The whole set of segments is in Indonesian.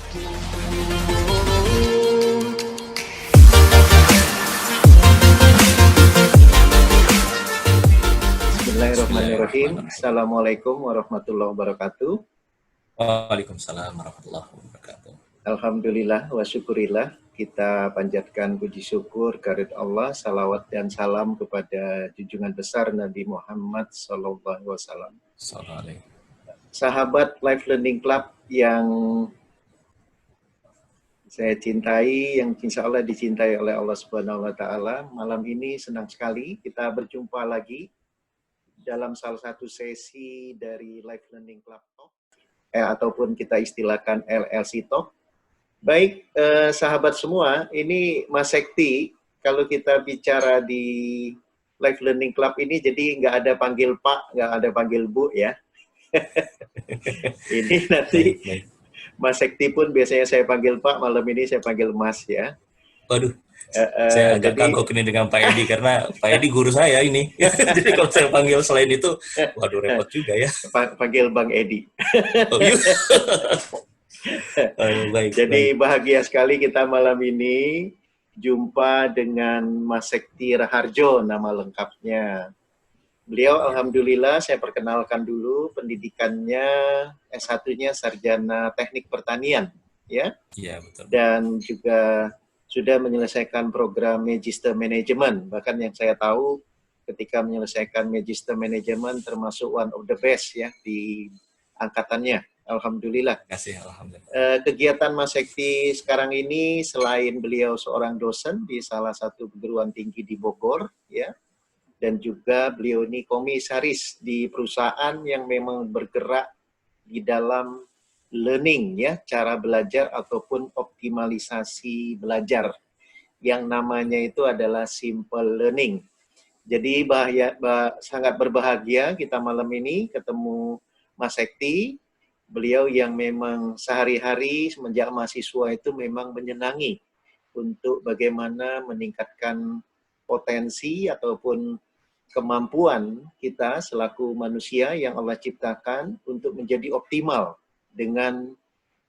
Bismillahirrahmanirrahim. Bismillahirrahmanirrahim. Assalamualaikum warahmatullahi wabarakatuh. Waalaikumsalam warahmatullahi wabarakatuh. Alhamdulillah wa syukurillah. Kita panjatkan puji syukur kehadirat Allah, salawat dan salam kepada junjungan besar Nabi Muhammad SAW. Sahabat Life Learning Club yang saya cintai, yang insya Allah dicintai oleh Allah Subhanahu Wa Taala, malam ini senang sekali kita berjumpa lagi dalam salah satu sesi dari Life Learning Club Talk, ataupun kita istilahkan LLC Talk. Baik, sahabat semua, ini Mas Sekti, kalau kita bicara di Life Learning Club ini, jadi nggak ada panggil Pak, nggak ada panggil Bu ya. Ini nanti Mas Sekti pun biasanya saya panggil Pak, malam ini saya panggil Mas ya. Waduh, saya agak kagok ini dengan Pak Edi, karena Pak Edi guru saya ini. Jadi kalau saya panggil selain itu, waduh repot juga ya. Panggil Bang Edi. Oh, iya. Baik, jadi bahagia sekali kita malam ini jumpa dengan Mas Sekti Raharjo, nama lengkapnya. Beliau alhamdulillah saya perkenalkan dulu, pendidikannya S1-nya Sarjana Teknik Pertanian, ya. Iya, betul. Dan juga sudah menyelesaikan program Magister Management. Bahkan yang saya tahu ketika menyelesaikan Magister Management termasuk one of the best ya di angkatannya. Alhamdulillah. Terima kasih, alhamdulillah. Kegiatan Mas Sekti sekarang ini selain beliau seorang dosen di salah satu perguruan tinggi di Bogor, ya, dan juga beliau ini komisaris di perusahaan yang memang bergerak di dalam learning, ya, cara belajar ataupun optimalisasi belajar, yang namanya itu adalah simple learning. Jadi sangat berbahagia kita malam ini ketemu Mas Sekti. Beliau yang memang sehari-hari semenjak mahasiswa itu memang menyenangi untuk bagaimana meningkatkan potensi ataupun kemampuan kita selaku manusia yang Allah ciptakan untuk menjadi optimal dengan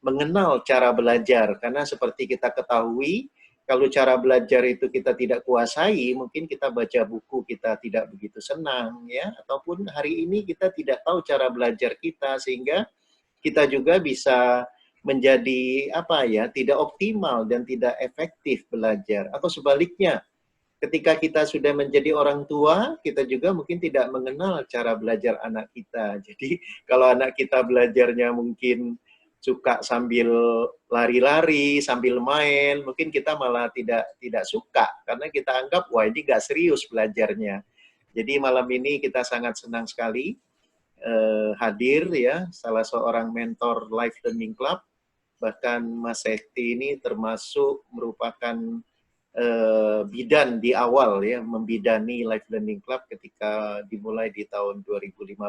mengenal cara belajar. Karena seperti kita ketahui, kalau cara belajar itu kita tidak kuasai, mungkin kita baca buku kita tidak begitu senang, ya, ataupun hari ini kita tidak tahu cara belajar kita, sehingga kita juga bisa menjadi tidak optimal dan tidak efektif belajar. Atau sebaliknya, ketika kita sudah menjadi orang tua, kita juga mungkin tidak mengenal cara belajar anak kita. Jadi kalau anak kita belajarnya mungkin suka sambil lari-lari, sambil main, mungkin kita malah tidak suka karena kita anggap wah ini nggak serius belajarnya. Jadi malam ini kita sangat senang sekali hadir ya salah seorang mentor Life Learning Club. Bahkan Mas Sekti ini termasuk merupakan bidan di awal ya, membidani Life Learning Club ketika dimulai di tahun 2015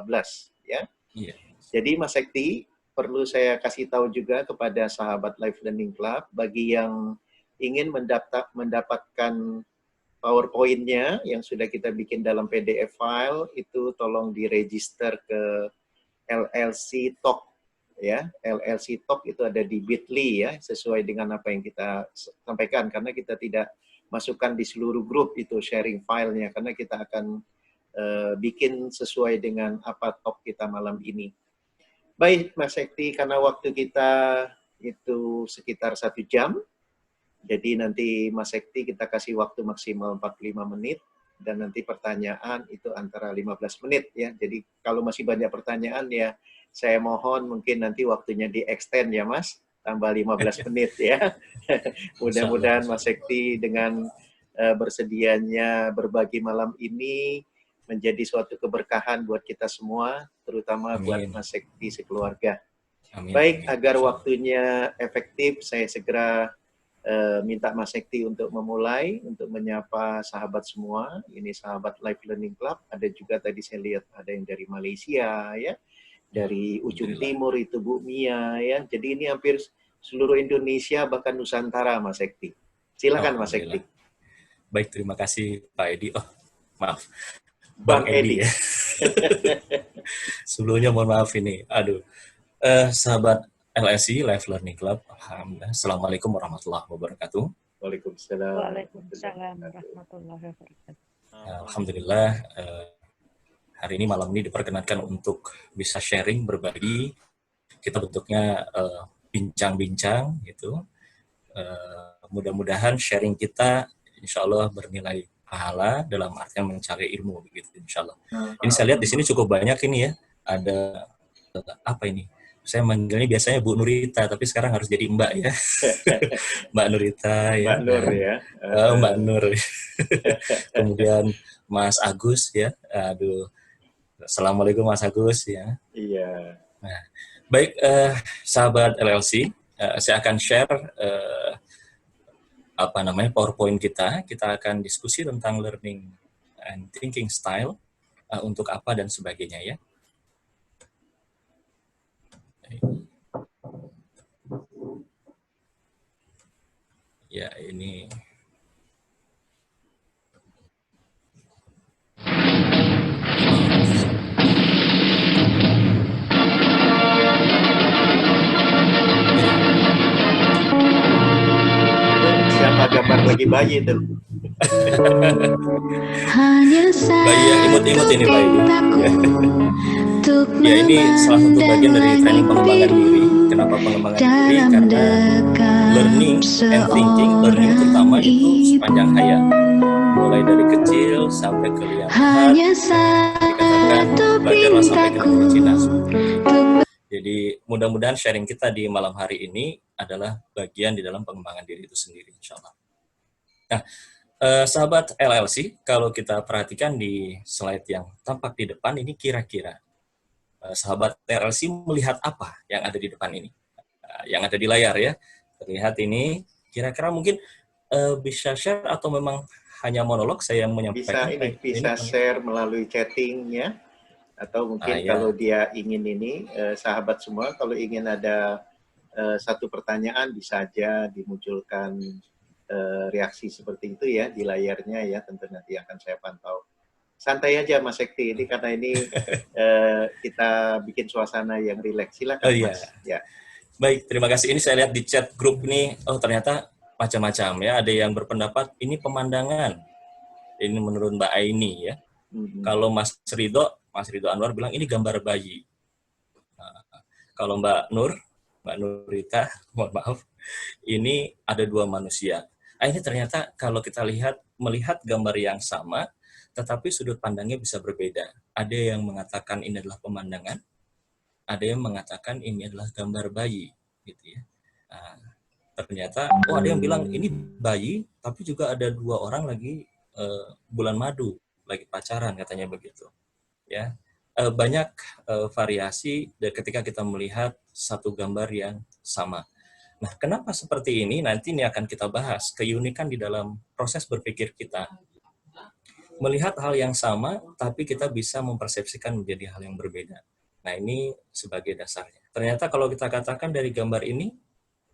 ya. Yeah. Jadi Mas Sekti, perlu saya kasih tahu juga kepada sahabat Life Learning Club, bagi yang ingin mendapatkan PowerPoint-nya yang sudah kita bikin dalam PDF file, itu tolong diregister ke LLC Talk ya. LLC Talk itu ada di Bitly ya, sesuai dengan apa yang kita sampaikan, karena kita tidak masukkan di seluruh grup itu sharing filenya, karena kita akan bikin sesuai dengan apa talk kita malam ini. Baik Mas Sekti, karena waktu kita itu sekitar 1 jam, jadi nanti Mas Sekti kita kasih waktu maksimal 45 menit, dan nanti pertanyaan itu antara 15 menit ya. Jadi kalau masih banyak pertanyaan ya, saya mohon mungkin nanti waktunya di-extend ya Mas, tambah 15 menit ya. Mudah-mudahan Mas Sekti dengan bersedianya berbagi malam ini menjadi suatu keberkahan buat kita semua, terutama buat Mas Sekti sekeluarga. Amin. Baik, agar waktunya efektif, saya segera minta Mas Sekti untuk memulai, untuk menyapa sahabat semua. Ini sahabat Life Learning Club, ada juga tadi saya lihat ada yang dari Malaysia ya, dari ujung timur itu Bu Mia ya. Jadi ini hampir seluruh Indonesia bahkan Nusantara Mas Sekti. Silakan Mas Sekti. Baik, terima kasih Pak Edi. Oh, maaf. Bang Edi ya. Sebelumnya mohon maaf ini. Aduh. Sahabat LSI Life Learning Club. Alhamdulillah. Assalamualaikum warahmatullahi wabarakatuh. Waalaikumsalam. Waalaikumsalam warahmatullahi wabarakatuh. Alhamdulillah, hari ini malam ini diperkenankan untuk bisa sharing, berbagi. Kita bentuknya bincang-bincang gitu. Mudah-mudahan sharing kita insya Allah bernilai pahala dalam artian mencari ilmu begitu insya Allah. Ini saya lihat di sini cukup banyak ini ya. Ada apa ini? Saya manggilnya biasanya Bu Nurita, tapi sekarang harus jadi Mbak ya. Mbak Nurita ya. Mbak Nur ya. Mbak Nur. Kemudian Mas Agus ya. Aduh. Assalamualaikum Mas Agus ya. Iya. Nah, baik sahabat LLC, saya akan share PowerPoint kita. Kita akan diskusi tentang learning and thinking style untuk apa dan sebagainya ya. Ya, ini siapa gambar lagi bayi itu? bayi yang imut-imut ini bayi. Ya, ini salah satu bagian dari training pengembangan diri. Kenapa pengembangan diri? Karena learning and thinking, learning terutama itu sepanjang hayat. Mulai dari kecil sampai ke liang lahat, dikatakan belajarlah sampai ke negeri Cina. Jadi mudah-mudahan sharing kita di malam hari ini adalah bagian di dalam pengembangan diri itu sendiri, insya Allah. Nah, sahabat LLC, kalau kita perhatikan di slide yang tampak di depan ini kira-kira sahabat LLC melihat apa yang ada di depan ini, yang ada di layar ya. Terlihat ini, kira-kira mungkin bisa share atau memang hanya monolog saya yang menyampaikan? Bisa share melalui chatting ya. Atau mungkin kalau dia ingin ini, sahabat semua, kalau ingin ada satu pertanyaan bisa aja dimunculkan reaksi seperti itu ya di layarnya ya, tentu nanti akan saya pantau. Santai aja Mas Sekti, ini karena ini kita bikin suasana yang rileks. Silakan Mas. Ya. Baik, terima kasih. Ini saya lihat di chat grup nih, oh ternyata macam-macam ya. Ada yang berpendapat ini pemandangan. Ini menurut Mbak Aini ya. Kalau Mas Ridho Anwar bilang ini gambar bayi. Nah, kalau Mbak Nurita, mohon maaf, ini ada dua manusia. Ini ternyata kalau kita melihat gambar yang sama, tetapi sudut pandangnya bisa berbeda. Ada yang mengatakan ini adalah pemandangan, ada yang mengatakan ini adalah gambar bayi, gitu ya. Nah, ternyata, ada yang bilang ini bayi, tapi juga ada dua orang lagi bulan madu, lagi pacaran katanya begitu. Ya, banyak variasi ketika kita melihat satu gambar yang sama. Nah, kenapa seperti ini? Nanti ini akan kita bahas keunikan di dalam proses berpikir kita. Melihat hal yang sama, tapi kita bisa mempersepsikan menjadi hal yang berbeda. Nah, ini sebagai dasarnya. Ternyata kalau kita katakan dari gambar ini,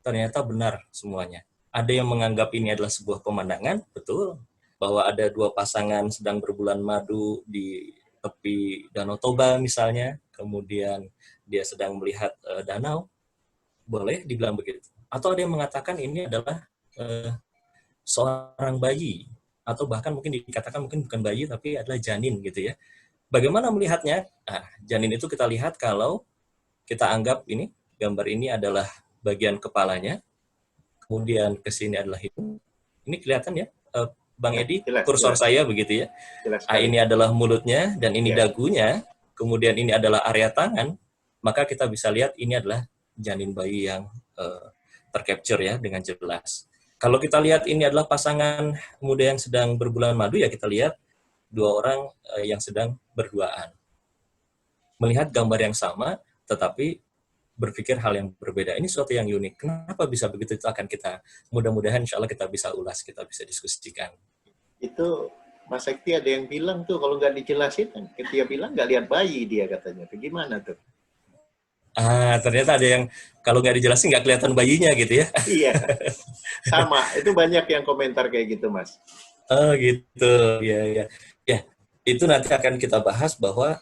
ternyata benar semuanya. Ada yang menganggap ini adalah sebuah pemandangan, betul, bahwa ada dua pasangan sedang berbulan madu di tepi Danau Toba misalnya, kemudian dia sedang melihat danau, boleh dibilang begitu. Atau ada yang mengatakan ini adalah seorang bayi, atau bahkan mungkin dikatakan mungkin bukan bayi tapi adalah janin gitu ya. Bagaimana melihatnya? Nah, janin itu kita lihat kalau kita anggap ini gambar ini adalah bagian kepalanya, kemudian ke sini adalah hidung. Ini kelihatan ya, Bang Edi, kursor saya begitu ya. Ini adalah mulutnya dan ini dagunya, kemudian ini adalah area tangan, maka kita bisa lihat ini adalah janin bayi yang tercapture ya dengan jelas. Kalau kita lihat ini adalah pasangan muda yang sedang berbulan madu, ya kita lihat dua orang yang sedang berduaan. Melihat gambar yang sama, tetapi berpikir hal yang berbeda. Ini sesuatu yang unik. Kenapa bisa begitu? Itu akan kita, mudah-mudahan insya Allah kita bisa ulas, kita bisa diskusikan. Itu Mas Sekti ada yang bilang tuh, kalau nggak dijelasin, dia bilang nggak lihat bayi dia katanya. Itu gimana tuh? Ternyata ada yang kalau nggak dijelasin nggak kelihatan bayinya gitu ya. Iya, sama. Itu banyak yang komentar kayak gitu, Mas. Oh gitu, ya. Itu nanti akan kita bahas bahwa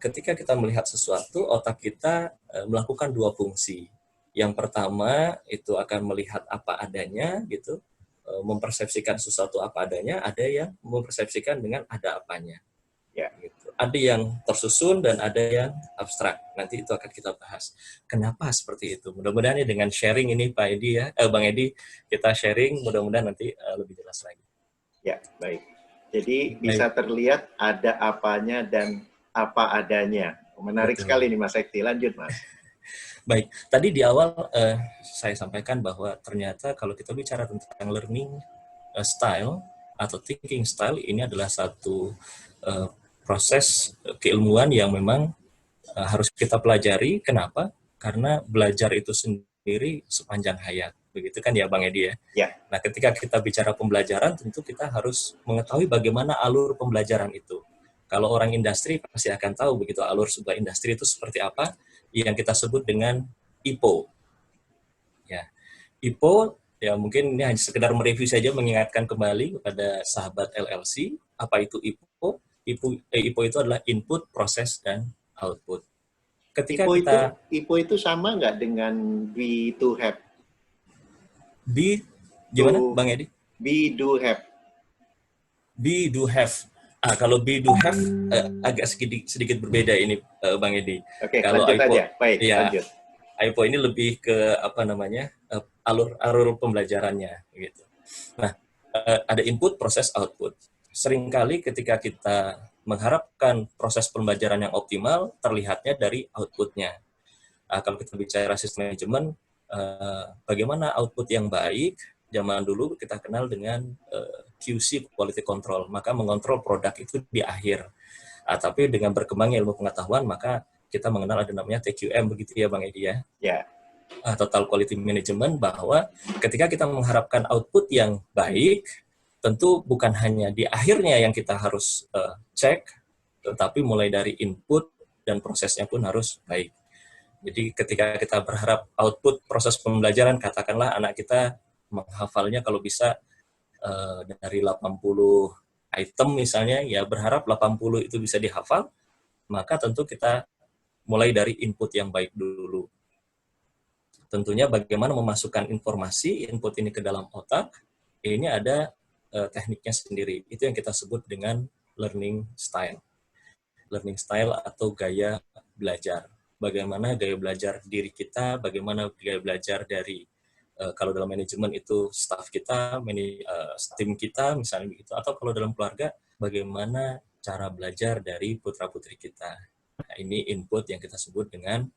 ketika kita melihat sesuatu, otak kita melakukan dua fungsi. Yang pertama itu akan melihat apa adanya gitu, mempersepsikan sesuatu apa adanya. Ada yang mempersepsikan dengan ada apanya. Ya. Gitu. Ada yang tersusun dan ada yang abstrak. Nanti itu akan kita bahas. Kenapa seperti itu? Mudah-mudahan dengan sharing ini Pak Edi ya, Bang Edi, kita sharing. Mudah-mudahan nanti lebih jelas lagi. Ya, baik. Jadi bisa terlihat ada apanya dan apa adanya. Menarik sekali nih Mas Ekti. Lanjut Mas. Baik, tadi di awal saya sampaikan bahwa ternyata kalau kita bicara tentang learning style atau thinking style, ini adalah satu proses keilmuan yang memang harus kita pelajari. Kenapa? Karena belajar itu sendiri sepanjang hayat. Begitu kan ya Bang Edi ya? Ya. Nah, ketika kita bicara pembelajaran, tentu kita harus mengetahui bagaimana alur pembelajaran itu. Kalau orang industri pasti akan tahu begitu alur sebuah industri itu seperti apa, yang kita sebut dengan IPO. Ya, IPO ya mungkin ini hanya sekedar mereview saja, mengingatkan kembali kepada sahabat LLC apa itu IPO. IPO itu adalah input, proses, dan output. Ketika IPO itu sama nggak dengan be to have? Be gimana Bang Edi? Be do have. Be do have. Kalau be do have agak sedikit berbeda ini Bang Edi. Oke, kalau lanjut IPO, aja. Baik, ya, lanjut. IPO ini lebih ke apa namanya? Alur pembelajarannya gitu. Nah, ada input, proses, output. Seringkali ketika kita mengharapkan proses pembelajaran yang optimal, terlihatnya dari outputnya. Kalau kita bicara sistem manajemen, bagaimana output yang baik? Zaman dulu kita kenal dengan QC, quality control, maka mengontrol produk itu di akhir. Tapi dengan berkembangnya ilmu pengetahuan, maka kita mengenal ada namanya TQM, begitu ya Bang Edi ya? Ya. Total Quality Management, bahwa ketika kita mengharapkan output yang baik, tentu bukan hanya di akhirnya yang kita harus cek, tetapi mulai dari input dan prosesnya pun harus baik. Jadi ketika kita berharap output proses pembelajaran, katakanlah anak kita menghafalnya kalau bisa dari 80 item misalnya, ya berharap 80 itu bisa dihafal, maka tentu kita mulai dari input yang baik dulu. Tentunya bagaimana memasukkan informasi, input ini ke dalam otak, ini ada tekniknya sendiri. Itu yang kita sebut dengan learning style. Learning style atau gaya belajar. Bagaimana gaya belajar diri kita, bagaimana gaya belajar dari kalau dalam manajemen itu staff kita, tim kita misalnya begitu, atau kalau dalam keluarga bagaimana cara belajar dari putra-putri kita. Nah, ini input yang kita sebut dengan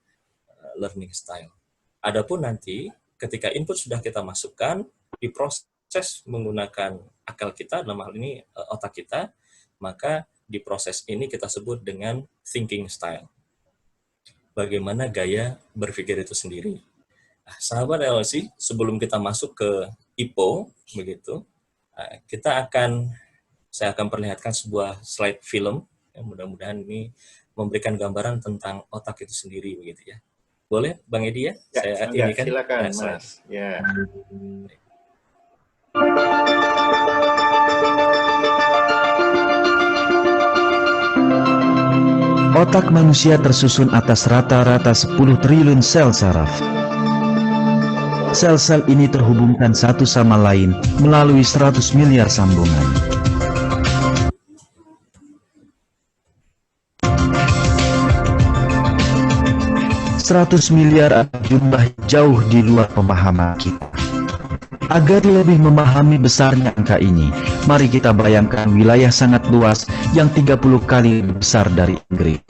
learning style. Adapun nanti ketika input sudah kita masukkan, diproses menggunakan akal kita, dalam hal ini otak kita, maka di proses ini kita sebut dengan thinking style. Bagaimana gaya berpikir itu sendiri. Nah, sahabat LLC, sebelum kita masuk ke IPO, begitu, saya akan perlihatkan sebuah slide film. Mudah-mudahan ini memberikan gambaran tentang otak itu sendiri, begitu ya. Boleh, Bang Edi ya? Ya, ini kan. Silakan, Mas. Ya. Otak manusia tersusun atas rata-rata 10 triliun sel saraf. Sel-sel ini terhubungkan satu sama lain melalui 100 miliar sambungan. Seratus miliar jumlah jauh di luar pemahaman kita. Agar lebih memahami besarnya angka ini, mari kita bayangkan wilayah sangat luas yang 30 kali lebih besar dari Inggris.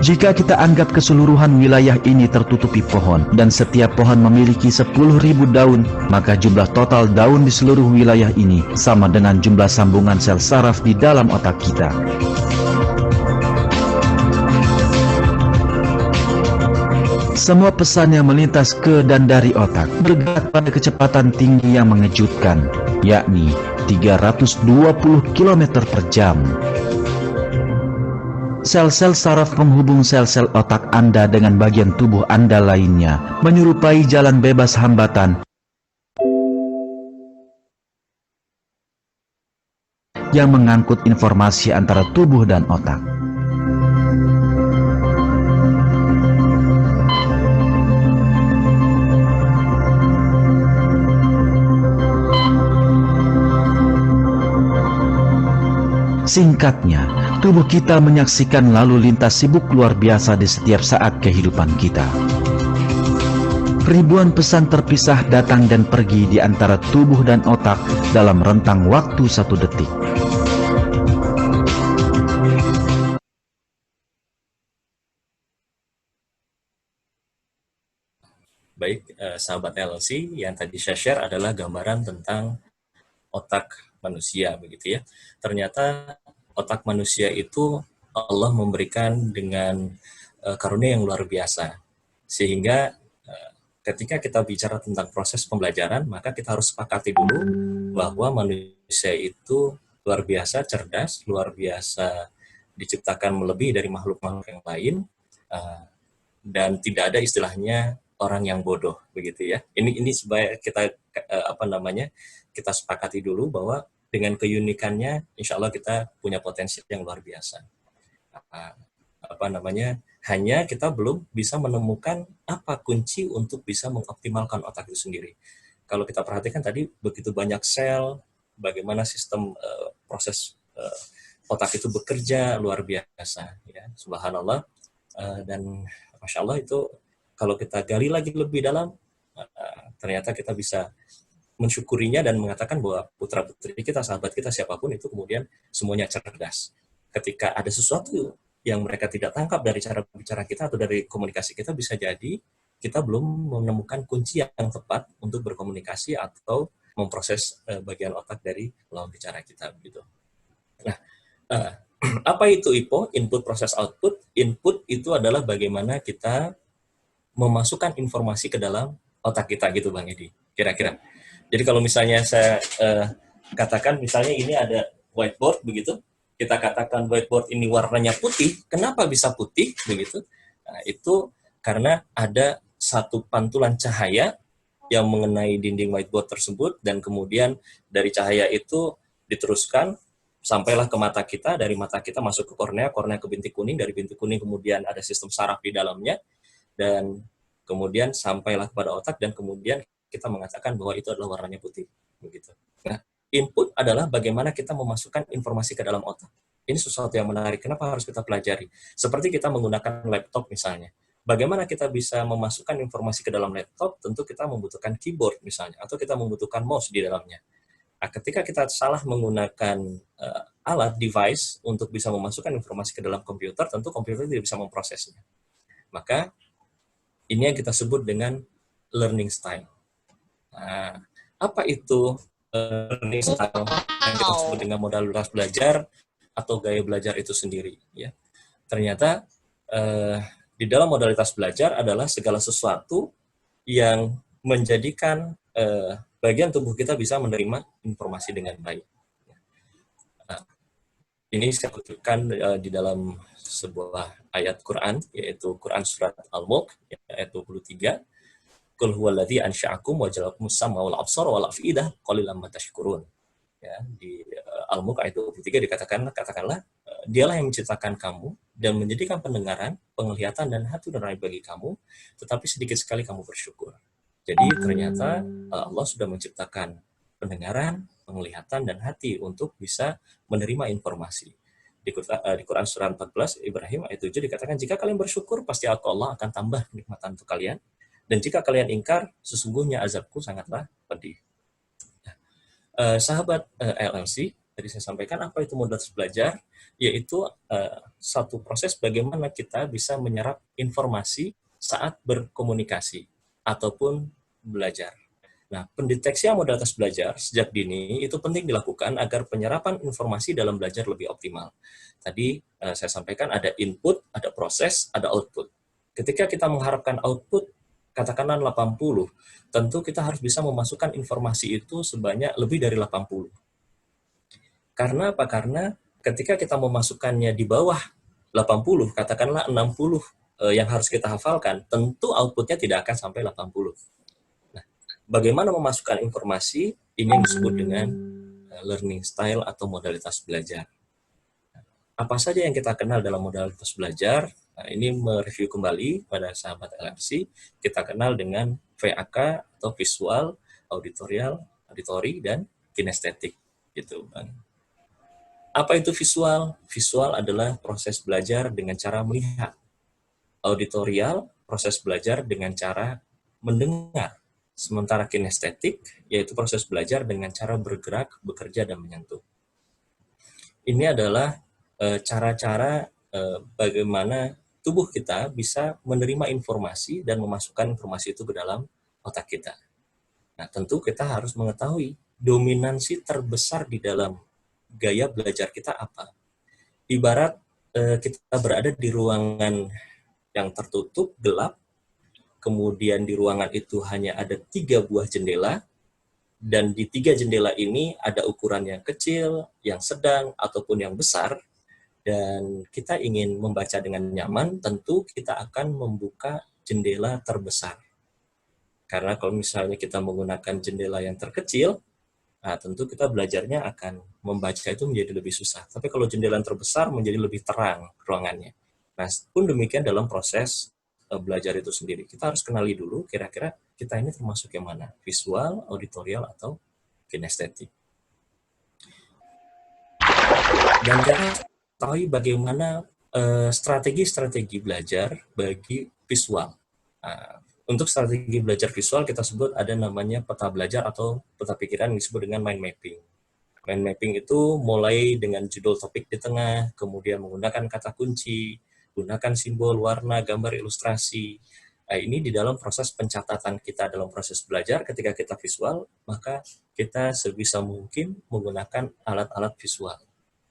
Jika kita anggap keseluruhan wilayah ini tertutupi pohon, dan setiap pohon memiliki 10.000 daun, maka jumlah total daun di seluruh wilayah ini sama dengan jumlah sambungan sel saraf di dalam otak kita. Semua pesan yang melintas ke dan dari otak bergerak pada kecepatan tinggi yang mengejutkan, yakni 320 km per jam. Sel-sel saraf penghubung sel-sel otak Anda dengan bagian tubuh Anda lainnya, menyerupai jalan bebas hambatan yang mengangkut informasi antara tubuh dan otak. Singkatnya, tubuh kita menyaksikan lalu lintas sibuk luar biasa di setiap saat kehidupan kita. Ribuan pesan terpisah datang dan pergi di antara tubuh dan otak dalam rentang waktu 1 detik. Baik, sahabat LLC, yang tadi saya share adalah gambaran tentang otak manusia, begitu ya. Ternyata otak manusia itu Allah memberikan dengan karunia yang luar biasa. Sehingga ketika kita bicara tentang proses pembelajaran, maka kita harus sepakati dulu bahwa manusia itu luar biasa cerdas, luar biasa diciptakan melebihi dari makhluk-makhluk yang lain, dan tidak ada istilahnya orang yang bodoh, begitu ya. Ini supaya kita kita sepakati dulu bahwa dengan keunikannya, insya Allah kita punya potensi yang luar biasa. Hanya kita belum bisa menemukan apa kunci untuk bisa mengoptimalkan otak itu sendiri. Kalau kita perhatikan tadi begitu banyak sel, bagaimana sistem proses otak itu bekerja luar biasa, ya, subhanallah. Dan masya Allah itu kalau kita gali lagi lebih dalam, ternyata kita bisa mensyukurinya dan mengatakan bahwa putra-putri kita, sahabat kita, siapapun itu kemudian semuanya cerdas. Ketika ada sesuatu yang mereka tidak tangkap dari cara bicara kita atau dari komunikasi kita, bisa jadi kita belum menemukan kunci yang tepat untuk berkomunikasi atau memproses bagian otak dari lawan bicara kita, begitu. Nah, apa itu IPO? Input, Process, Output. Input itu adalah bagaimana kita memasukkan informasi ke dalam otak kita, gitu Bang Edi, kira-kira. Jadi kalau misalnya saya katakan, misalnya ini ada whiteboard, begitu, kita katakan whiteboard ini warnanya putih, kenapa bisa putih, begitu? Nah, itu karena ada satu pantulan cahaya yang mengenai dinding whiteboard tersebut, dan kemudian dari cahaya itu diteruskan sampailah ke mata kita, dari mata kita masuk ke kornea, kornea ke bintik kuning, dari bintik kuning kemudian ada sistem saraf di dalamnya, dan kemudian sampailah kepada otak, dan kemudian kita mengatakan bahwa itu adalah warnanya putih, begitu. Nah, input adalah bagaimana kita memasukkan informasi ke dalam otak. Ini sesuatu yang menarik. Kenapa harus kita pelajari? Seperti kita menggunakan laptop misalnya. Bagaimana kita bisa memasukkan informasi ke dalam laptop? Tentu kita membutuhkan keyboard misalnya, atau kita membutuhkan mouse di dalamnya. Nah, ketika kita salah menggunakan alat, device, untuk bisa memasukkan informasi ke dalam komputer, tentu komputer tidak bisa memprosesnya. Maka, ini yang kita sebut dengan learning style. Nah, apa itu learning style yang kita sebut dengan modalitas belajar atau gaya belajar itu sendiri? Ya, ternyata di dalam modalitas belajar adalah segala sesuatu yang menjadikan bagian tubuh kita bisa menerima informasi dengan baik. Nah, ini saya kutipkan di dalam sebuah ayat Quran, yaitu Quran Surat Al-Mulk, ayat 23. Qul huwallazi ansha'akum wa ja'alakumus sam'a wal absara wal af'idah qalilan ma tashkurun. Ya, di Al-Mulk ayat 23 katakanlah dialah yang menciptakan kamu dan menjadikan pendengaran, penglihatan dan hati nurani bagi kamu, tetapi sedikit sekali kamu bersyukur. Jadi ternyata Allah sudah menciptakan pendengaran, penglihatan dan hati untuk bisa menerima informasi. Di Quran surah 14 Ibrahim ayat 7 dikatakan, jika kalian bersyukur pasti Allah akan tambah kenikmatan untuk kalian. Dan jika kalian ingkar, sesungguhnya azabku sangatlah pedih. Sahabat LLC, tadi saya sampaikan apa itu modalitas belajar, yaitu satu proses bagaimana kita bisa menyerap informasi saat berkomunikasi ataupun belajar. Nah, pendeteksian modalitas belajar sejak dini itu penting dilakukan agar penyerapan informasi dalam belajar lebih optimal. Tadi saya sampaikan ada input, ada proses, ada output. Ketika kita mengharapkan output, katakanlah 80, tentu kita harus bisa memasukkan informasi itu sebanyak lebih dari 80. Karena apa? Karena ketika kita memasukkannya di bawah 80, katakanlah 60 yang harus kita hafalkan, tentu outputnya tidak akan sampai 80. Nah, bagaimana memasukkan informasi? Ini yang disebut dengan learning style atau modalitas belajar. Apa saja yang kita kenal dalam modalitas belajar? Nah, ini mereview kembali pada sahabat LRC, kita kenal dengan VAK atau visual, auditorial, auditory, dan kinestetik, gitu Bang. Apa itu visual? Visual adalah proses belajar dengan cara melihat. Auditorial, proses belajar dengan cara mendengar. Sementara kinestetik, yaitu proses belajar dengan cara bergerak, bekerja, dan menyentuh. Ini adalah cara-cara bagaimana tubuh kita bisa menerima informasi dan memasukkan informasi itu ke dalam otak kita. Nah, tentu kita harus mengetahui dominansi terbesar di dalam gaya belajar kita apa. Ibarat kita berada di ruangan yang tertutup, gelap, kemudian di ruangan itu hanya ada 3 buah jendela, dan di 3 jendela ini ada ukuran yang kecil, yang sedang, ataupun yang besar, dan kita ingin membaca dengan nyaman, tentu kita akan membuka jendela terbesar. Karena kalau misalnya kita menggunakan jendela yang terkecil, nah tentu kita belajarnya akan membaca itu menjadi lebih susah. Tapi kalau jendela yang terbesar menjadi lebih terang ruangannya. Nah, pun demikian dalam proses belajar itu sendiri. Kita harus kenali dulu kira-kira kita ini termasuk yang mana, visual, auditorial, atau kinestetik. Dan kita tahu bagaimana strategi-strategi belajar bagi visual. Nah, untuk strategi belajar visual kita sebut ada namanya peta belajar atau peta pikiran yang disebut dengan mind mapping. Mind mapping itu mulai dengan judul topik di tengah, kemudian menggunakan kata kunci, gunakan simbol, warna, gambar, ilustrasi. Nah, ini di dalam proses pencatatan kita dalam proses belajar. Ketika kita visual, maka kita sebisa mungkin menggunakan alat-alat visual,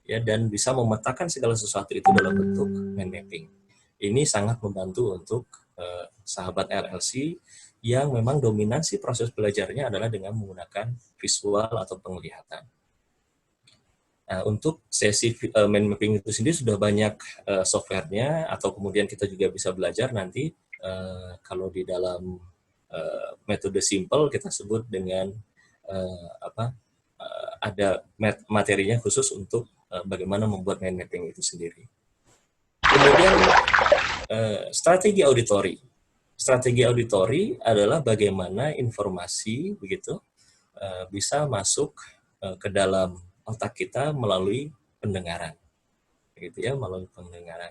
ya, dan bisa memetakan segala sesuatu itu dalam bentuk mind mapping. Ini sangat membantu untuk sahabat LLC yang memang dominansi proses belajarnya adalah dengan menggunakan visual atau penglihatan. Nah, untuk sesi mind mapping itu sendiri sudah banyak softwarenya, atau kemudian kita juga bisa belajar nanti kalau di dalam metode simple kita sebut dengan ada materinya khusus untuk bagaimana membuat mind mapping itu sendiri. Kemudian strategi auditori. Strategi auditori adalah bagaimana informasi begitu bisa masuk ke dalam otak kita melalui pendengaran, gitu ya, melalui pendengaran.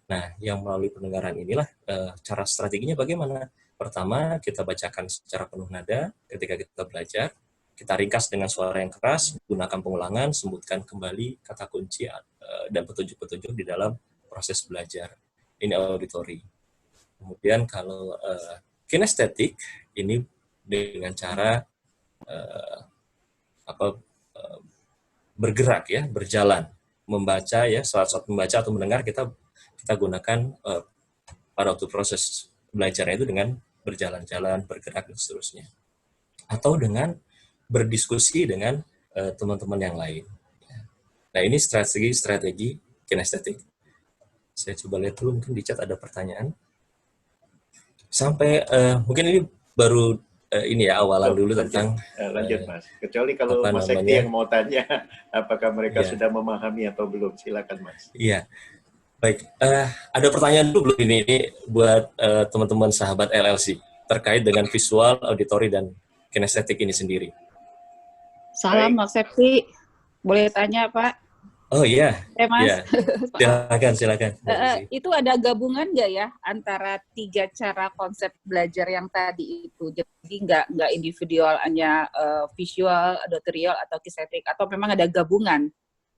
Nah, yang melalui pendengaran inilah cara strateginya bagaimana? Pertama, kita bacakan secara penuh nada ketika kita belajar. Kita ringkas dengan suara yang keras, gunakan pengulangan, sebutkan kembali kata kunci dan petunjuk-petunjuk di dalam proses belajar. Ini auditori. Kemudian kalau kinestetik ini dengan cara bergerak, ya, berjalan, membaca, ya, saat membaca atau mendengar kita gunakan pada waktu proses belajarnya itu dengan berjalan-jalan, bergerak, dan seterusnya. Atau dengan berdiskusi dengan teman-teman yang lain. Nah, ini strategi kinestetik. Saya coba lihat dulu, mungkin di chat ada pertanyaan. Sampai mungkin ini baru ini ya awalan dulu tentang lanjut Mas. Kecuali kalau Mas Sekti yang mau tanya, apakah mereka sudah memahami atau belum? Silakan Mas. Iya, baik. Ada pertanyaan dulu ini buat teman-teman sahabat LLC terkait dengan visual, auditori, dan kinestetik ini sendiri. Salam Mas Sekti, boleh tanya Pak? Oh iya, Mas. Ya. Silakan. Itu ada gabungan nggak ya antara 3 cara konsep belajar yang tadi itu? Jadi nggak individual, hanya visual, auditorial, atau kinestetik, atau memang ada gabungan?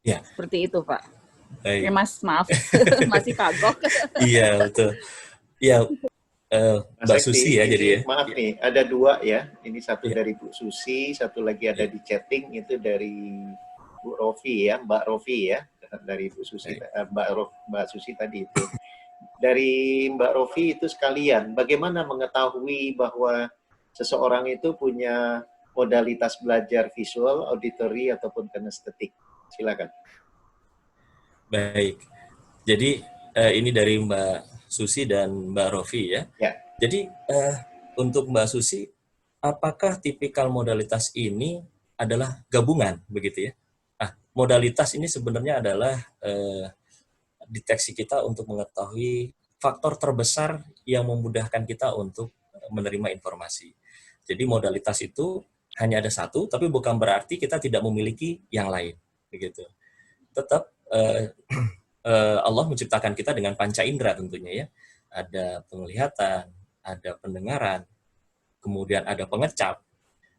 Ya. Seperti itu Pak. Baik. Ya Mas, maaf, masih kagok. Iya, betul. Ya, Mbak Susi ya, jadi ya. Maaf nih, ada 2 ya. Ini satu dari Bu Susi, satu lagi ada di chatting, itu dari Bu Rofi ya, Mbak Rofi ya, dari Bu Susi, Mbak Susi tadi itu. Dari Mbak Rofi itu sekalian, bagaimana mengetahui bahwa seseorang itu punya modalitas belajar visual, auditori, ataupun kinestetik? Silakan. Baik, jadi ini dari Mbak Susi dan Mbak Rofi ya. Ya. Jadi untuk Mbak Susi, apakah tipikal modalitas ini adalah gabungan begitu ya? Modalitas ini sebenarnya adalah deteksi kita untuk mengetahui faktor terbesar yang memudahkan kita untuk menerima informasi. Jadi modalitas itu hanya ada satu, tapi bukan berarti kita tidak memiliki yang lain, begitu. tetap Allah menciptakan kita dengan panca indera tentunya ya. Ada penglihatan, ada pendengaran, kemudian ada pengecap,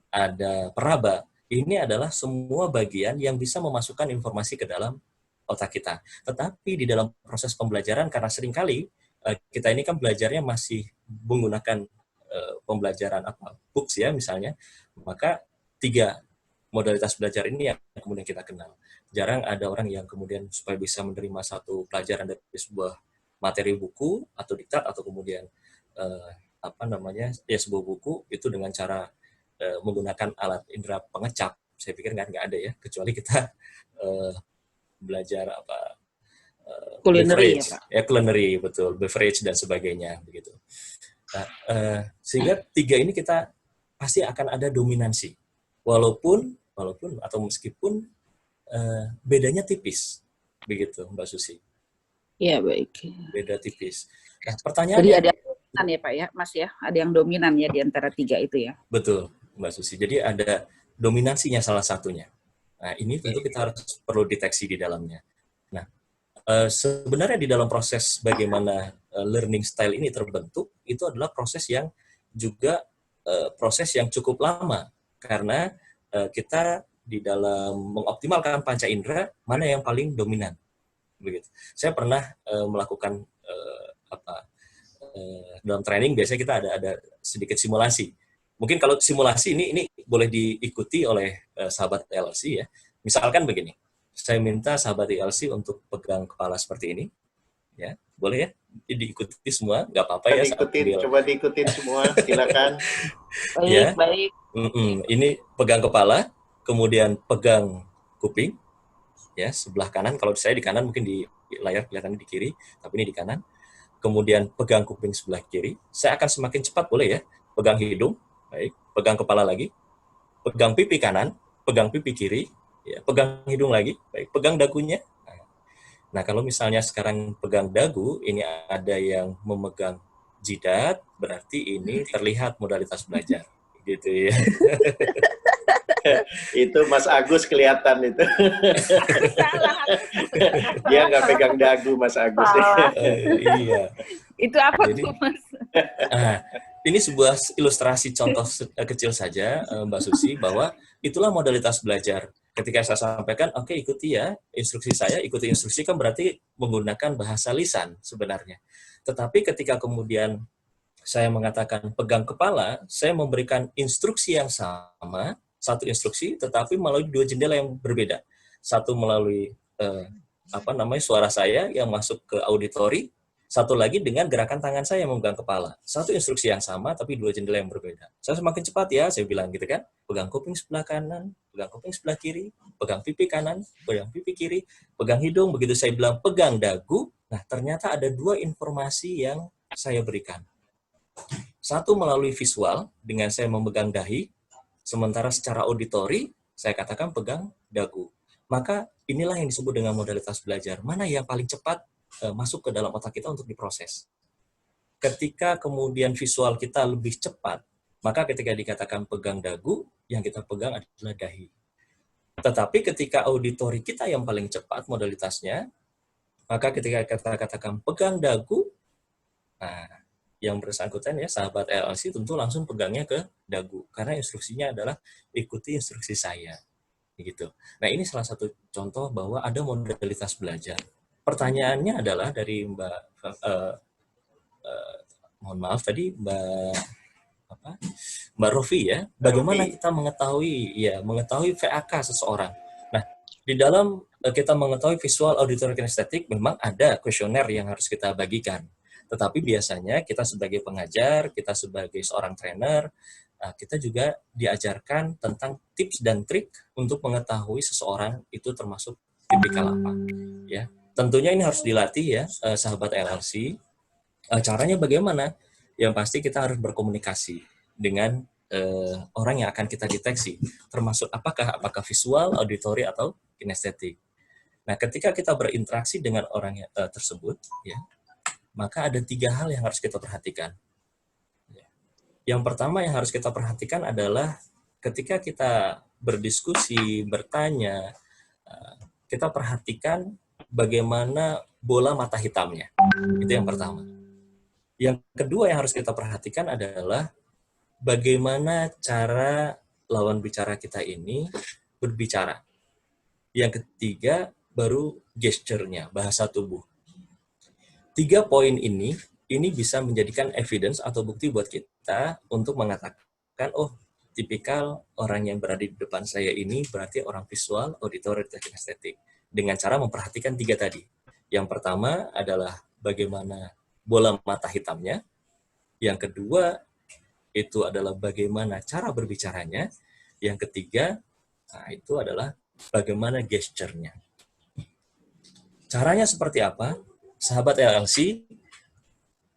ada peraba. Ini adalah semua bagian yang bisa memasukkan informasi ke dalam otak kita. Tetapi di dalam proses pembelajaran, karena seringkali kita ini kan belajarnya masih menggunakan pembelajaran books ya misalnya, maka 3 modalitas belajar ini yang kemudian kita kenal. Jarang ada orang yang kemudian supaya bisa menerima satu pelajaran dari sebuah materi buku atau diktat atau kemudian sebuah buku itu dengan cara menggunakan alat indera pengecap. Saya pikir nggak ada ya, kecuali kita belajar Culinary beverage, ya Pak? Culinary, betul, beverage dan sebagainya begitu. Nah, sehingga 3 ini kita pasti akan ada dominansi, walaupun atau meskipun bedanya tipis, begitu Mbak Susi. Iya baik. Beda tipis. Nah, pertanyaannya. Jadi ada dominan ya Pak ya, Mas ya, ada yang dominan ya di antara 3 itu ya. Betul Mbak Susi. Jadi ada dominansinya salah satunya. Nah, ini tentu kita harus perlu deteksi di dalamnya. Nah, sebenarnya di dalam proses bagaimana learning style ini terbentuk, itu adalah proses yang juga proses yang cukup lama, karena kita di dalam mengoptimalkan panca indera, mana yang paling dominan. Begitu. Saya pernah melakukan dalam training, biasanya kita ada sedikit simulasi. Mungkin kalau simulasi ini boleh diikuti oleh sahabat LLC ya. Misalkan begini, saya minta sahabat LLC untuk pegang kepala seperti ini, ya boleh ya, diikuti semua, nggak apa-apa ya. Coba diikutin semua, silakan. Baik, ya. Baik. Ini pegang kepala, kemudian pegang kuping, ya sebelah kanan. Kalau saya di kanan, mungkin di layar kelihatannya di kiri, tapi ini di kanan. Kemudian pegang kuping sebelah kiri. Saya akan semakin cepat, boleh ya. Pegang hidung, baik. Pegang kepala lagi. Pegang pipi kanan, pegang pipi kiri, ya. Pegang hidung lagi, baik. Pegang dagunya. Nah, kalau misalnya sekarang pegang dagu, ini ada yang memegang jidat, berarti ini terlihat modalitas belajar, gitu ya. Itu Mas Agus kelihatan itu. Dia nggak pegang dagu, Mas Agus. Iya. Itu apa tuh, Mas? Ini sebuah ilustrasi contoh kecil saja, Mbak Susi, bahwa itulah modalitas belajar. Ketika saya sampaikan, oke, ikuti ya instruksi saya, ikuti instruksi kan berarti menggunakan bahasa lisan sebenarnya. Tetapi ketika kemudian saya mengatakan pegang kepala, saya memberikan instruksi yang sama, satu instruksi, tetapi melalui 2 jendela yang berbeda. Satu melalui suara saya yang masuk ke auditori, satu lagi dengan gerakan tangan saya yang memegang kepala. Satu instruksi yang sama, tapi 2 jendela yang berbeda. Saya semakin cepat ya, saya bilang gitu kan. Pegang kuping sebelah kanan, pegang kuping sebelah kiri, pegang pipi kanan, pegang pipi kiri, pegang hidung. Begitu saya bilang pegang dagu, nah ternyata ada 2 informasi yang saya berikan. Satu melalui visual, dengan saya memegang dahi, sementara secara auditori, saya katakan pegang dagu. Maka inilah yang disebut dengan modalitas belajar. Mana yang paling cepat masuk ke dalam otak kita untuk diproses. Ketika kemudian visual kita lebih cepat, maka ketika dikatakan pegang dagu, yang kita pegang adalah dahi. Tetapi ketika auditori kita yang paling cepat modalitasnya, maka ketika kita katakan pegang dagu, nah, yang bersangkutan ya sahabat LLC tentu langsung pegangnya ke dagu karena instruksinya adalah ikuti instruksi saya gitu. Nah, ini salah satu contoh bahwa ada modalitas belajar. Pertanyaannya adalah dari Mbak mohon maaf tadi Mbak Rofi ya, bagaimana kita mengetahui VAK seseorang. Nah, di dalam kita mengetahui visual, auditory, kinestetik memang ada kuesioner yang harus kita bagikan. Tetapi biasanya kita sebagai pengajar, kita sebagai seorang trainer, kita juga diajarkan tentang tips dan trik untuk mengetahui seseorang itu termasuk tipikal apa. Ya, tentunya ini harus dilatih ya, sahabat LLC. Caranya bagaimana? Yang pasti kita harus berkomunikasi dengan orang yang akan kita deteksi, termasuk apakah visual, auditory atau kinestetik. Nah, ketika kita berinteraksi dengan orang tersebut, ya. Maka ada 3 hal yang harus kita perhatikan. Yang pertama yang harus kita perhatikan adalah ketika kita berdiskusi, bertanya, kita perhatikan bagaimana bola mata hitamnya. Itu yang pertama. Yang kedua yang harus kita perhatikan adalah bagaimana cara lawan bicara kita ini berbicara. Yang ketiga baru gesturnya, bahasa tubuh. 3 poin ini bisa menjadikan evidence atau bukti buat kita untuk mengatakan, oh, tipikal orang yang berada di depan saya ini berarti orang visual, auditory, dan kinestetik. Dengan cara memperhatikan 3 tadi. Yang pertama adalah bagaimana bola mata hitamnya. Yang kedua, itu adalah bagaimana cara berbicaranya. Yang ketiga, nah itu adalah bagaimana gesturnya. Caranya seperti apa? Sahabat LLC,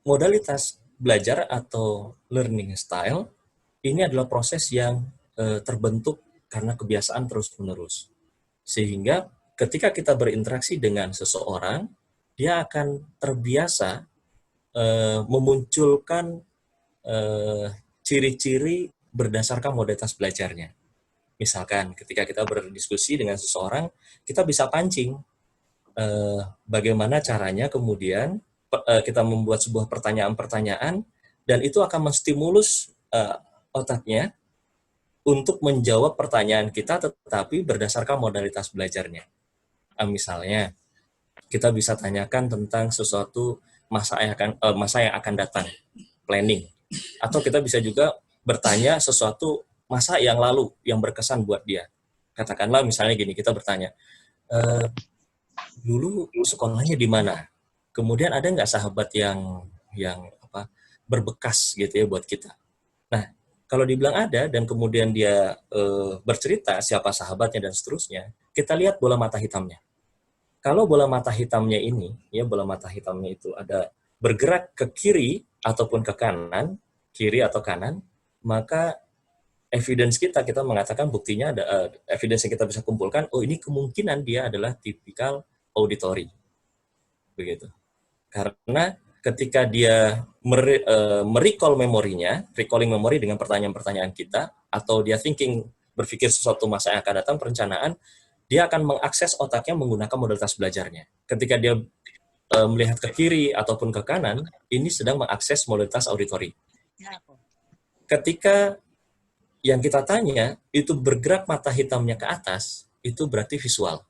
modalitas belajar atau learning style ini adalah proses yang terbentuk karena kebiasaan terus-menerus. Sehingga ketika kita berinteraksi dengan seseorang, dia akan terbiasa memunculkan ciri-ciri berdasarkan modalitas belajarnya. Misalkan ketika kita berdiskusi dengan seseorang, kita bisa pancing bagaimana caranya kemudian kita membuat sebuah pertanyaan-pertanyaan dan itu akan menstimulus otaknya untuk menjawab pertanyaan kita tetapi berdasarkan modalitas belajarnya. Misalnya, kita bisa tanyakan tentang sesuatu masa yang akan datang, planning. Atau kita bisa juga bertanya sesuatu masa yang lalu yang berkesan buat dia. Katakanlah misalnya gini, kita bertanya, dulu sekolahnya di mana? Kemudian ada nggak sahabat yang berbekas gitu ya buat kita? Nah, kalau dibilang ada dan kemudian dia bercerita siapa sahabatnya dan seterusnya, kita lihat bola mata hitamnya. Kalau bola mata hitamnya ini, ya bola mata hitamnya itu ada bergerak ke kiri ataupun ke kanan, kiri atau kanan, maka evidence kita mengatakan buktinya ada evidence yang kita bisa kumpulkan, oh ini kemungkinan dia adalah tipikal auditory. Begitu. Karena ketika dia merecall memorinya, recalling memori dengan pertanyaan-pertanyaan kita, atau dia berpikir sesuatu masa yang akan datang, perencanaan, dia akan mengakses otaknya menggunakan modalitas belajarnya. Ketika dia melihat ke kiri ataupun ke kanan, ini sedang mengakses modalitas auditory. Ketika yang kita tanya, itu bergerak mata hitamnya ke atas, itu berarti visual.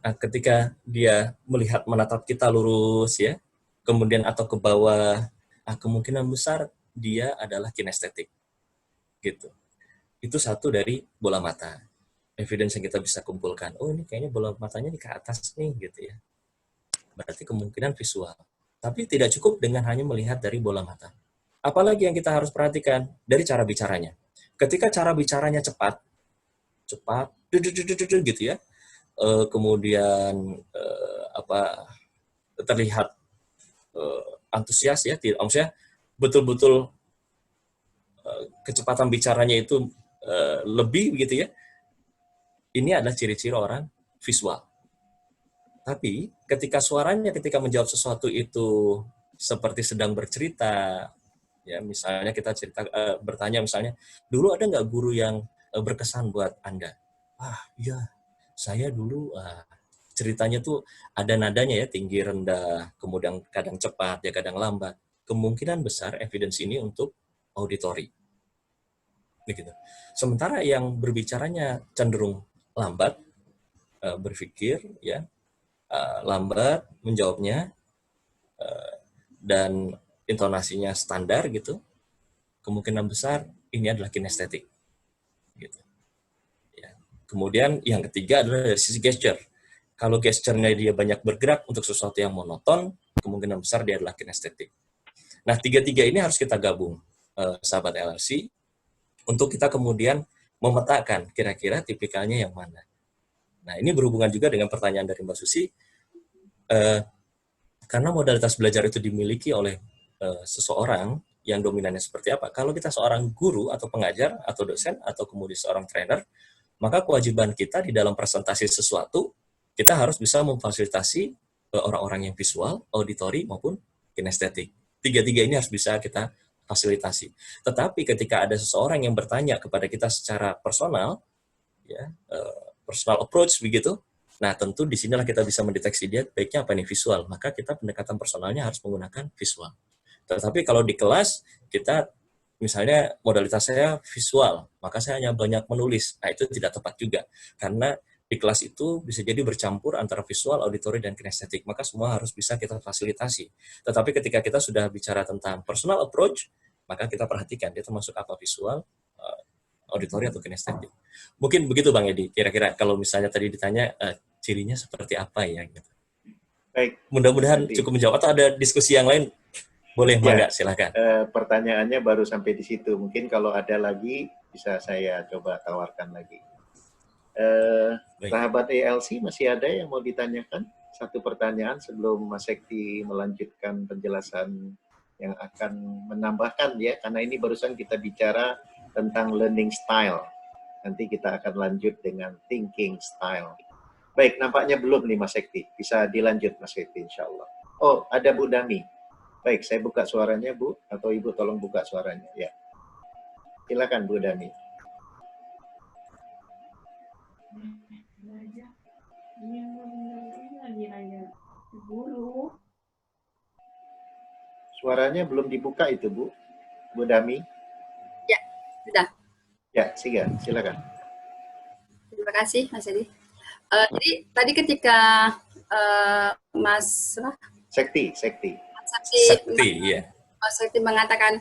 Nah, ketika dia melihat menatap kita lurus, ya, kemudian atau ke bawah, kemungkinan besar dia adalah kinestetik. Gitu. Itu satu dari bola mata. Evidence yang kita bisa kumpulkan. Oh, ini kayaknya bola matanya di ke atas nih, gitu ya. Berarti kemungkinan visual. Tapi tidak cukup dengan hanya melihat dari bola mata. Apalagi yang kita harus perhatikan dari cara bicaranya. Ketika cara bicaranya cepat, gitu ya. Kemudian terlihat antusias ya, maksudnya betul-betul kecepatan bicaranya itu lebih begitu ya. Ini adalah ciri-ciri orang visual. Tapi ketika ketika menjawab sesuatu itu seperti sedang bercerita, ya misalnya kita bertanya misalnya, dulu ada nggak guru yang berkesan buat Anda? Iya, saya dulu ceritanya tuh ada nadanya ya, tinggi rendah, kemudian kadang cepat ya kadang lambat. Kemungkinan besar evidence ini untuk auditory. Begitu. Sementara yang berbicaranya cenderung lambat, berpikir ya, lambat menjawabnya, dan intonasinya standar gitu, kemungkinan besar ini adalah kinestetik. Gitu. Ya. Kemudian yang ketiga adalah dari sisi gesture. Kalau gesturnya dia banyak bergerak untuk sesuatu yang monoton, kemungkinan besar dia adalah kinestetik. Nah, tiga-tiga ini harus kita gabung, sahabat LRC, untuk kita kemudian memetakan kira-kira tipikalnya yang mana. Nah, ini berhubungan juga dengan pertanyaan dari Mbak Susi, karena modalitas belajar itu dimiliki oleh seseorang yang dominannya seperti apa. Kalau kita seorang guru atau pengajar atau dosen atau kemudian seorang trainer, maka kewajiban kita di dalam presentasi sesuatu, kita harus bisa memfasilitasi orang-orang yang visual, auditory maupun kinestetik. Tiga-tiga ini harus bisa kita fasilitasi. Tetapi ketika ada seseorang yang bertanya kepada kita secara personal, ya, personal approach begitu. Nah, tentu di sinilah kita bisa mendeteksi dia baiknya apa nih, visual. Maka kita pendekatan personalnya harus menggunakan visual. Tetapi kalau di kelas kita misalnya modalitas saya visual, maka saya hanya banyak menulis. Nah, itu tidak tepat juga. Karena di kelas itu bisa jadi bercampur antara visual, auditori, dan kinestetik. Maka semua harus bisa kita fasilitasi. Tetapi ketika kita sudah bicara tentang personal approach, maka kita perhatikan dia termasuk apa, visual, auditori, atau kinestetik. Mungkin begitu Bang Edi, kira-kira kalau misalnya tadi ditanya cirinya seperti apa ya gitu. Baik. Mudah-mudahan cukup menjawab, atau ada diskusi yang lain? Boleh, Mangga, silakan. Pertanyaannya baru sampai di situ. Mungkin kalau ada lagi bisa saya coba tawarkan lagi. Sahabat ALC, masih ada yang mau ditanyakan? Satu pertanyaan sebelum Mas Sekti melanjutkan penjelasan yang akan menambahkan ya, karena ini barusan kita bicara tentang learning style. Nanti kita akan lanjut dengan thinking style. Baik, nampaknya belum nih Mas Sekti. Bisa dilanjut Mas Sekti insya Allah. Oh, ada Bu Dami. Baik, saya buka suaranya Bu, atau Ibu tolong buka suaranya. Ya, silakan Bu Dami. Suaranya belum dibuka itu Bu, Bu Dami. Ya, sudah. Ya, silakan. Terima kasih Mas Edi. Jadi tadi ketika Mas Sekti, iya. Mas Sekti mengatakan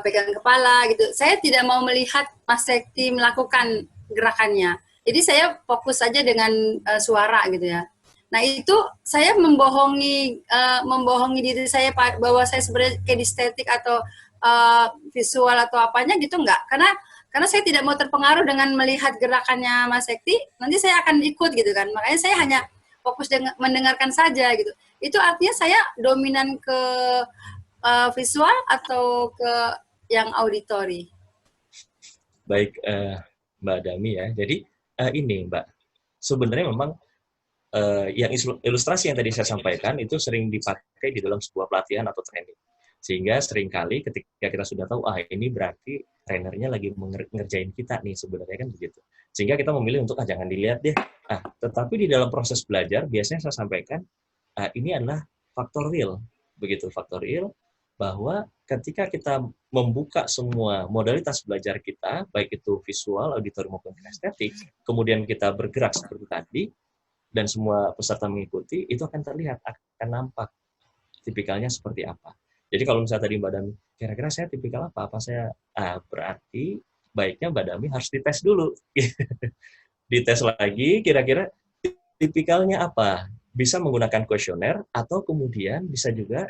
pegang kepala gitu. Saya tidak mau melihat Mas Sekti melakukan gerakannya. Jadi saya fokus saja dengan suara gitu ya. Nah itu saya membohongi diri saya bahwa saya sebenarnya kinestetik atau visual atau apanya gitu enggak. Karena saya tidak mau terpengaruh dengan melihat gerakannya Mas Sekti. Nanti saya akan ikut gitu kan. Makanya saya hanya fokus mendengarkan saja gitu. Itu artinya saya dominan ke visual atau ke yang auditori. Baik, Mbak Dami ya. Jadi ini Mbak, sebenarnya memang yang ilustrasi yang tadi saya sampaikan itu sering dipakai di dalam sebuah pelatihan atau training. Sehingga seringkali ketika kita sudah tahu, ini berarti trainernya lagi ngerjain kita nih, sebenarnya kan begitu. Sehingga kita memilih untuk, jangan dilihat deh. Tetapi di dalam proses belajar, biasanya saya sampaikan, ini adalah faktor real. Begitu, faktor real, bahwa ketika kita membuka semua modalitas belajar kita, baik itu visual, auditori, maupun kinestetik, kemudian kita bergerak seperti tadi, dan semua peserta mengikuti, itu akan terlihat, akan nampak tipikalnya seperti apa. Jadi kalau misalnya tadi Mbak Dami, kira-kira saya tipikal apa? Apa saya, berarti baiknya Mbak Dami harus dites dulu. Dites lagi, kira-kira tipikalnya apa? Bisa menggunakan kuesioner, atau kemudian bisa juga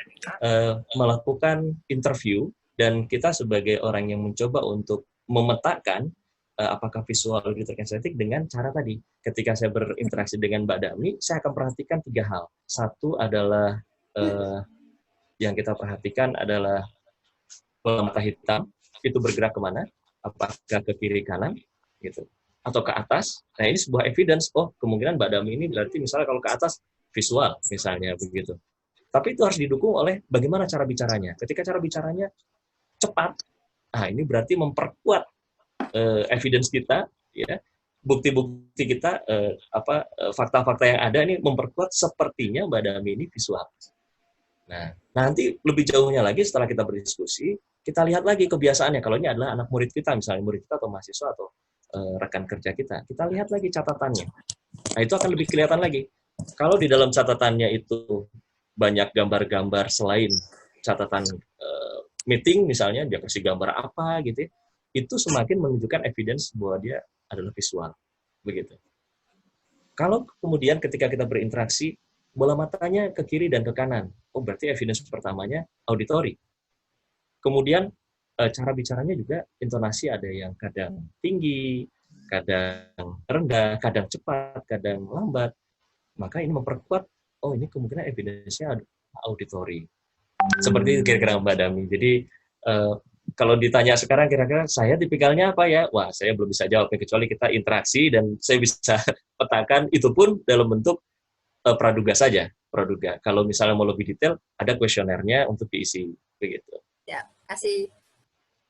melakukan interview, dan kita sebagai orang yang mencoba untuk memetakan apakah visual, auditori, kinestetik dengan cara tadi. Ketika saya berinteraksi dengan Mbak Dami, saya akan perhatikan 3 hal. Satu adalah yang kita perhatikan adalah bola mata hitam itu bergerak kemana, apakah ke kiri kanan gitu, atau ke atas. Nah ini sebuah evidence, kemungkinan Mbak Dami ini berarti misalnya kalau ke atas visual misalnya begitu. Tapi itu harus didukung oleh bagaimana cara bicaranya. Ketika cara bicaranya cepat, ini berarti memperkuat evidence kita, ya, bukti-bukti kita, fakta-fakta yang ada ini memperkuat sepertinya Mbak Dami ini visual. Nah, nanti lebih jauhnya lagi setelah kita berdiskusi, kita lihat lagi kebiasaannya. Kalau ini adalah anak murid kita, misalnya murid kita atau mahasiswa atau rekan kerja kita lihat lagi catatannya. Nah, itu akan lebih kelihatan lagi. Kalau di dalam catatannya itu banyak gambar-gambar selain catatan meeting, misalnya dia kasih gambar apa gitu, itu semakin menunjukkan evidence bahwa dia adalah visual. Begitu. Kalau kemudian ketika kita berinteraksi, bola matanya ke kiri dan ke kanan. Berarti evidence pertamanya auditori. Kemudian cara bicaranya juga intonasi ada yang kadang tinggi, kadang rendah, kadang cepat, kadang lambat. Maka ini memperkuat, ini kemungkinan evidence-nya auditori. Seperti itu kira-kira Mbak Dami. Jadi kalau ditanya sekarang kira-kira saya tipikalnya apa ya? Wah, saya belum bisa jawab kecuali kita interaksi dan saya bisa petakan, itu pun dalam bentuk praduga saja, praduga. Kalau misalnya mau lebih detail, ada kuesionernya untuk diisi, begitu. Ya, kasih.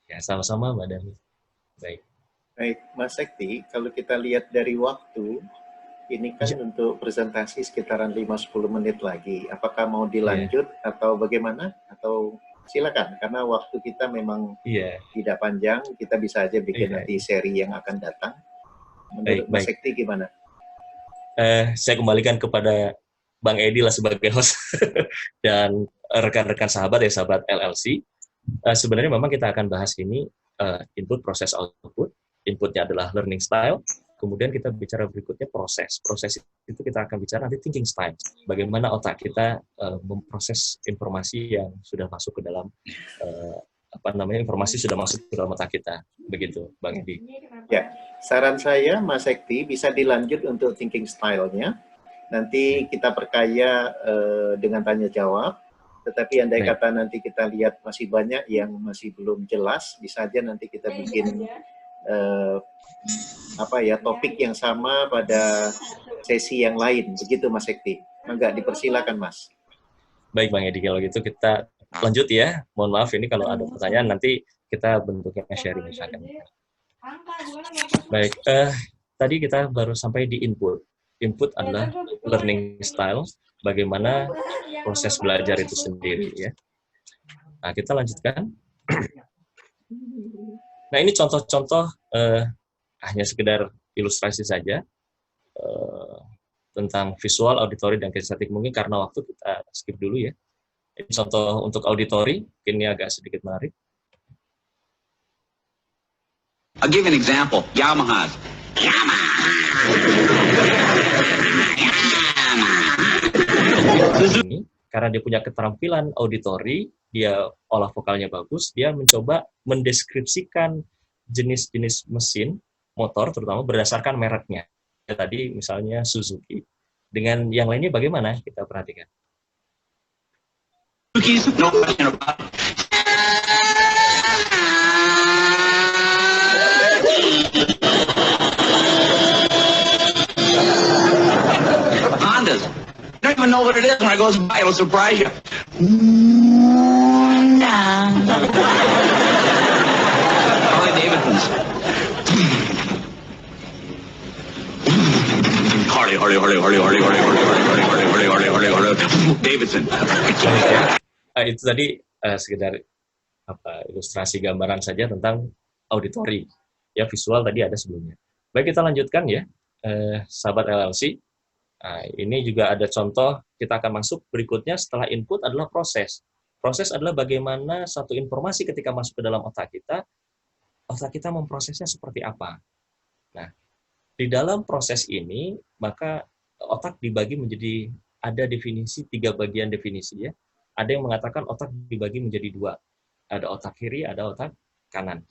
Ya, sama-sama Mbak Dami. Baik. Baik, Mas Sekti, kalau kita lihat dari waktu, ini kan untuk presentasi sekitaran 5-10 menit lagi. Apakah mau dilanjut atau bagaimana? Atau silakan, karena waktu kita memang tidak panjang, kita bisa aja bikin nanti seri yang akan datang. Menurut Mas Sekti gimana? Saya kembalikan kepada Bang Edi lah sebagai host dan rekan-rekan sahabat ya, sahabat LLC. Sebenarnya memang kita akan bahas ini input, proses, output. Inputnya adalah learning style. Kemudian kita bicara berikutnya proses. Proses itu kita akan bicara nanti thinking style. Bagaimana otak kita memproses informasi yang sudah masuk ke dalam informasi sudah masuk ke dalam otak kita. Begitu, Bang Edi. Ya, saran saya Mas Sekti bisa dilanjut untuk thinking style-nya. Nanti kita perkaya dengan tanya jawab. Tetapi andai kata nanti kita lihat masih banyak yang masih belum jelas, bisa aja nanti kita bikin topik yang sama pada sesi yang lain, begitu Mas Sekti. Enggak, dipersilakan Mas. Baik Bang Edi, kalau gitu kita lanjut ya. Mohon maaf ini kalau ada pertanyaan nanti kita bentuknya sharing misalkan. Baik, tadi kita baru sampai di input. Input adalah learning style, bagaimana proses belajar itu sendiri ya. Nah, kita lanjutkan. Nah, ini contoh-contoh hanya sekedar ilustrasi saja tentang visual, auditory, dan kinestetik. Mungkin karena waktu kita skip dulu ya. Ini contoh untuk auditory, mungkin ini agak sedikit menarik. I'll give you an example. Yamaha. Ini karena dia punya keterampilan auditory, dia olah vokalnya bagus, dia mencoba mendeskripsikan jenis-jenis mesin motor terutama berdasarkan mereknya. Ya, tadi misalnya Suzuki. Dengan yang lainnya bagaimana? Kita perhatikan. Suzuki's no question about it. Hondas. You don't even know what it is when it goes by. It'll surprise you. Harley Davidson's. Harley Davidson. Itu tadi sekedar ilustrasi gambaran saja tentang auditory. Ya, visual tadi ada sebelumnya. Baik, kita lanjutkan ya, sahabat LLC. Nah, ini juga ada contoh, kita akan masuk berikutnya setelah input adalah proses. Proses adalah bagaimana satu informasi ketika masuk ke dalam otak kita memprosesnya seperti apa. Nah, di dalam proses ini, maka otak dibagi menjadi, ada definisi, 3 bagian definisi ya. Ada yang mengatakan otak dibagi menjadi 2. Ada otak kiri, ada otak kanan.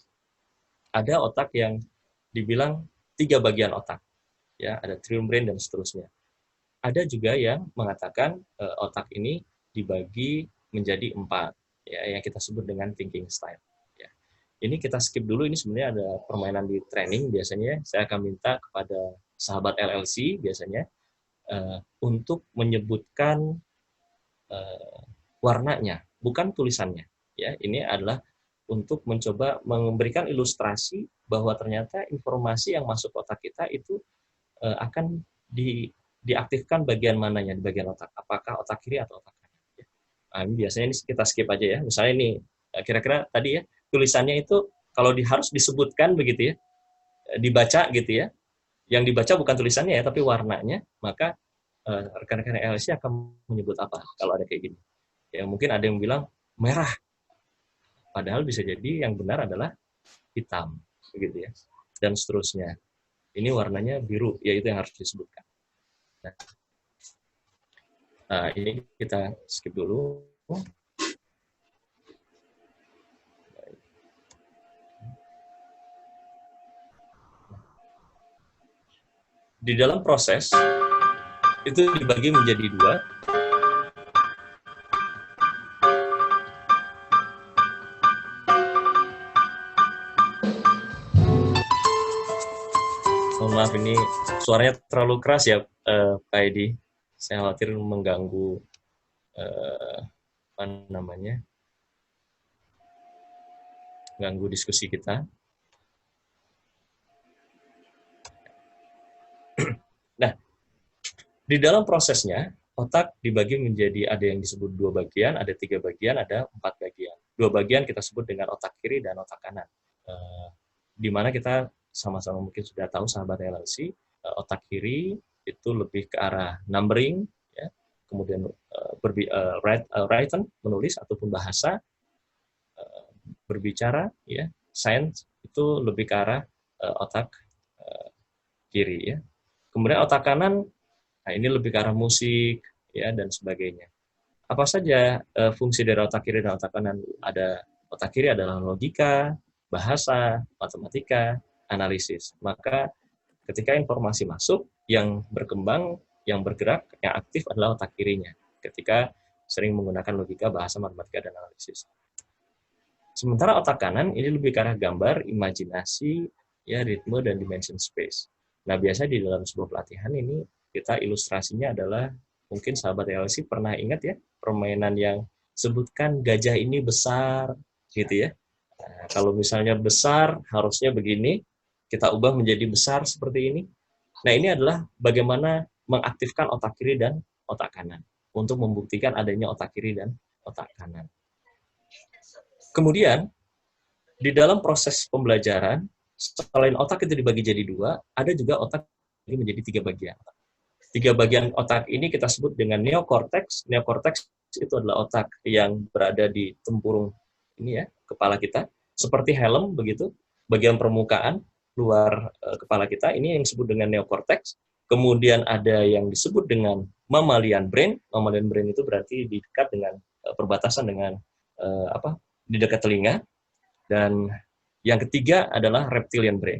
Ada otak yang dibilang 3 bagian otak. Ya, ada triune brain dan seterusnya. Ada juga yang mengatakan otak ini dibagi menjadi 4, ya, yang kita sebut dengan thinking style. Ya. Ini kita skip dulu, ini sebenarnya ada permainan di training biasanya. Saya akan minta kepada sahabat LLC biasanya untuk menyebutkan warnanya, bukan tulisannya. Ya, ini adalah untuk mencoba memberikan ilustrasi bahwa ternyata informasi yang masuk otak kita itu akan diaktifkan bagian mananya di bagian otak. Apakah otak kiri atau otak kanan? Ya. Nah, ini biasanya ini kita skip aja ya. Misalnya ini kira-kira tadi ya tulisannya itu kalau harus disebutkan begitu ya, dibaca gitu ya. Yang dibaca bukan tulisannya ya, tapi warnanya. Maka rekan-rekan LLC akan menyebut apa kalau ada kayak gini. Ya mungkin ada yang bilang merah. Padahal bisa jadi yang benar adalah hitam, begitu ya. Dan seterusnya. Ini warnanya biru, yaitu yang harus disebutkan. Nah, ini kita skip dulu. Di dalam proses, itu dibagi menjadi 2. Mohon maaf, ini suaranya terlalu keras ya, Pak Edi. Saya khawatir mengganggu ganggu diskusi kita. Di dalam prosesnya, otak dibagi menjadi ada yang disebut 2 bagian, ada 3 bagian, ada 4 bagian. 2 bagian kita sebut dengan otak kiri dan otak kanan. Di mana kita sama-sama mungkin sudah tahu sahabat LLC, otak kiri itu lebih ke arah numbering, ya, kemudian written, menulis ataupun bahasa, berbicara, ya, science itu lebih ke arah otak kiri, ya. Kemudian otak kanan, nah ini lebih ke arah musik, ya, dan sebagainya. Apa saja fungsi dari otak kiri dan otak kanan? Ada otak kiri adalah logika, bahasa, matematika, analisis. Maka ketika informasi masuk, yang berkembang, yang bergerak, yang aktif adalah otak kirinya. Ketika sering menggunakan logika, bahasa, matematika, dan analisis. Sementara otak kanan ini lebih ke arah gambar, imajinasi, ya, ritme, dan dimension space. Nah, biasa di dalam sebuah pelatihan ini kita ilustrasinya adalah, mungkin sahabat LLC pernah ingat ya, permainan yang sebutkan gajah ini besar, gitu ya. Nah, kalau misalnya besar, harusnya begini, kita ubah menjadi besar seperti ini. Nah, ini adalah bagaimana mengaktifkan otak kiri dan otak kanan, untuk membuktikan adanya otak kiri dan otak kanan. Kemudian, di dalam proses pembelajaran, selain otak itu dibagi jadi 2, ada juga otak ini menjadi 3 bagian. 3 bagian otak ini kita sebut dengan neokorteks. Neokorteks itu adalah otak yang berada di tempurung ini ya, kepala kita, seperti helm begitu, bagian permukaan luar kepala kita, ini yang disebut dengan neokorteks. Kemudian ada yang disebut dengan mammalian brain. Mammalian brain itu berarti di dekat dengan perbatasan dengan di dekat telinga. Dan yang ketiga adalah reptilian brain.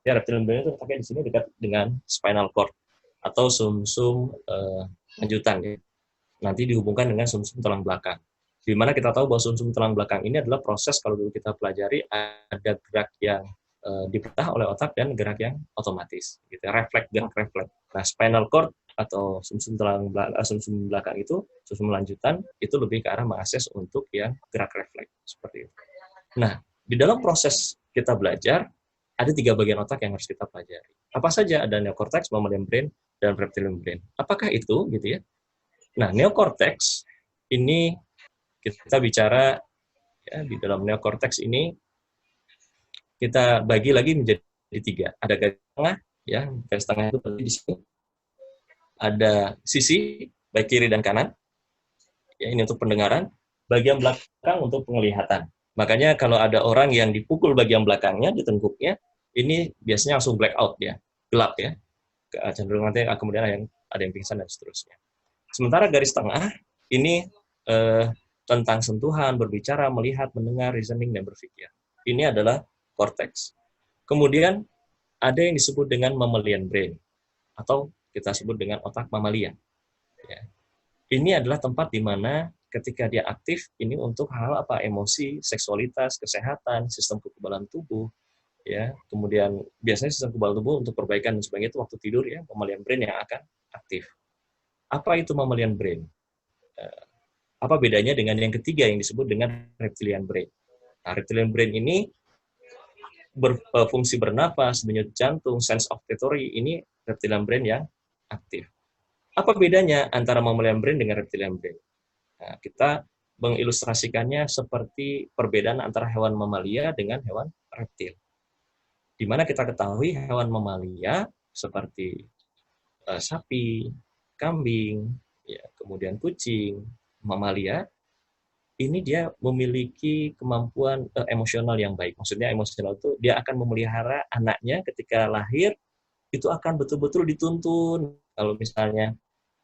Ya, reptilian brain itu terpakai di sini dekat dengan spinal cord atau sumsum lanjutan ya. Nanti dihubungkan dengan sumsum tulang belakang. Di mana kita tahu bahwa sumsum tulang belakang ini adalah proses, kalau dulu kita pelajari, ada gerak yang diperintah oleh otak dan gerak yang otomatis, gitu. Refleks, gerak refleks. Nah, spinal cord atau sumsum tulang sumsum belakang itu, sumsum lanjutan itu lebih ke arah mengakses untuk yang gerak refleks seperti itu. Nah, di dalam proses kita belajar, ada 3 bagian otak yang harus kita pelajari. Apa saja? Ada neokorteks, mammalian brain, dan reptilian brain. Apakah itu? Gitu ya. Nah, neokorteks ini kita bicara ya, di dalam neokorteks ini kita bagi lagi menjadi 3. Ada garis tengah, ya, garis tengah itu berarti di sini. Ada sisi, baik kiri dan kanan. Ya, ini untuk pendengaran. Bagian belakang untuk penglihatan. Makanya kalau ada orang yang dipukul bagian belakangnya, di tengkuknya, ini biasanya langsung black out ya, gelap ya. Cenderung nanti kemudian ada yang pingsan dan seterusnya. Sementara garis tengah ini tentang sentuhan, berbicara, melihat, mendengar, reasoning, dan berpikir. Ini adalah korteks. Kemudian ada yang disebut dengan mammalian brain, atau kita sebut dengan otak mamalia. Ya. Ini adalah tempat di mana ketika dia aktif, ini untuk hal apa? Emosi, seksualitas, kesehatan, sistem kekebalan tubuh, ya. Kemudian biasanya sistem kekebalan tubuh untuk perbaikan dan sebagainya itu waktu tidur ya, mammalian brain yang akan aktif. Apa itu mammalian brain? Apa bedanya dengan yang ketiga yang disebut dengan reptilian brain? Nah, reptilian brain ini berfungsi bernafas, denyut jantung, sense of territory, ini reptilian brain yang aktif. Apa bedanya antara mammalian brain dengan reptilian brain? Nah, kita mengilustrasikannya seperti perbedaan antara hewan mamalia dengan hewan reptil. Di mana kita ketahui hewan mamalia seperti sapi, kambing, ya, kemudian kucing, mamalia, ini dia memiliki kemampuan emosional yang baik. Maksudnya emosional itu dia akan memelihara anaknya ketika lahir, itu akan betul-betul dituntun. Kalau misalnya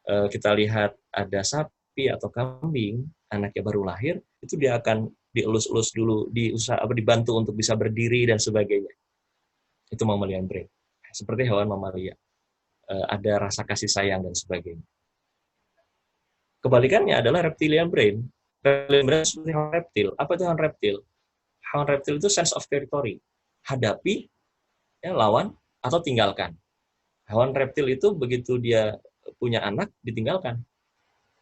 kita lihat ada sapi atau kambing, anaknya baru lahir, itu dia akan dielus-elus dulu, dibantu untuk bisa berdiri dan sebagainya. Itu mammalian brain. Seperti hewan mamalia. Ada rasa kasih sayang dan sebagainya. Kebalikannya adalah reptilian brain. Reptilian brain seperti hewan reptil. Apa itu hewan reptil? Hewan reptil itu sense of territory. Hadapi, ya, lawan, atau tinggalkan. Hewan reptil itu begitu dia punya anak, ditinggalkan.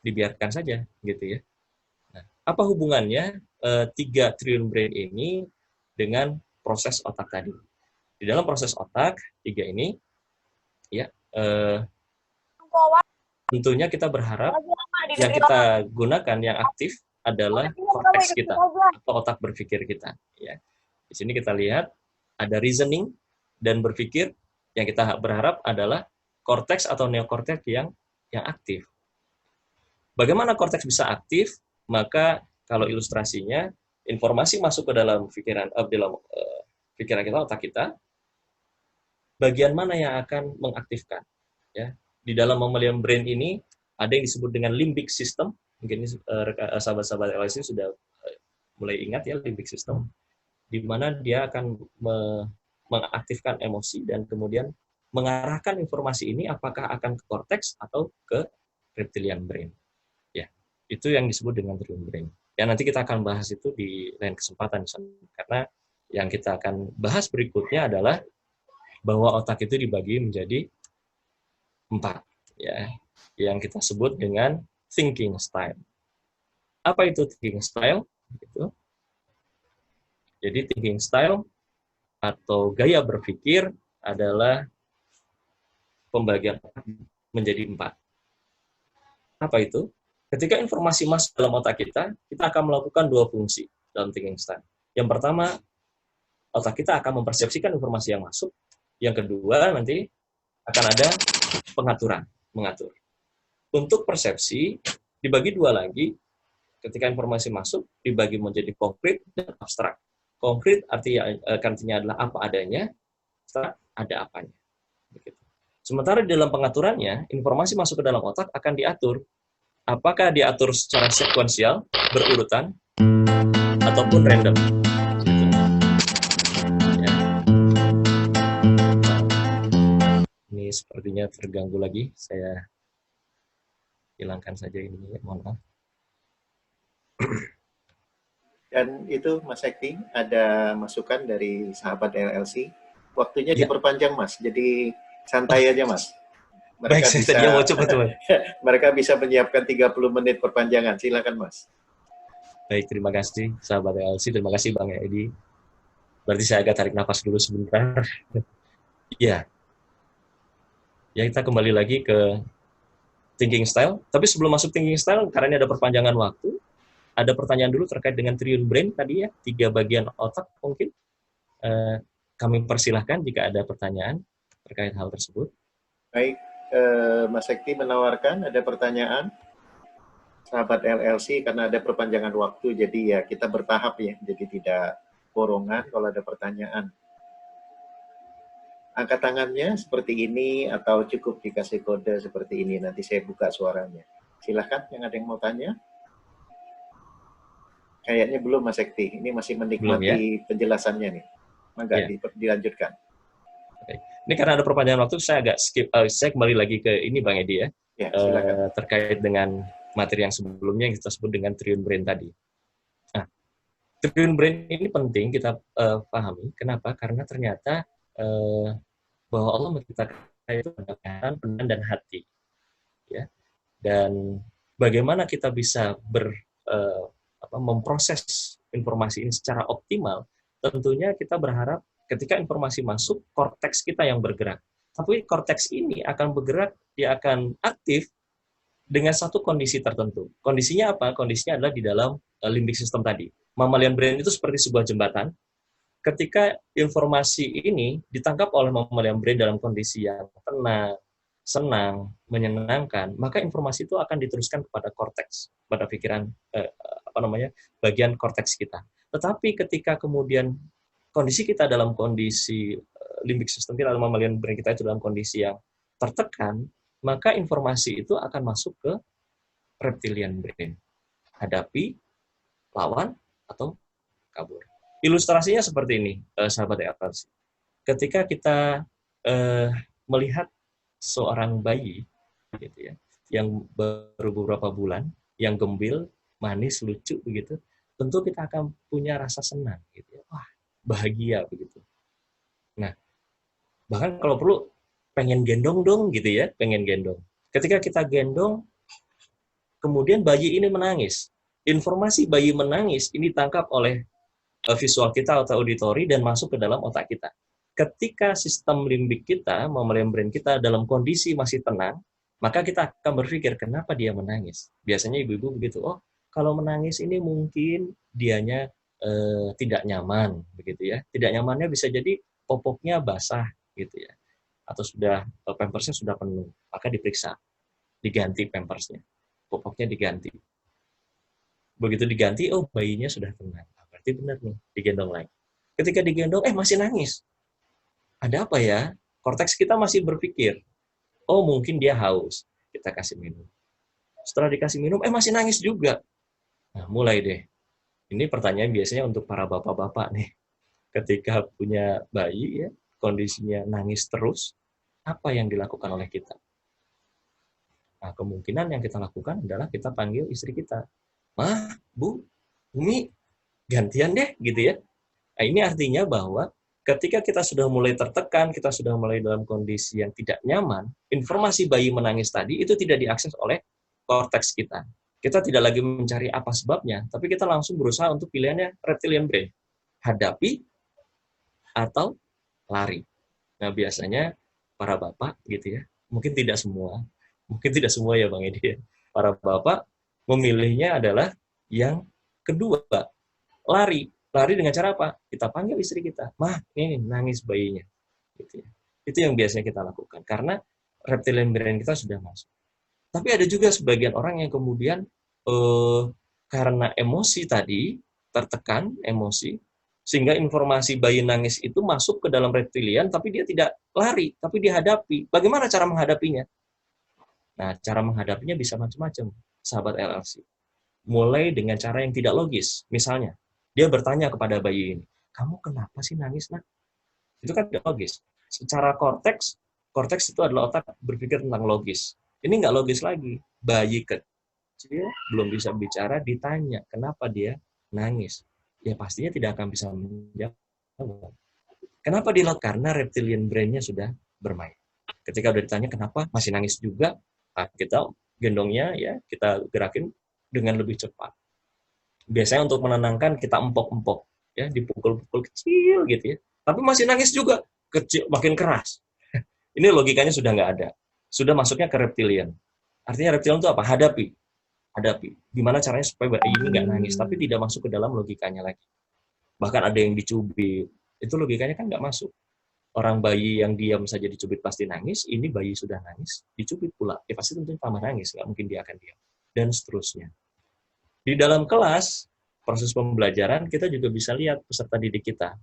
Dibiarkan saja, gitu ya. Nah, apa hubungannya 3 triliun brain ini dengan proses otak tadi? Di dalam proses otak 3 ini, ya, tentunya kita berharap yang kita gunakan yang aktif adalah korteks kita atau otak berpikir kita. Ya. Di sini kita lihat ada reasoning dan berpikir, yang kita berharap adalah korteks atau neokorteks yang aktif. Bagaimana korteks bisa aktif? Maka kalau ilustrasinya, informasi masuk ke dalam pikiran kita, otak kita, bagian mana yang akan mengaktifkan? Ya. Di dalam mammalian brain ini ada yang disebut dengan limbic system. Mungkin ini sahabat-sahabat LSI sudah mulai ingat ya limbic system, di mana dia akan mengaktifkan emosi dan kemudian mengarahkan informasi ini apakah akan ke korteks atau ke reptilian brain. Ya, itu yang disebut dengan triune brain. Ya, nanti kita akan bahas itu di lain kesempatan, karena yang kita akan bahas berikutnya adalah bahwa otak itu dibagi menjadi 4, ya, yang kita sebut dengan thinking style. Apa itu thinking style? Gitu. Jadi thinking style atau gaya berpikir adalah pembagian menjadi 4. Apa itu? Ketika informasi masuk dalam otak kita akan melakukan 2 fungsi dalam thinking style. Yang pertama, otak kita akan mempersepsikan informasi yang masuk. Yang kedua, nanti akan ada pengaturan, mengatur. Untuk persepsi, dibagi 2 lagi. Ketika informasi masuk, dibagi menjadi konkret dan abstrak. Konkret artinya adalah apa adanya, abstrak ada apanya. Begitu. Sementara di dalam pengaturannya, informasi masuk ke dalam otak akan diatur. Apakah diatur secara sekuensial, berurutan, ataupun random. Ya. Ini sepertinya terganggu lagi. Saya hilangkan saja ini, mohon maaf. Dan itu Mas Sekti, ada masukan dari sahabat LLC. Waktunya diperpanjang Mas, jadi santai aja Mas. Baik, saya tadi mau coba teman. Mereka bisa menyiapkan 30 menit perpanjangan, silakan Mas. Baik, terima kasih sahabat LLC, terima kasih Bang Edi. Berarti saya agak tarik nafas dulu sebentar. Iya. Ya, kita kembali lagi ke thinking style. Tapi sebelum masuk thinking style, karena ini ada perpanjangan waktu, ada pertanyaan dulu terkait dengan triune brain tadi ya, 3 bagian otak mungkin. Kami persilahkan jika ada pertanyaan terkait hal tersebut. Baik, Mas Sekti menawarkan ada pertanyaan. Sahabat LLC, karena ada perpanjangan waktu, jadi ya kita bertahap ya, jadi tidak borongan kalau ada pertanyaan. Angkat tangannya seperti ini atau cukup dikasih kode seperti ini, nanti saya buka suaranya. Silahkan yang ada yang mau tanya. Kayaknya belum Mas Sekti, ini masih menikmati penjelasannya nih. Maka dilanjutkan. Ini karena ada perpanjangan waktu, saya agak skip. Saya kembali lagi ke ini Bang Edi ya. Ya, silakan. Terkait dengan materi yang sebelumnya yang kita sebut dengan triune brain tadi. Nah, triune brain ini penting kita pahami. Kenapa? Karena ternyata bahwa Allah menciptakan itu pikiran, pendengaran, dan hati. Ya. Dan bagaimana kita bisa memproses informasi ini secara optimal, tentunya kita berharap ketika informasi masuk, korteks kita yang bergerak. Tapi korteks ini akan bergerak, dia akan aktif dengan satu kondisi tertentu. Kondisinya apa? Kondisinya adalah di dalam limbic system tadi. Mammalian brain itu seperti sebuah jembatan. Ketika informasi ini ditangkap oleh mammalian brain dalam kondisi yang tenang, senang, menyenangkan, maka informasi itu akan diteruskan kepada korteks, pada pikiran, bagian korteks kita. Tetapi ketika kemudian kondisi kita dalam kondisi limbic system kita, dalam mammalian brain kita itu dalam kondisi yang tertekan, maka informasi itu akan masuk ke reptilian brain. Hadapi, lawan, atau kabur. Ilustrasinya seperti ini, sahabat LLC. Ketika kita melihat seorang bayi, gitu ya, yang baru beberapa bulan, yang gembil, manis, lucu, begitu, tentu kita akan punya rasa senang, gitu ya. Wah, bahagia, begitu. Nah, bahkan kalau perlu pengen gendong dong, gitu ya, pengen gendong. Ketika kita gendong, kemudian bayi ini menangis. Informasi bayi menangis ini ditangkap oleh visual kita atau auditori dan masuk ke dalam otak kita. Ketika sistem limbik kita, mammalian brain kita dalam kondisi masih tenang, maka kita akan berpikir kenapa dia menangis. Biasanya ibu-ibu begitu, oh kalau menangis ini mungkin dianya tidak nyaman, begitu ya. Tidak nyamannya bisa jadi popoknya basah, gitu ya, atau sudah pampersnya sudah penuh, maka diperiksa, diganti pampersnya, popoknya diganti. Begitu diganti, oh bayinya sudah tenang, berarti benar nih, digendong lagi. Ketika digendong, masih nangis. Ada apa ya? Korteks kita masih berpikir, oh mungkin dia haus, kita kasih minum. Setelah dikasih minum, masih nangis juga. Nah, mulai deh. Ini pertanyaan biasanya untuk para bapak-bapak nih. Ketika punya bayi, ya, kondisinya nangis terus, apa yang dilakukan oleh kita? Nah, kemungkinan yang kita lakukan adalah kita panggil istri kita. Mah, Bu, Umi, gantian deh, gitu ya. Nah, ini artinya bahwa ketika kita sudah mulai tertekan, kita sudah mulai dalam kondisi yang tidak nyaman, informasi bayi menangis tadi itu tidak diakses oleh korteks kita. Kita tidak lagi mencari apa sebabnya, tapi kita langsung berusaha untuk pilihannya reptilian brain. Hadapi atau lari. Nah, biasanya para bapak gitu ya, mungkin tidak semua ya Bang Edi. Para bapak memilihnya adalah yang kedua, lari. Lari dengan cara apa? Kita panggil istri kita, Mah, ini nangis bayinya. Gitu ya. Itu yang biasanya kita lakukan, karena reptilian brain kita sudah masuk. Tapi ada juga sebagian orang yang kemudian karena emosi tadi, tertekan emosi, sehingga informasi bayi nangis itu masuk ke dalam reptilian, tapi dia tidak lari, tapi dihadapi. Bagaimana cara menghadapinya? Nah, cara menghadapinya bisa macam-macam, sahabat LLC. Mulai dengan cara yang tidak logis. Misalnya, dia bertanya kepada bayi ini, kamu kenapa sih nangis, nak? Itu kan tidak logis. Secara korteks itu adalah otak berpikir tentang logis. Ini nggak logis lagi. Bayi kecil belum bisa bicara, ditanya kenapa dia nangis. Ya pastinya tidak akan bisa menjawab. Kenapa dia? Karena reptilian brain-nya sudah bermain. Ketika udah ditanya kenapa masih nangis juga, nah, kita gendongnya ya kita gerakin dengan lebih cepat. Biasanya untuk menenangkan kita empok-empok, ya dipukul-pukul kecil gitu ya. Tapi masih nangis juga, kecil makin keras. Ini logikanya sudah nggak ada. Sudah masuknya ke reptilian. Artinya reptilian itu apa? Hadapi. Gimana caranya supaya bayi ini nggak nangis, tapi tidak masuk ke dalam logikanya lagi. Bahkan ada yang dicubit, itu logikanya kan nggak masuk. Orang bayi yang diam saja dicubit pasti nangis, ini bayi sudah nangis, dicubit pula, ya pasti tentunya tambah nangis, nggak mungkin dia akan diam. Dan seterusnya. Di dalam kelas, proses pembelajaran, kita juga bisa lihat peserta didik kita.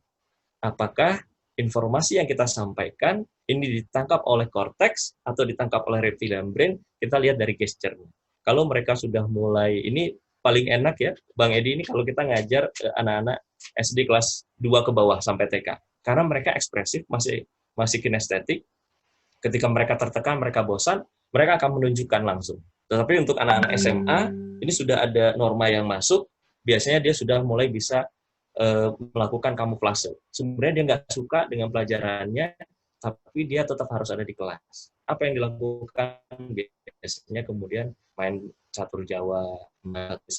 Apakah informasi yang kita sampaikan, ini ditangkap oleh korteks, atau ditangkap oleh reptilian brain, kita lihat dari gesture-nya. Kalau mereka sudah mulai, ini paling enak ya, Bang Edi, ini kalau kita ngajar anak-anak SD kelas 2 ke bawah sampai TK. Karena mereka ekspresif, masih kinestetik. Ketika mereka tertekan, mereka bosan, mereka akan menunjukkan langsung. Tetapi untuk anak-anak SMA, ini sudah ada norma yang masuk, biasanya dia sudah mulai bisa melakukan kamuflase. Sebenarnya dia nggak suka dengan pelajarannya, tapi dia tetap harus ada di kelas. Apa yang dilakukan? Biasanya kemudian main catur Jawa,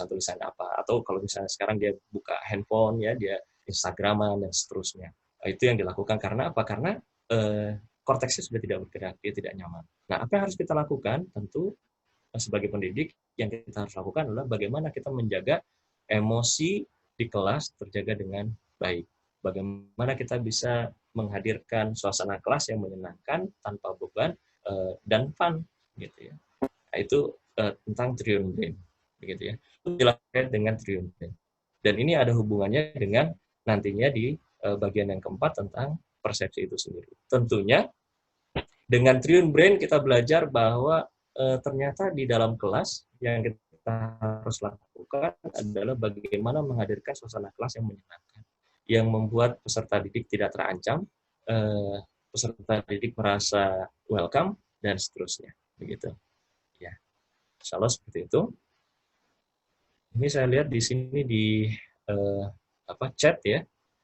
tulisan apa, atau kalau misalnya sekarang dia buka handphone, ya dia Instagraman, dan seterusnya. Itu yang dilakukan karena apa? Karena korteksnya sudah tidak bergerak, dia tidak nyaman. Nah, apa yang harus kita lakukan? Tentu sebagai pendidik, yang kita harus lakukan adalah bagaimana kita menjaga emosi di kelas terjaga dengan baik. Bagaimana kita bisa menghadirkan suasana kelas yang menyenangkan, tanpa beban, dan fun, gitu ya. Nah, itu tentang Triune Brain, begitu ya. Itu dilakukan dengan Triune Brain. Dan ini ada hubungannya dengan nantinya di bagian yang keempat tentang persepsi itu sendiri. Tentunya dengan Triune Brain kita belajar bahwa ternyata di dalam kelas yang kita harus lakukan adalah bagaimana menghadirkan suasana kelas yang menyenangkan, yang membuat peserta didik tidak terancam, peserta didik merasa welcome, dan seterusnya, begitu. Ya, insya Allah seperti itu. Ini saya lihat di sini di chat ya.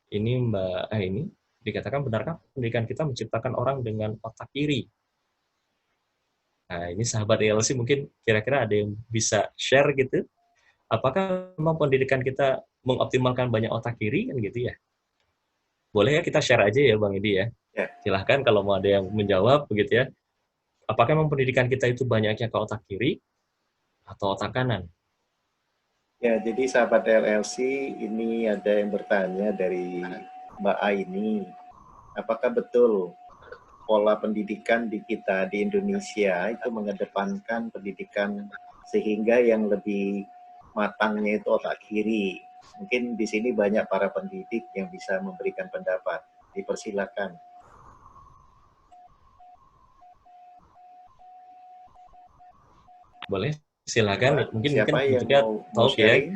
Ini Mbak ini dikatakan, benarkah pendidikan kita menciptakan orang dengan otak kiri? Nah, ini sahabat LLC mungkin kira-kira ada yang bisa share gitu. Apakah memang pendidikan kita mengoptimalkan banyak otak kiri kan gitu ya? Boleh ya kita share aja ya Bang Edi ya. Silahkan kalau mau ada yang menjawab begitu ya. apakah memang pendidikan kita itu banyaknya ke otak kiri atau otak kanan? Ya, jadi sahabat LLC, ini ada yang bertanya dari Mbak Aini, apakah betul pola pendidikan di kita di Indonesia itu mengedepankan pendidikan sehingga yang lebih matangnya itu otak kiri? Mungkin di sini banyak para pendidik yang bisa memberikan pendapat. Dipersilakan. Boleh, silakan. Mungkin Siapa yang juga mau tahu ya. sharing?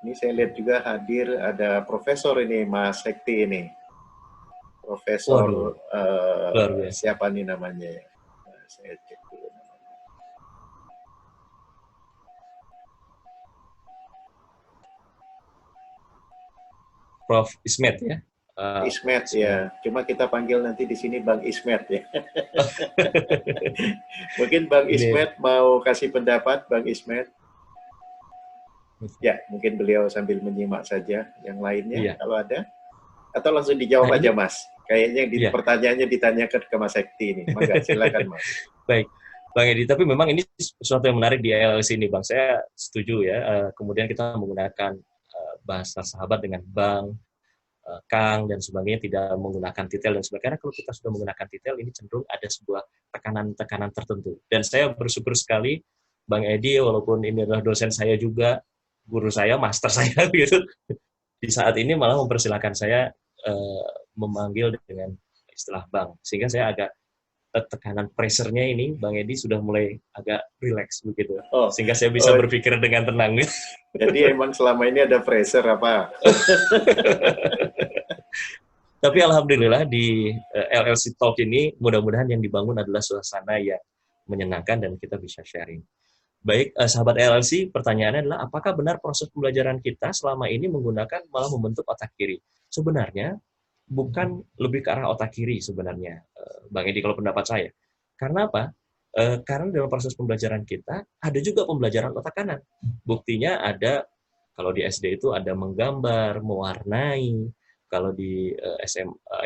Ini saya lihat juga hadir ada profesor ini, Mas Sekti ini. Profesor siapa nih namanya ya? Saya cek dulu namanya. Prof. Ismet ya. Ismet ya. Cuma kita panggil nanti di sini Bang Ismet ya. Mungkin Bang Ismet mau kasih pendapat, Bang Ismet. Ya, mungkin beliau sambil menyimak saja yang lainnya kalau ada. Atau langsung dijawab aja, Mas. Kayaknya pertanyaannya ditanyakan ke Mas Sekti ini. Maka silakan, Mas. Baik, Bang Edi. Tapi memang ini sesuatu yang menarik di LLC ini, Bang. Saya setuju ya. Kemudian kita menggunakan bahasa sahabat dengan Bang, Kang, dan sebagainya, tidak menggunakan titel dan sebagainya. Kalau kita sudah menggunakan titel, ini cenderung ada sebuah tekanan-tekanan tertentu. Dan saya bersyukur sekali, Bang Edi, walaupun ini adalah dosen saya juga, guru saya, master saya, gitu, di saat ini malah mempersilahkan saya memanggil dengan istilah Bang. Sehingga saya agak tekanan pressure-nya ini, Bang Edi, sudah mulai agak relax begitu. Sehingga saya bisa berpikir dengan tenang. Jadi emang selama ini ada pressure apa? Tapi alhamdulillah di LLC Talk ini mudah-mudahan yang dibangun adalah suasana yang menyenangkan dan kita bisa sharing. Baik, sahabat LLC, pertanyaannya adalah apakah benar proses pembelajaran kita selama ini menggunakan malah membentuk otak kiri? Sebenarnya bukan lebih ke arah otak kiri sebenarnya, Bang Edi, kalau pendapat saya. Karena apa? Karena dalam proses pembelajaran kita ada juga pembelajaran otak kanan. Buktinya ada, kalau di SD itu ada menggambar, mewarnai, kalau di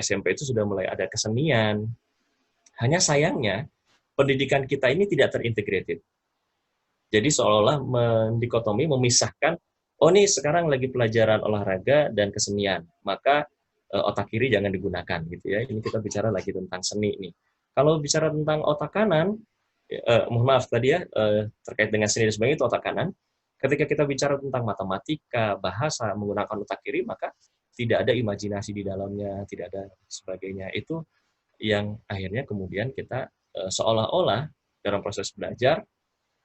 SMP itu sudah mulai ada kesenian. Hanya sayangnya pendidikan kita ini tidak terintegrated. Jadi seolah-olah mendikotomi, memisahkan, oh nih sekarang lagi pelajaran olahraga dan kesenian, maka otak kiri jangan digunakan gitu ya. Ini kita bicara lagi tentang seni nih. Kalau bicara tentang otak kanan, mohon maaf tadi ya, terkait dengan seni dan sebagainya itu otak kanan. Ketika kita bicara tentang matematika, bahasa menggunakan otak kiri, maka tidak ada imajinasi di dalamnya, tidak ada sebagainya. Itu yang akhirnya kemudian kita seolah-olah dalam proses belajar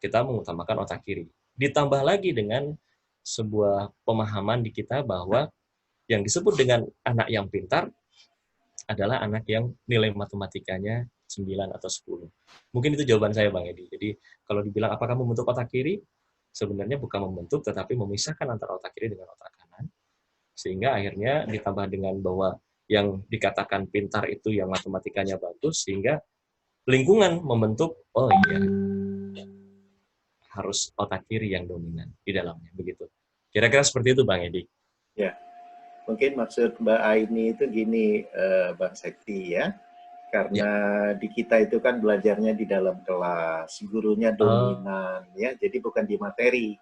kita mengutamakan otak kiri. Ditambah lagi dengan sebuah pemahaman di kita bahwa yang disebut dengan anak yang pintar adalah anak yang nilai matematikanya 9 atau 10. Mungkin itu jawaban saya, Bang Edi. Jadi kalau dibilang apakah membentuk otak kiri, sebenarnya bukan membentuk, tetapi memisahkan antara otak kiri dengan otak kanan. Sehingga akhirnya ditambah dengan bahwa yang dikatakan pintar itu yang matematikanya bagus, sehingga lingkungan membentuk, oh iya, harus otak kiri yang dominan di dalamnya, begitu. Kira-kira seperti itu, Bang Edi. Ya, mungkin maksud Mbak Aini itu gini, Bang Sekti ya, karena di kita itu kan belajarnya di dalam kelas, gurunya dominan, ya, jadi bukan di materi.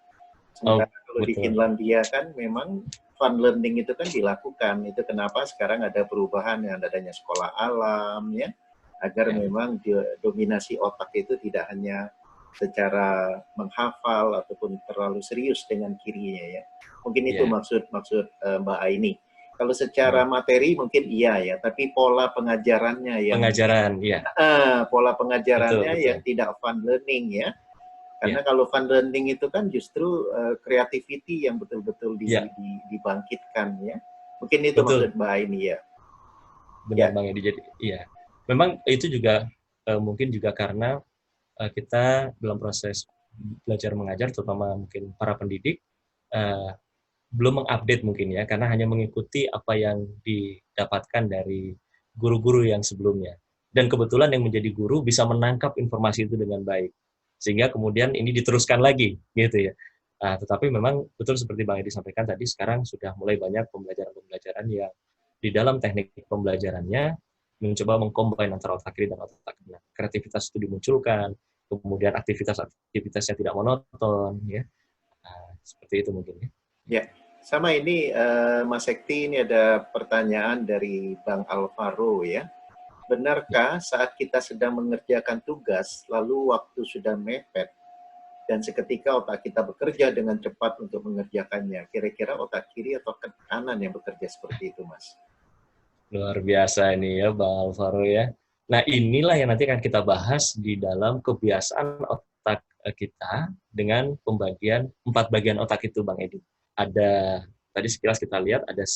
Sementara kalau di Finlandia kan memang fun learning itu kan dilakukan, itu kenapa sekarang ada perubahan yang adanya sekolah alam, ya, agar memang dominasi otak itu tidak hanya secara menghafal ataupun terlalu serius dengan kirinya ya. Mungkin itu maksud Mbak Aini. Kalau secara materi mungkin iya ya, tapi pola pengajarannya yang pola pengajarannya betul. Yang tidak fun learning ya. Karena kalau fun learning itu kan justru creativity yang betul-betul dibangkitkan ya. Mungkin itu maksud Mbak Aini ya. Benar Bang Edi. Jadi iya. Memang itu juga mungkin juga karena kita dalam proses belajar mengajar, terutama mungkin para pendidik, belum mengupdate mungkin ya, karena hanya mengikuti apa yang didapatkan dari guru-guru yang sebelumnya. Dan kebetulan yang menjadi guru bisa menangkap informasi itu dengan baik. Sehingga kemudian ini diteruskan lagi, gitu ya. Tetapi memang betul seperti Bang Edi sampaikan tadi, sekarang sudah mulai banyak pembelajaran-pembelajaran yang di dalam teknik pembelajarannya mencoba mengcombine antara otak kiri dan otak kanan. Kreativitas itu dimunculkan, kemudian aktivitasnya tidak monoton, ya. Nah, seperti itu mungkin ya. Ya, sama ini Mas Sekti, ini ada pertanyaan dari Bang Alvaro ya. Benarkah saat kita sedang mengerjakan tugas, lalu waktu sudah mepet, dan seketika otak kita bekerja dengan cepat untuk mengerjakannya, kira-kira otak kiri atau kanan yang bekerja seperti itu, Mas? Luar biasa ini ya, Bang Alvaro ya. Nah, inilah yang nanti akan kita bahas di dalam kebiasaan otak kita dengan pembagian 4 bagian otak itu, Bang Edi. Ada, tadi sekilas kita lihat ada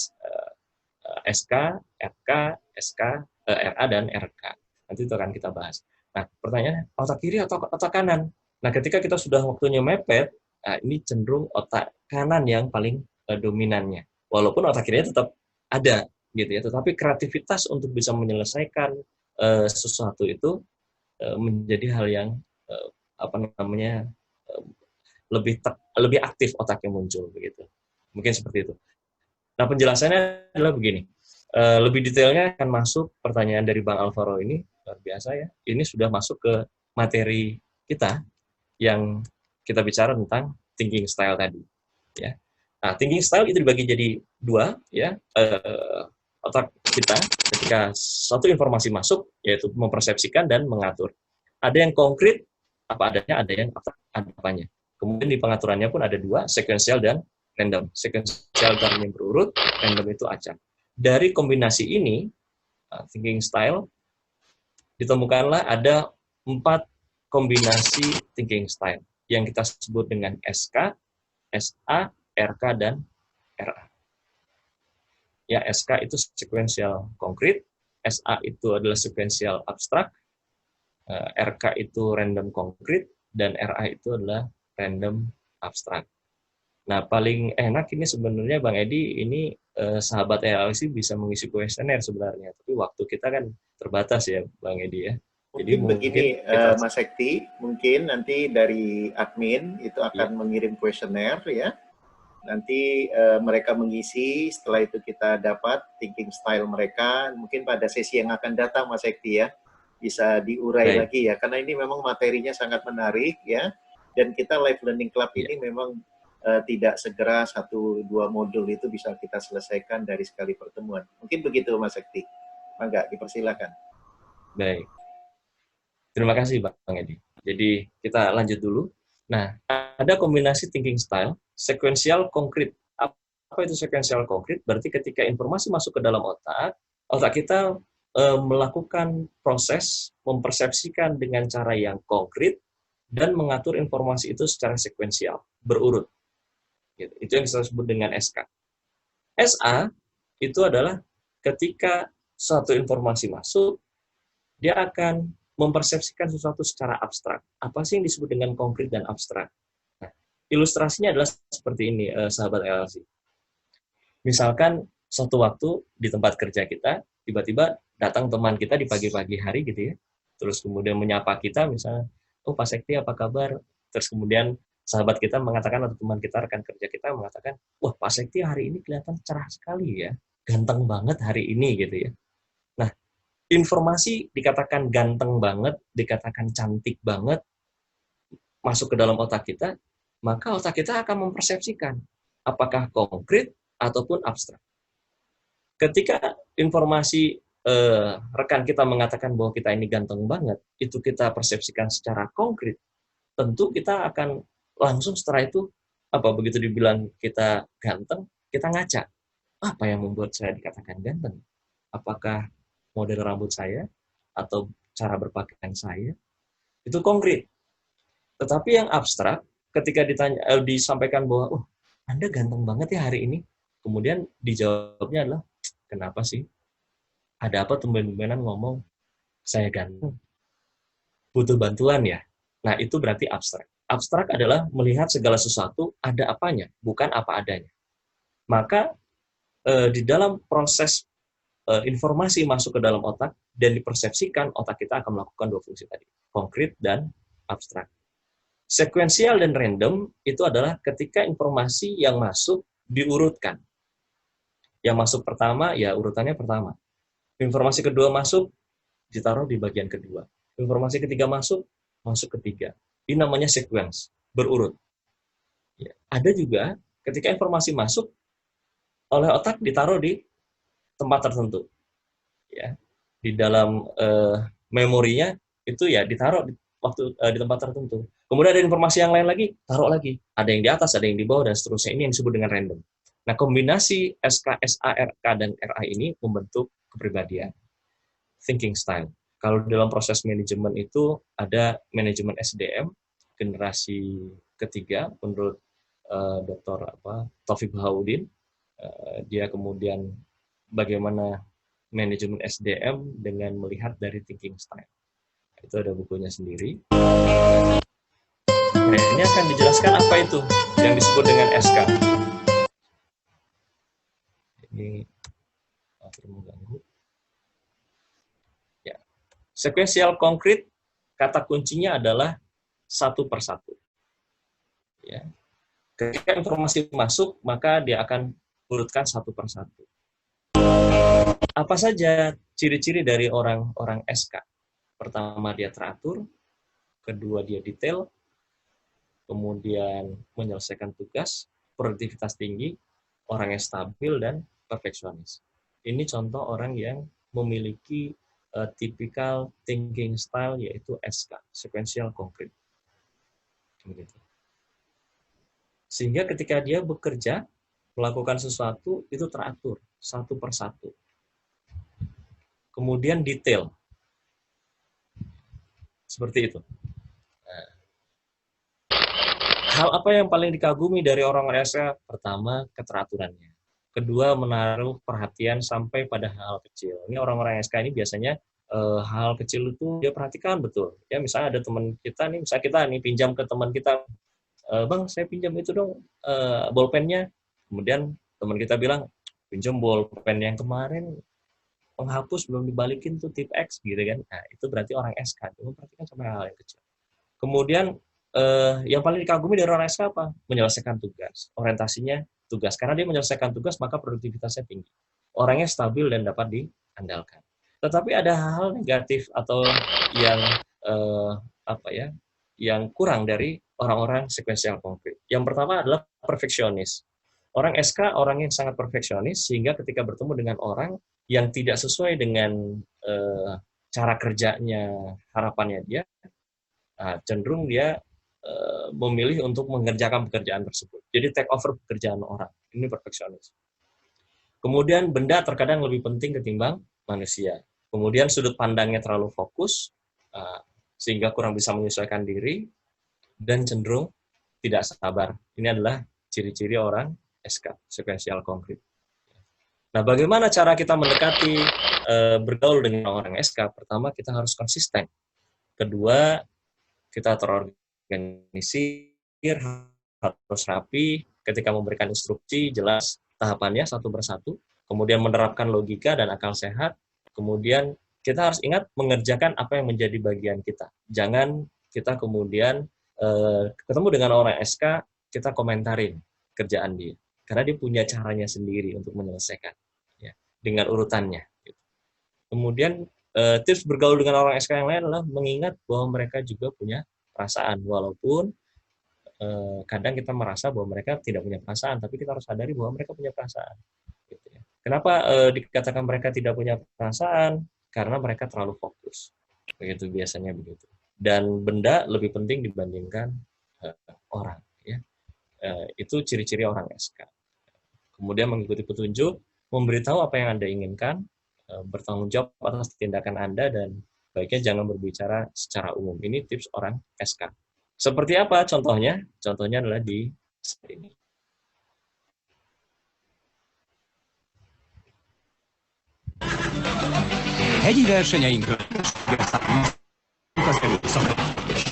SK, RK, SK, RA, dan RK. Nanti itu akan kita bahas. Nah, pertanyaannya, otak kiri atau otak kanan? Nah, ketika kita sudah waktunya mepet, nah, ini cenderung otak kanan yang paling dominannya. Walaupun otak kirinya tetap ada, gitu ya. Tetapi kreativitas untuk bisa menyelesaikan sesuatu itu menjadi hal yang lebih aktif otaknya muncul, begitu. Mungkin seperti itu. Nah, penjelasannya adalah begini. Lebih detailnya akan masuk pertanyaan dari Bang Alvaro ini, luar biasa ya. Ini sudah masuk ke materi kita yang kita bicara tentang thinking style tadi. Ya. Nah, thinking style itu dibagi jadi 2, ya. Otak kita ketika satu informasi masuk, yaitu mempersepsikan dan mengatur. Ada yang konkret, apa adanya, ada yang apanya. Kemudian di pengaturannya pun ada 2, sekuensial dan random. Sekuensial karena yang berurut, random itu acak. Dari kombinasi ini, thinking style, ditemukanlah ada 4 kombinasi thinking style yang kita sebut dengan SK, SA, RK, dan RA. Ya, SK itu sekuensial konkret, SA itu adalah sekuensial abstrak, RK itu random konkret, dan RA itu adalah random abstrak. Nah, paling enak ini sebenarnya Bang Edi, ini sahabat LLC bisa mengisi kuesioner sebenarnya, tapi waktu kita kan terbatas ya Bang Edi ya. Jadi begini Mas Sekti, mungkin nanti dari admin itu akan mengirim kuesioner ya. Nanti mereka mengisi, setelah itu kita dapat thinking style mereka, mungkin pada sesi yang akan datang Mas Sekti ya, bisa diurai lagi ya, karena ini memang materinya sangat menarik ya, dan kita Live Learning Club ini memang tidak segera 1-2 modul itu bisa kita selesaikan dari sekali pertemuan. Mungkin begitu Mas Sekti. Mangga, dipersilakan. Baik. Terima kasih Bang Edi. Jadi kita lanjut dulu. Nah, ada kombinasi thinking style, sekuensial konkret. Apa itu sekuensial konkret? Berarti ketika informasi masuk ke dalam otak, otak kita melakukan proses, mempersepsikan dengan cara yang konkret, dan mengatur informasi itu secara sekuensial, berurut. Itu yang kita sebut dengan SK. SA itu adalah ketika suatu informasi masuk, dia akan mempersepsikan sesuatu secara abstrak. Apa sih yang disebut dengan konkret dan abstrak? Nah, ilustrasinya adalah seperti ini, sahabat LLC. Misalkan suatu waktu di tempat kerja kita, tiba-tiba datang teman kita di pagi-pagi hari gitu ya, terus kemudian menyapa kita, misalnya, oh Pak Sekti apa kabar? Terus kemudian sahabat kita mengatakan, atau teman kita, rekan kerja kita mengatakan, wah Pak Sekti hari ini kelihatan cerah sekali ya, ganteng banget hari ini gitu ya. Nah, informasi dikatakan ganteng banget, dikatakan cantik banget, masuk ke dalam otak kita, maka otak kita akan mempersepsikan apakah konkret ataupun abstrak. Ketika informasi rekan kita mengatakan bahwa kita ini ganteng banget, itu kita persepsikan secara konkret, tentu kita akan langsung setelah itu, begitu dibilang kita ganteng, kita ngaca. Apa yang membuat saya dikatakan ganteng? Apakah model rambut saya? Atau cara berpakaian saya? Itu konkret. Tetapi yang abstrak, ketika disampaikan bahwa, Anda ganteng banget ya hari ini, kemudian dijawabnya adalah, kenapa sih? Ada apa tumben-tumbenan ngomong, saya ganteng? Butuh bantuan ya? Nah, itu berarti abstrak. Abstrak adalah melihat segala sesuatu ada apanya, bukan apa adanya. Maka di dalam proses informasi masuk ke dalam otak dan dipersepsikan, otak kita akan melakukan 2 fungsi tadi, konkret dan abstrak. Sekuensial dan random itu adalah ketika informasi yang masuk diurutkan. Yang masuk pertama, ya urutannya pertama. Informasi kedua masuk, ditaruh di bagian kedua. Informasi ketiga masuk ketiga. Ini namanya sequence, berurut. Ya. Ada juga ketika informasi masuk oleh otak ditaruh di tempat tertentu. Ya. Di dalam memorinya itu ya ditaruh di tempat tertentu. Kemudian ada informasi yang lain lagi, taruh lagi. Ada yang di atas, ada yang di bawah, dan seterusnya. Ini yang disebut dengan random. Nah, kombinasi SK, SA, RK, dan RA ini membentuk kepribadian. Thinking style. Kalau dalam proses manajemen itu ada manajemen SDM, generasi ketiga, menurut Dr. Taufik Bahaudin. Dia kemudian bagaimana manajemen SDM dengan melihat dari thinking style. Itu ada bukunya sendiri. Nah, ini akan dijelaskan apa itu yang disebut dengan SK. Ini mengganggu. Ya. Sequential concrete, kata kuncinya adalah satu persatu. Ya. Ketika informasi masuk, maka dia akan urutkan satu persatu. Apa saja ciri-ciri dari orang-orang SK? Pertama, dia teratur. Kedua, dia detail. Kemudian menyelesaikan tugas, produktivitas tinggi, orang yang stabil, dan perfeksionis. Ini contoh orang yang memiliki typical thinking style, yaitu SK, sequential concrete. Begitu. Sehingga ketika dia bekerja, melakukan sesuatu, itu teratur, satu persatu. Kemudian detail. Seperti itu. Nah. Hal apa yang paling dikagumi dari orang SK? Pertama, keteraturannya. Kedua, menaruh perhatian sampai pada hal kecil. Ini orang-orang SK ini biasanya hal kecil itu dia perhatikan betul. Ya, misalnya ada teman kita nih, misalnya kita nih pinjam ke teman kita, Bang, saya pinjam itu dong bolpennya. Kemudian teman kita bilang, pinjam bolpen yang kemarin penghapus belum dibalikin tuh tip X gitu kan. Nah, itu berarti orang SK. Dia memperhatikan sampai hal yang kecil. Kemudian yang paling dikagumi dari orang SK apa? Menyelesaikan tugas. Orientasinya tugas. Karena dia menyelesaikan tugas, maka produktivitasnya tinggi. Orangnya stabil dan dapat diandalkan. Tetapi ada hal-hal negatif atau yang yang kurang dari orang-orang sequential concrete. Yang pertama adalah perfeksionis. Orang SK orang yang sangat perfeksionis, sehingga ketika bertemu dengan orang yang tidak sesuai dengan cara kerjanya, harapannya dia, cenderung dia memilih untuk mengerjakan pekerjaan tersebut. Jadi take over pekerjaan orang. Ini perfeksionis. Kemudian benda terkadang lebih penting ketimbang manusia. Kemudian sudut pandangnya terlalu fokus, sehingga kurang bisa menyesuaikan diri, dan cenderung tidak sabar. Ini adalah ciri-ciri orang SK, sequential concrete. Nah, bagaimana cara kita mendekati bergaul dengan orang SK? Pertama, kita harus konsisten. Kedua, kita terorganisir, harus rapi, ketika memberikan instruksi, jelas tahapannya satu persatu, kemudian menerapkan logika dan akal sehat, kemudian kita harus ingat mengerjakan apa yang menjadi bagian kita. Jangan kita kemudian ketemu dengan orang SK, kita komentarin kerjaan dia. Karena dia punya caranya sendiri untuk menyelesaikan. Ya, dengan urutannya. Kemudian tips bergaul dengan orang SK yang lain adalah mengingat bahwa mereka juga punya perasaan, walaupun kadang kita merasa bahwa mereka tidak punya perasaan, tapi kita harus sadari bahwa mereka punya perasaan. Gitu ya. Kenapa dikatakan mereka tidak punya perasaan? Karena mereka terlalu fokus. Begitu biasanya begitu. Dan benda lebih penting dibandingkan orang. Ya. Itu ciri-ciri orang SK. Kemudian mengikuti petunjuk, memberitahu apa yang Anda inginkan, bertanggung jawab atas tindakan Anda, dan baiknya jangan berbicara secara umum. Ini tips orang SK. Seperti apa contohnya? Contohnya adalah di sini. Hegyi versenyeinkről az erőszakot.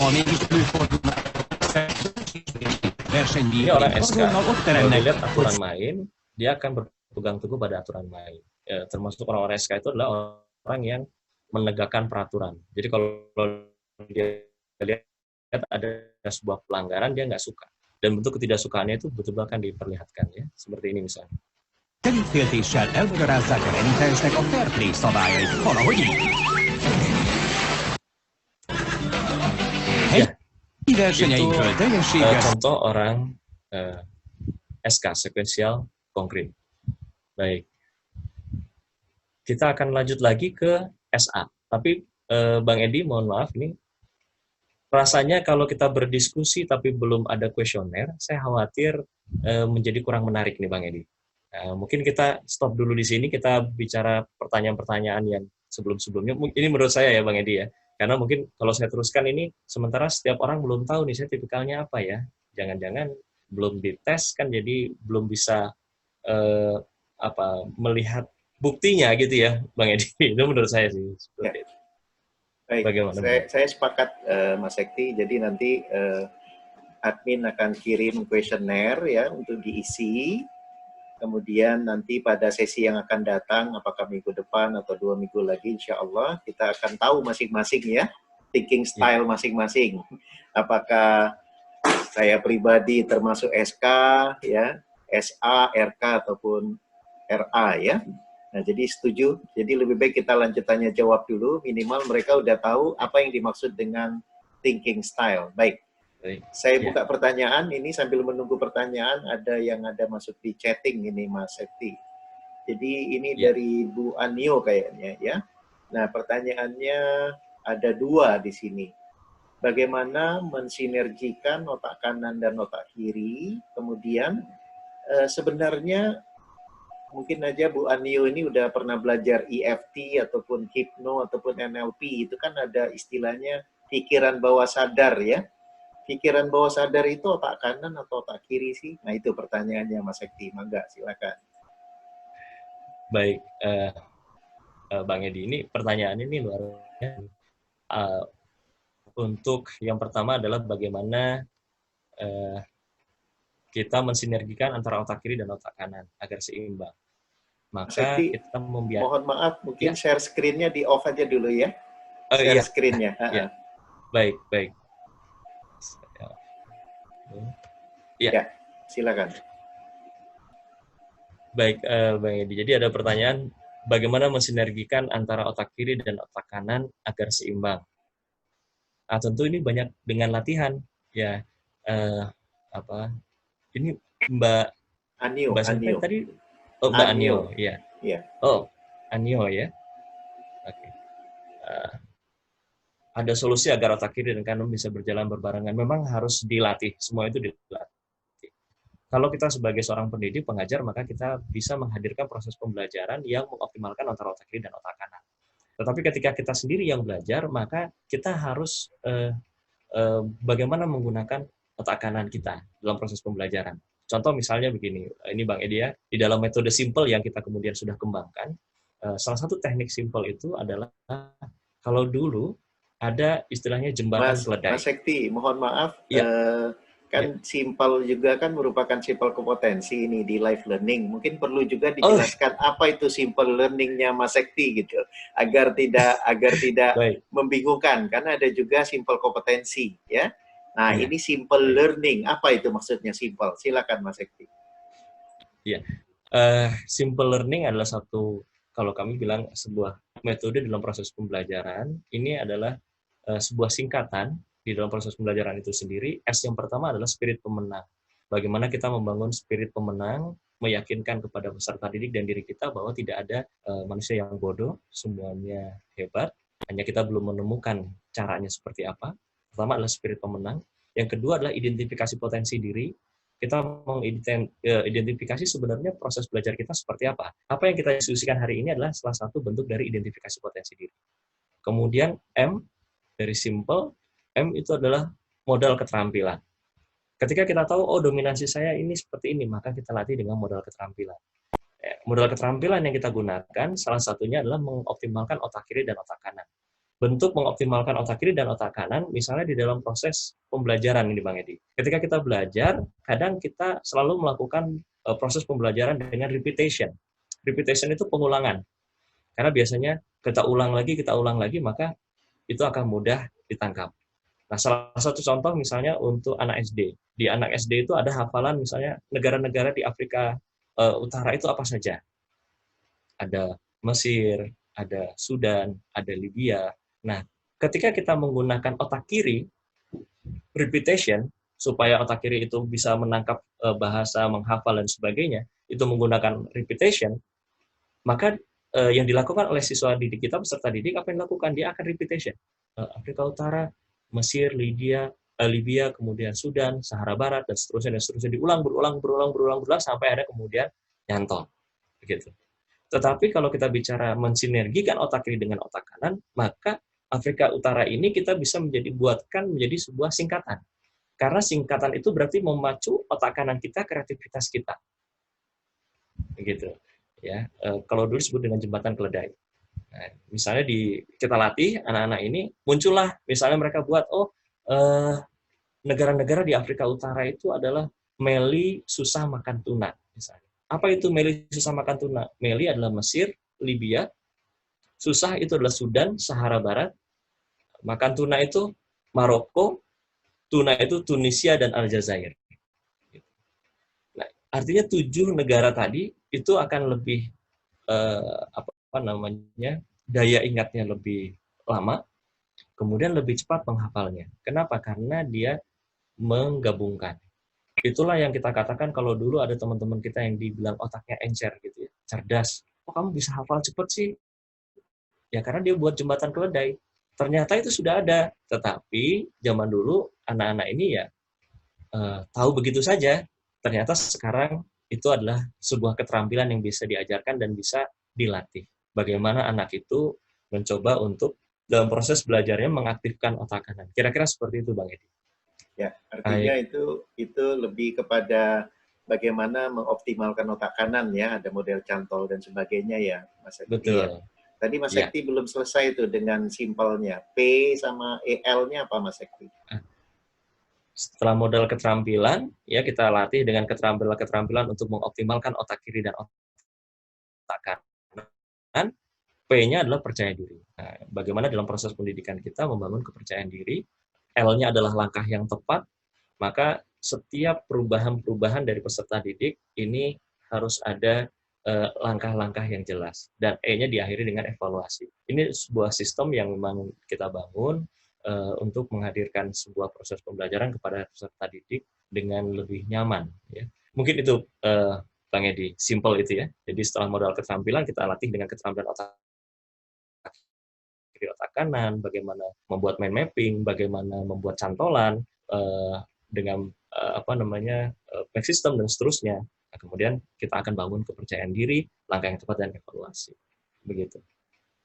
Ha mégis előfordulnak Ini orang SK. Kalau dilihat aturan main, dia akan berpegang teguh pada aturan main. Ya, termasuk orang-orang SK itu adalah orang yang menegakkan peraturan. Jadi kalau dia lihat ada sebuah pelanggaran, dia nggak suka. Dan bentuk ketidaksukaannya itu betul-betul akan diperlihatkan. Ya. Seperti ini misalnya. Telítféltéssel elmagyarázzák a renitensnek a fair play szabályait, valahogy így. Hegyi versenyeinkről Itu teljességgel contoh orang SK, sekuensial konkret. Baik. Kita akan lanjut lagi ke SA. Tapi Bang Edi, mohon maaf ini rasanya kalau kita berdiskusi tapi belum ada kuesioner, saya khawatir menjadi kurang menarik nih Bang Edi. Mungkin kita stop dulu di sini, kita bicara pertanyaan-pertanyaan yang sebelum-sebelumnya. Ini menurut saya ya Bang Edi ya. Karena mungkin kalau saya teruskan ini, sementara setiap orang belum tahu nih saya tipikalnya apa ya. Jangan-jangan belum dites kan jadi belum bisa melihat buktinya gitu ya Bang Edi. Itu menurut saya sih. Seperti itu. Baik, Bagaimana? saya sepakat Mas Sekti. Jadi nanti admin akan kirim kuesioner ya untuk diisi. Kemudian nanti pada sesi yang akan datang, apakah minggu depan atau 2 minggu lagi, insya Allah kita akan tahu masing-masing ya, thinking style masing-masing. Apakah saya pribadi termasuk SK, ya, SA, RK ataupun RA ya. Nah jadi setuju. Jadi lebih baik kita lanjut tanya jawab dulu. Minimal mereka udah tahu apa yang dimaksud dengan thinking style. Baik. Saya buka pertanyaan ini sambil menunggu pertanyaan, ada yang ada masuk di chatting ini Mas Sekti. Jadi ini dari Bu Anio kayaknya ya. Nah pertanyaannya ada 2 di sini. Bagaimana mensinergikan otak kanan dan otak kiri? Kemudian sebenarnya mungkin aja Bu Anio ini udah pernah belajar EFT ataupun Hypno ataupun NLP, itu kan ada istilahnya pikiran bawah sadar ya. Pikiran bawah sadar itu otak kanan atau otak kiri sih? Nah itu pertanyaannya Mas Sekti, mangga silakan. Baik, Bang Edi, ini pertanyaan ini luar biasa. Untuk yang pertama adalah bagaimana kita mensinergikan antara otak kiri dan otak kanan agar seimbang. Maka Sekti, kita membiarkan. Mohon maaf, mungkin share screen-nya di off aja dulu ya. Share screen-nya. Baik, baik. Ya, silakan. Baik, Bang Edi. Jadi ada pertanyaan, bagaimana mensinergikan antara otak kiri dan otak kanan agar seimbang? Tentu ini banyak dengan latihan, ya. Ini Mbak Anio, Sinta tadi, Mbak Anio, ya. Iya. Oh, Anio ya. Oke. Ada solusi agar otak kiri dan kanan bisa berjalan berbarengan. Memang harus dilatih, semua itu dilatih. Kalau kita sebagai seorang pendidik, pengajar, maka kita bisa menghadirkan proses pembelajaran yang mengoptimalkan antara otak kiri dan otak kanan. Tetapi ketika kita sendiri yang belajar, maka kita harus bagaimana menggunakan otak kanan kita dalam proses pembelajaran. Contoh misalnya begini, ini Bang Edi ya, di dalam metode simple yang kita kemudian sudah kembangkan, salah satu teknik simple itu adalah kalau dulu ada istilahnya jembatan keledai. Mas Sekti, mohon maaf, kan simple juga kan merupakan simple kompetensi ini di live learning. Mungkin perlu juga dijelaskan apa itu simple learning-nya Mas Sekti gitu, agar tidak membingungkan, karena ada juga simple kompetensi ya. Nah, ini simple learning, apa itu maksudnya simple? Silakan Mas Sekti. Iya. Simple learning adalah satu, kalau kami bilang sebuah metode dalam proses pembelajaran. Ini adalah sebuah singkatan di dalam proses pembelajaran itu sendiri. S yang pertama adalah spirit pemenang. Bagaimana kita membangun spirit pemenang, meyakinkan kepada peserta didik dan diri kita bahwa tidak ada manusia yang bodoh, semuanya hebat, hanya kita belum menemukan caranya seperti apa. Pertama adalah spirit pemenang. Yang kedua adalah identifikasi potensi diri. Kita mengidentifikasi sebenarnya proses belajar kita seperti apa. Apa yang kita diskusikan hari ini adalah salah satu bentuk dari identifikasi potensi diri. Kemudian M, dari simple, M itu adalah modal keterampilan. Ketika kita tahu, oh dominansi saya ini seperti ini, maka kita latih dengan modal keterampilan. Modal keterampilan yang kita gunakan, salah satunya adalah mengoptimalkan otak kiri dan otak kanan. Bentuk mengoptimalkan otak kiri dan otak kanan, misalnya di dalam proses pembelajaran ini Bang Edi. Ketika kita belajar, kadang kita selalu melakukan proses pembelajaran dengan repetition. Repetition itu pengulangan. Karena biasanya kita ulang lagi, maka itu akan mudah ditangkap. Nah, salah satu contoh misalnya untuk anak SD. Di anak SD itu ada hafalan misalnya negara-negara di Afrika Utara itu apa saja? Ada Mesir, ada Sudan, ada Libya. Nah, ketika kita menggunakan otak kiri, repetition, supaya otak kiri itu bisa menangkap bahasa, menghafal, dan sebagainya, itu menggunakan repetition, maka yang dilakukan oleh siswa didik kita, peserta didik, apa yang dilakukan? Dia akan repetition. Afrika Utara, Mesir, Libya, kemudian Sudan, Sahara Barat, dan seterusnya, berulang, sampai akhirnya kemudian nyantol. Begitu. Tetapi kalau kita bicara mensinergikan otak kiri dengan otak kanan, maka Afrika Utara ini kita bisa buatkan menjadi sebuah singkatan. Karena singkatan itu berarti memacu otak kanan kita, kreativitas kita. Begitu. Ya, kalau dulu disebut dengan jembatan keledai. Nah, misalnya kita latih anak-anak ini, muncullah misalnya mereka buat, negara-negara di Afrika Utara itu adalah Meli susah makan tuna, misalnya. Apa itu Meli susah makan tuna? Meli adalah Mesir, Libya, susah itu adalah Sudan, Sahara Barat, makan tuna itu Maroko, tuna itu Tunisia dan Aljazair. Nah, artinya 7 negara tadi itu akan lebih daya ingatnya lebih lama, kemudian lebih cepat menghafalnya. Kenapa? Karena dia menggabungkan. Itulah yang kita katakan kalau dulu ada teman-teman kita yang dibilang otaknya encer gitu ya, cerdas. Oh, kamu bisa hafal cepat sih? Ya karena dia buat jembatan keledai. Ternyata itu sudah ada, tetapi zaman dulu anak-anak ini ya tahu begitu saja. Ternyata sekarang itu adalah sebuah keterampilan yang bisa diajarkan dan bisa dilatih. Bagaimana anak itu mencoba untuk dalam proses belajarnya mengaktifkan otak kanan. Kira-kira seperti itu, Bang Edi. Ya, artinya itu lebih kepada bagaimana mengoptimalkan otak kanan ya, ada model cantol dan sebagainya ya, Mas Ekti. Betul. Ya. Tadi Mas Ekti belum selesai itu dengan simpelnya. P sama EL-nya apa, Mas Ekti? Setelah modal keterampilan, ya kita latih dengan keterampilan untuk mengoptimalkan otak kiri dan otak kanan. P-nya adalah percaya diri. Nah, bagaimana dalam proses pendidikan kita membangun kepercayaan diri, L-nya adalah langkah yang tepat, maka setiap perubahan-perubahan dari peserta didik ini harus ada langkah-langkah yang jelas. Dan E-nya diakhiri dengan evaluasi. Ini sebuah sistem yang memang kita bangun untuk menghadirkan sebuah proses pembelajaran kepada peserta didik dengan lebih nyaman. Ya. Mungkin itu, Bang Edi, simple itu ya. Jadi setelah modal keterampilan, kita latih dengan keterampilan otak kiri, otak kanan, bagaimana membuat mind mapping, bagaimana membuat cantolan, dengan back system dan seterusnya. Nah, kemudian kita akan bangun kepercayaan diri, langkah yang tepat dan evaluasi. Begitu.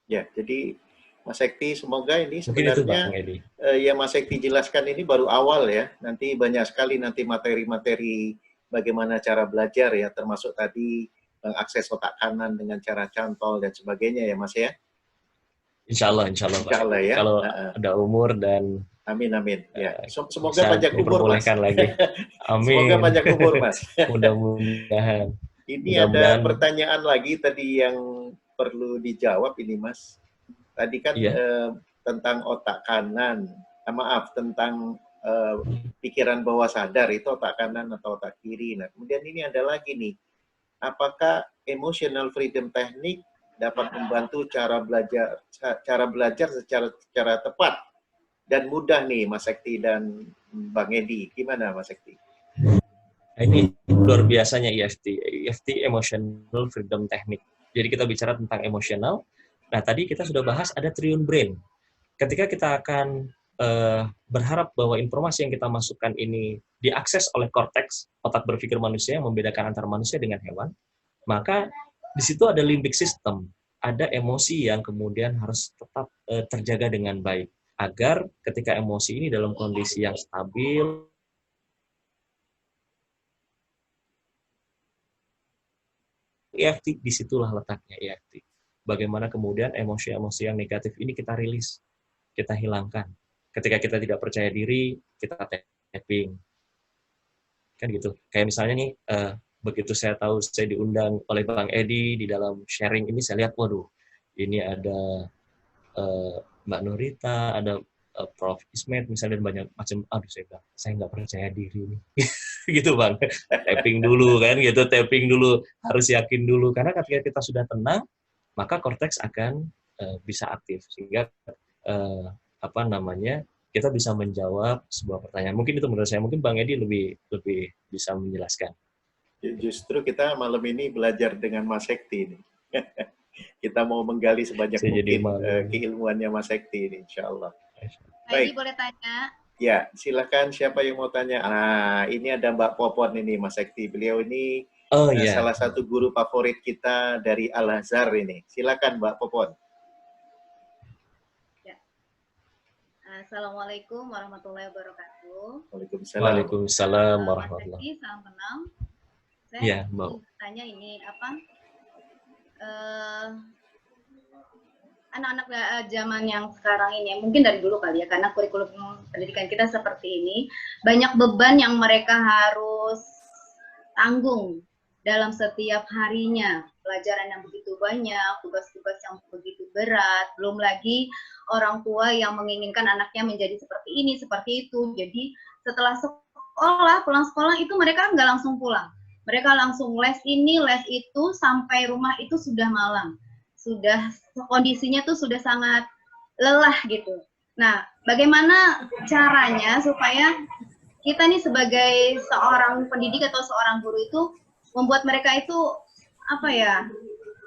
Ya, jadi Mas Ekti, semoga ini sebenarnya yang Mas Ekti jelaskan ini baru awal ya. Nanti banyak sekali nanti materi-materi bagaimana cara belajar ya, termasuk tadi mengakses otak kanan dengan cara cantol dan sebagainya ya, Mas ya. Insya Allah, Pak. Ya. Kalau ada umur dan amin. Ya, semoga panjang umur, Mas. Lagi. Amin. Semoga panjang umur, Mas. Mudah-mudahan. Ini ada pertanyaan lagi tadi yang perlu dijawab ini, Mas. Tadi kan tentang otak kanan, tentang pikiran bawah sadar itu otak kanan atau otak kiri. Nah, kemudian ini ada lagi nih, apakah emotional freedom technique dapat membantu cara belajar secara tepat dan mudah nih, Mas Ekti dan Bang Edi. Gimana, Mas Ekti? Ini luar biasanya EFT Emotional Freedom Technique. Jadi kita bicara tentang emosional. Nah, tadi kita sudah bahas ada triune brain. Ketika kita akan berharap bahwa informasi yang kita masukkan ini diakses oleh korteks, otak berpikir manusia yang membedakan antara manusia dengan hewan, maka di situ ada limbic system, ada emosi yang kemudian harus tetap terjaga dengan baik, agar ketika emosi ini dalam kondisi yang stabil, EFT, disitulah letaknya EFT. Bagaimana kemudian emosi-emosi yang negatif ini kita rilis, kita hilangkan. Ketika kita tidak percaya diri, kita tapping. Kan gitu. Kayak misalnya nih, begitu saya tahu saya diundang oleh Bang Edi di dalam sharing ini, saya lihat, waduh, ini ada Mbak Nurita, ada Prof. Ismet, misalnya, dan banyak macam, aduh saya nggak percaya diri nih. gitu Bang. Tapping dulu kan gitu, tapping dulu, harus yakin dulu karena ketika kita sudah tenang, maka korteks akan bisa aktif sehingga apa namanya? Kita bisa menjawab sebuah pertanyaan. Mungkin itu menurut saya, mungkin Bang Edi lebih bisa menjelaskan. Justru kita malam ini belajar dengan Mas Sekti ini. Kita mau menggali sebanyak mungkin keilmuannya Mas Sekti ini, insya Allah. Baik. Boleh tanya? Ya, silakan siapa yang mau tanya. Nah, ini ada Mbak Popon ini, Mas Sekti. Beliau ini salah satu guru favorit kita dari Al-Azhar ini. Silakan Mbak Popon. Ya. Assalamualaikum warahmatullahi wabarakatuh. Waalaikumsalam warahmatullahi wabarakatuh. Salam kenal. Saya mau tanya ini apa? Anak-anak zaman yang sekarang ini, mungkin dari dulu kali ya, karena kurikulum pendidikan kita seperti ini, banyak beban yang mereka harus tanggung dalam setiap harinya, pelajaran yang begitu banyak, tugas-tugas yang begitu berat, belum lagi orang tua yang menginginkan anaknya menjadi seperti ini, seperti itu. Jadi setelah sekolah, pulang sekolah itu mereka nggak langsung pulang. Mereka langsung les ini, les itu, sampai rumah itu sudah malam. Sudah kondisinya tuh sudah sangat lelah gitu. Nah, bagaimana caranya supaya kita nih sebagai seorang pendidik atau seorang guru itu membuat mereka itu apa ya,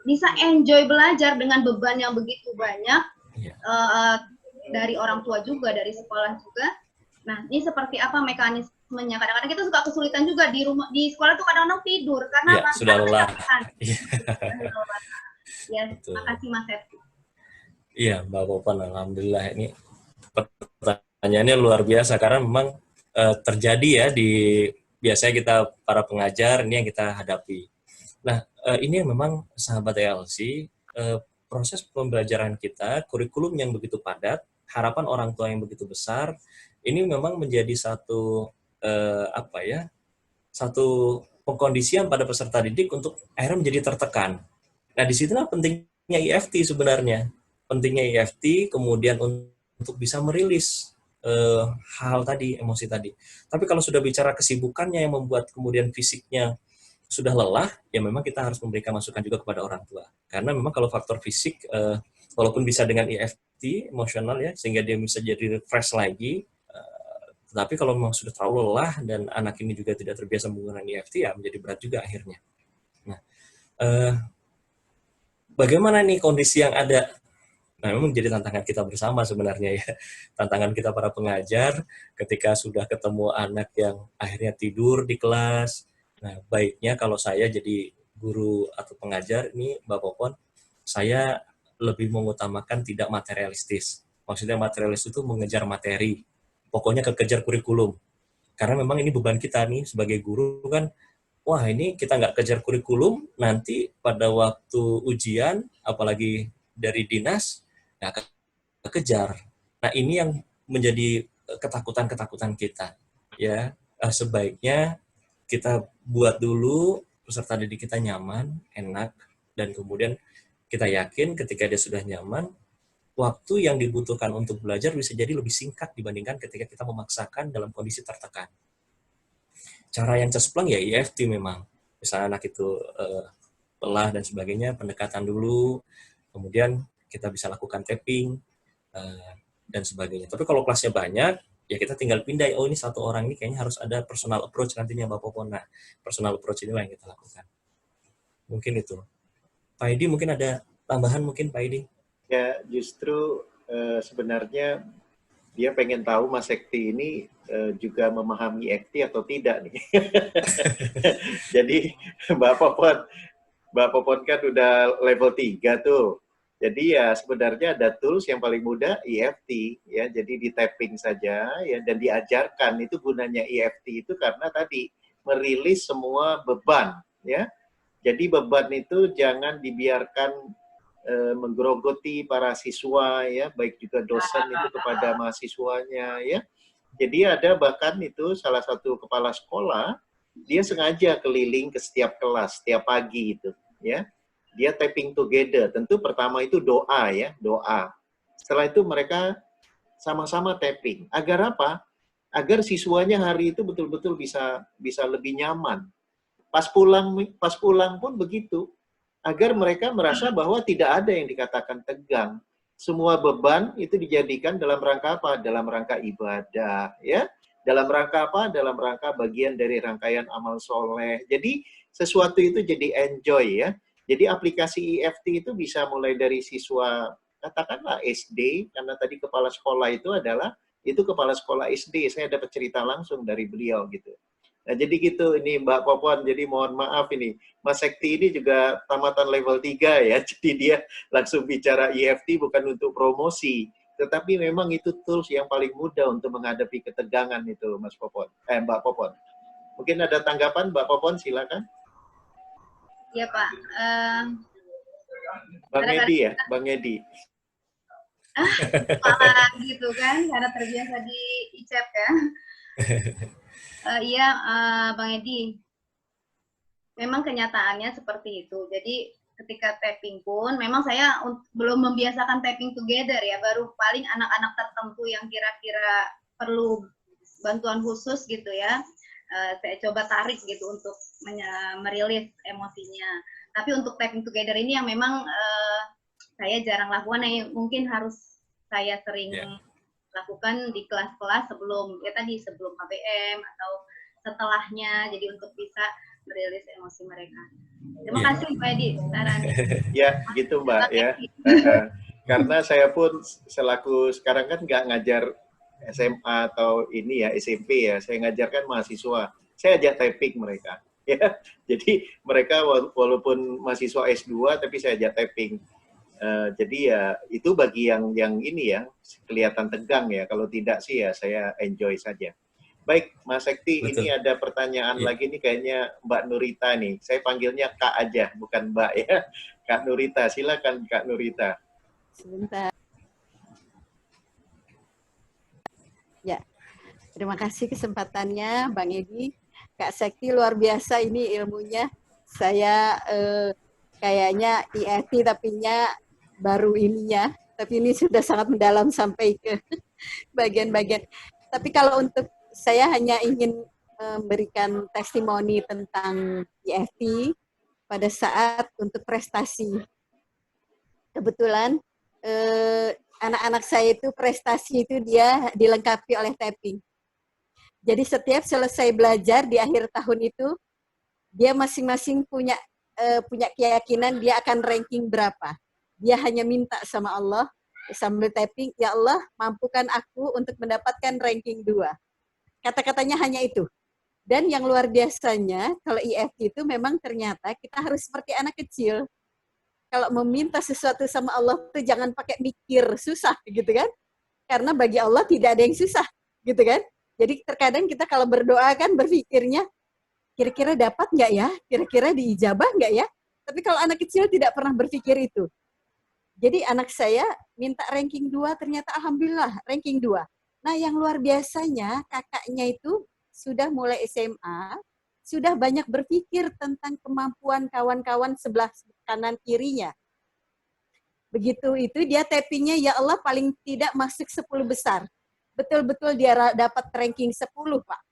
bisa enjoy belajar dengan beban yang begitu banyak dari orang tua juga, dari sekolah juga. Nah, ini seperti apa mekanismenya? Kadang-kadang kita suka kesulitan juga di rumah, di sekolah tuh kadang-kadang tidur karena sudah lelah. Ya, makasih Mas Septi. Iya, Mbak Popon, alhamdulillah ini pertanyaannya luar biasa karena memang terjadi ya di biasanya kita para pengajar ini yang kita hadapi. Nah, ini memang sahabat ELC, proses pembelajaran kita, kurikulum yang begitu padat, harapan orang tua yang begitu besar, ini memang menjadi satu satu pengkondisian pada peserta didik untuk akhirnya menjadi tertekan. Nah, disitulah pentingnya EFT sebenarnya. Pentingnya EFT kemudian untuk bisa merilis hal tadi, emosi tadi. Tapi kalau sudah bicara kesibukannya yang membuat kemudian fisiknya sudah lelah, ya memang kita harus memberikan masukan juga kepada orang tua. Karena memang kalau faktor fisik, walaupun bisa dengan EFT, emosional ya, sehingga dia bisa jadi fresh lagi, tetapi kalau memang sudah terlalu lelah dan anak ini juga tidak terbiasa menggunakan EFT, ya menjadi berat juga akhirnya. Nah, bagaimana nih kondisi yang ada? Nah, memang menjadi tantangan kita bersama sebenarnya ya. Tantangan kita para pengajar ketika sudah ketemu anak yang akhirnya tidur di kelas. Nah, baiknya kalau saya jadi guru atau pengajar, ini Mbak Popon, saya lebih mengutamakan tidak materialistis. Maksudnya materialistis itu mengejar materi. Pokoknya kekejar kurikulum. Karena memang ini beban kita nih sebagai guru kan, wah ini kita nggak kejar kurikulum, nanti pada waktu ujian, apalagi dari dinas, nggak kejar. Nah ini yang menjadi ketakutan-ketakutan kita. Ya, sebaiknya kita buat dulu peserta didik kita nyaman, enak, dan kemudian kita yakin ketika dia sudah nyaman, waktu yang dibutuhkan untuk belajar bisa jadi lebih singkat dibandingkan ketika kita memaksakan dalam kondisi tertekan. Cara yang cespleng ya EFT memang. Misalnya anak itu lelah dan sebagainya, pendekatan dulu, kemudian kita bisa lakukan tapping, dan sebagainya. Tapi kalau kelasnya banyak, ya kita tinggal pindah, oh ini satu orang ini kayaknya harus ada personal approach nantinya Mbak Popon. Nah, personal approach inilah yang kita lakukan. Mungkin itu. Pak Edi mungkin ada tambahan mungkin Pak Edi? Ya, justru sebenarnya dia pengen tahu Mas Sekti ini juga memahami EFT atau tidak nih. Jadi Mbak Popon kan udah level 3 tuh. Jadi ya sebenarnya ada tools yang paling mudah EFT ya. Jadi di tapping saja ya dan diajarkan. Itu gunanya EFT itu karena tadi merilis semua beban ya. Jadi beban itu jangan dibiarkan menggerogoti para siswa ya, baik juga dosen itu kepada mahasiswanya ya. Jadi ada bahkan itu salah satu kepala sekolah, dia sengaja keliling ke setiap kelas setiap pagi itu ya. Dia tapping together. Tentu pertama itu doa ya, doa. Setelah itu mereka sama-sama tapping. Agar apa? agar siswanya hari itu betul-betul bisa lebih nyaman. Pas pulang pun begitu, agar mereka merasa bahwa tidak ada yang dikatakan tegang. Semua beban itu dijadikan dalam rangka apa? Dalam rangka ibadah, ya. Dalam rangka apa? Dalam rangka bagian dari rangkaian amal soleh. Jadi sesuatu itu jadi enjoy, ya. Jadi aplikasi EFT itu bisa mulai dari siswa, katakanlah SD, karena tadi kepala sekolah itu kepala sekolah SD. Saya dapat cerita langsung dari beliau gitu. Nah, jadi gitu ini Mbak Popon, jadi mohon maaf ini. Mas Sekti ini juga tamatan level 3 ya, jadi dia langsung bicara EFT bukan untuk promosi, tetapi memang itu tools yang paling mudah untuk menghadapi ketegangan itu Mas Popon, Mbak Popon. Mungkin ada tanggapan Mbak Popon, silakan. Ya Pak. Bang Edi ya, Bang Edi. Gitu kan, karena terbiasa di ICEP ya. Iya, Bang Edi. Memang kenyataannya seperti itu. Jadi ketika tapping pun, memang saya belum membiasakan tapping together ya. Baru paling anak-anak tertentu yang kira-kira perlu bantuan khusus gitu ya. Saya coba tarik gitu untuk merilis emosinya. Tapi untuk tapping together ini yang memang saya jarang lakukan, yang mungkin harus saya sering lakukan di kelas-kelas sebelum KBM atau setelahnya, jadi untuk bisa merilis emosi mereka. Terima kasih Pak Edi sarannya. Ya gitu Mbak ya. Karena saya pun selaku sekarang kan nggak ngajar SMA atau ini ya SMP ya, saya ngajarkan mahasiswa. Saya ajak typing mereka. Ya, jadi mereka walaupun mahasiswa S2 tapi saya ajak typing. Jadi ya itu bagi yang ini ya kelihatan tegang ya. Kalau tidak sih ya saya enjoy saja. Baik, Mas Sekti, Betul. ini ada pertanyaan lagi nih kayaknya Mbak Nurita nih. Saya panggilnya Kak aja, bukan Mbak ya. Kak Nurita, silakan Kak Nurita. Sebentar. Ya, terima kasih kesempatannya Bang Edi. Kak Sekti luar biasa ini ilmunya. Saya kayaknya EFT tapinya baru ininya, tapi ini sudah sangat mendalam sampai ke bagian-bagian. Tapi kalau untuk saya hanya ingin memberikan testimoni tentang EFT pada saat untuk prestasi. Kebetulan anak-anak saya itu prestasi itu dia dilengkapi oleh tapping. Jadi setiap selesai belajar di akhir tahun itu, dia masing-masing punya keyakinan dia akan ranking berapa. Dia hanya minta sama Allah sambil tapping, ya Allah mampukan aku untuk mendapatkan ranking 2. Kata-katanya hanya itu. Dan yang luar biasanya, kalau EFT itu memang ternyata kita harus seperti anak kecil. Kalau meminta sesuatu sama Allah itu jangan pakai mikir susah gitu kan. Karena bagi Allah tidak ada yang susah gitu kan. Jadi terkadang kita kalau berdoa kan berpikirnya, kira-kira dapat nggak ya? Kira-kira diijabah nggak ya? Tapi kalau anak kecil tidak pernah berpikir itu. Jadi anak saya minta ranking 2, ternyata alhamdulillah ranking 2. Nah yang luar biasanya kakaknya itu sudah mulai SMA, sudah banyak berpikir tentang kemampuan kawan-kawan sebelah kanan kirinya. Begitu itu dia tappingnya, ya Allah paling tidak masuk 10 besar. Betul-betul dia dapat ranking 10 Pak.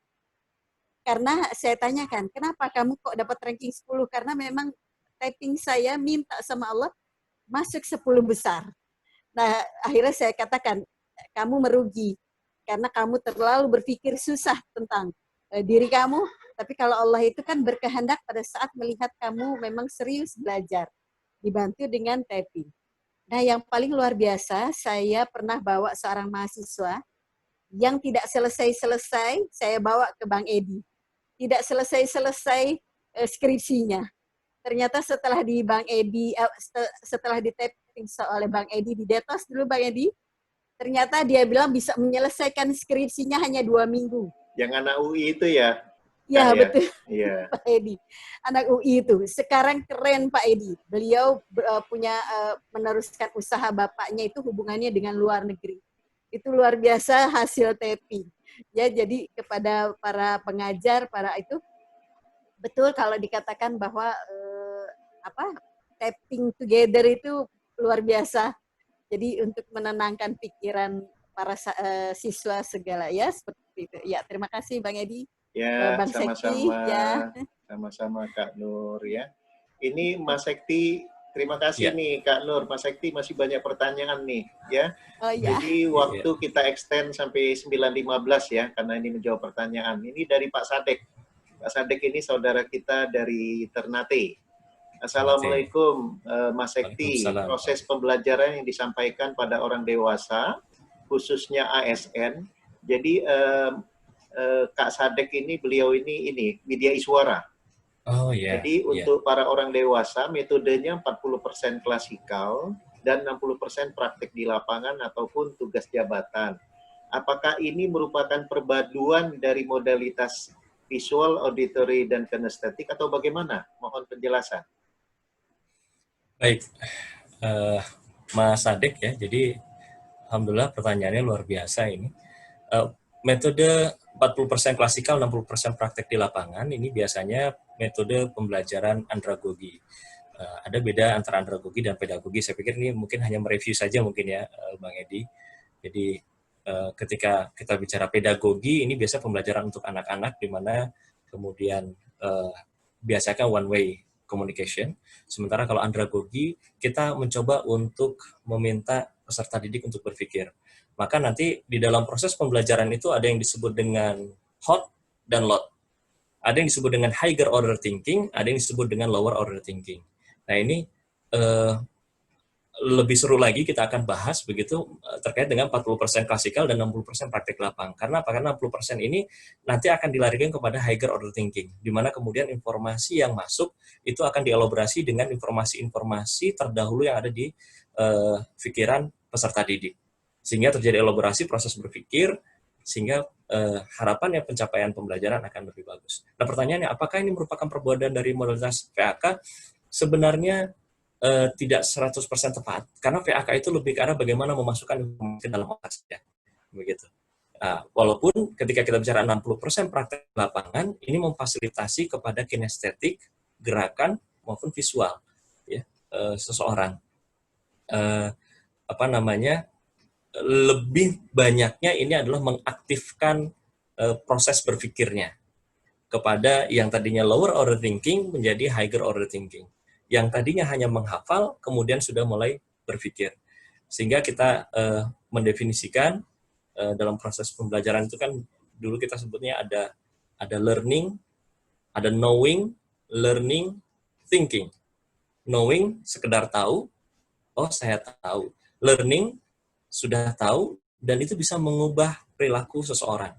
Karena saya tanyakan, kenapa kamu kok dapat ranking 10? Karena memang tapping saya minta sama Allah masuk 10 besar. Nah, akhirnya saya katakan, kamu merugi. Karena kamu terlalu berpikir susah tentang diri kamu. Tapi kalau Allah itu kan berkehendak pada saat melihat kamu memang serius belajar. Dibantu dengan tapping. Nah, yang paling luar biasa, saya pernah bawa seorang mahasiswa yang tidak selesai-selesai, saya bawa ke Bang Edi. Tidak selesai-selesai skripsinya. Ternyata setelah di Bang Edi, setelah di tapping oleh Bang Edi, di detos dulu Bang Edi, ternyata dia bilang bisa menyelesaikan skripsinya hanya 2 minggu. Yang anak UI itu ya? Ya, betul. Ya. Pak Edi. Anak UI itu. Sekarang keren Pak Edi. Beliau punya meneruskan usaha bapaknya itu hubungannya dengan luar negeri. Itu luar biasa hasil tapping. Ya, jadi kepada para pengajar, para itu, betul kalau dikatakan bahwa tapping together itu luar biasa. Jadi untuk menenangkan pikiran para siswa segala ya seperti seperti itu. Ya, terima kasih Bang Edi. Ya, Bang Sekti, sama-sama. ya. Sama-sama Kak Nur ya. Ini Mas Sekti, terima kasih nih Kak Nur. Mas Sekti masih banyak pertanyaan nih ya. Oh iya. Jadi waktu kita extend sampai 9.15 ya, karena ini menjawab pertanyaan. Ini dari Pak Sadek. Pak Sadek ini saudara kita dari Ternate. Assalamualaikum Mas Sekti. Proses pembelajaran yang disampaikan pada orang dewasa, khususnya ASN. Jadi Kak Sadek ini, beliau ini Widya Iswara. Oh iya. Jadi untuk para orang dewasa, metodenya 40% klasikal dan 60% praktik di lapangan ataupun tugas jabatan. Apakah ini merupakan perpaduan dari modalitas visual, auditory, dan kinestetik atau bagaimana? Mohon penjelasan. Baik, Mas Sadek ya, jadi alhamdulillah pertanyaannya luar biasa ini. Metode 40% klasikal, 60% praktek di lapangan, ini biasanya metode pembelajaran andragogi. Ada beda antara andragogi dan pedagogi, saya pikir ini mungkin hanya mereview saja mungkin ya, Bang Edi. Jadi ketika kita bicara pedagogi, ini biasa pembelajaran untuk anak-anak, di mana kemudian biasanya one way communication. Sementara kalau andragogi, kita mencoba untuk meminta peserta didik untuk berpikir. Maka nanti di dalam proses pembelajaran itu ada yang disebut dengan hot dan lot. Ada yang disebut dengan higher order thinking, ada yang disebut dengan lower order thinking. Nah ini lebih seru lagi kita akan bahas begitu terkait dengan 40% klasikal dan 60% praktik lapang. Karena apa? Karena 60% ini nanti akan dilarikan kepada higher order thinking, di mana kemudian informasi yang masuk itu akan dielaborasi dengan informasi-informasi terdahulu yang ada di pikiran peserta didik. Sehingga terjadi elaborasi proses berpikir, sehingga harapannya pencapaian pembelajaran akan lebih bagus. Nah pertanyaannya, apakah ini merupakan perbuatan dari modalitas VAK? Sebenarnya tidak 100% tepat, karena VAK itu lebih ke arah bagaimana memasukkan informasi ke dalam otak saja. Begitu. Walaupun ketika kita bicara 60% praktek lapangan, ini memfasilitasi kepada kinestetik, gerakan, maupun visual ya, seseorang. Lebih banyaknya ini adalah mengaktifkan proses berpikirnya kepada yang tadinya lower order thinking menjadi higher order thinking. Yang tadinya hanya menghafal, kemudian sudah mulai berpikir. Sehingga kita mendefinisikan dalam proses pembelajaran itu kan dulu kita sebutnya ada learning, ada knowing, learning, thinking. Knowing, sekedar tahu, oh saya tahu. Learning, sudah tahu, dan itu bisa mengubah perilaku seseorang.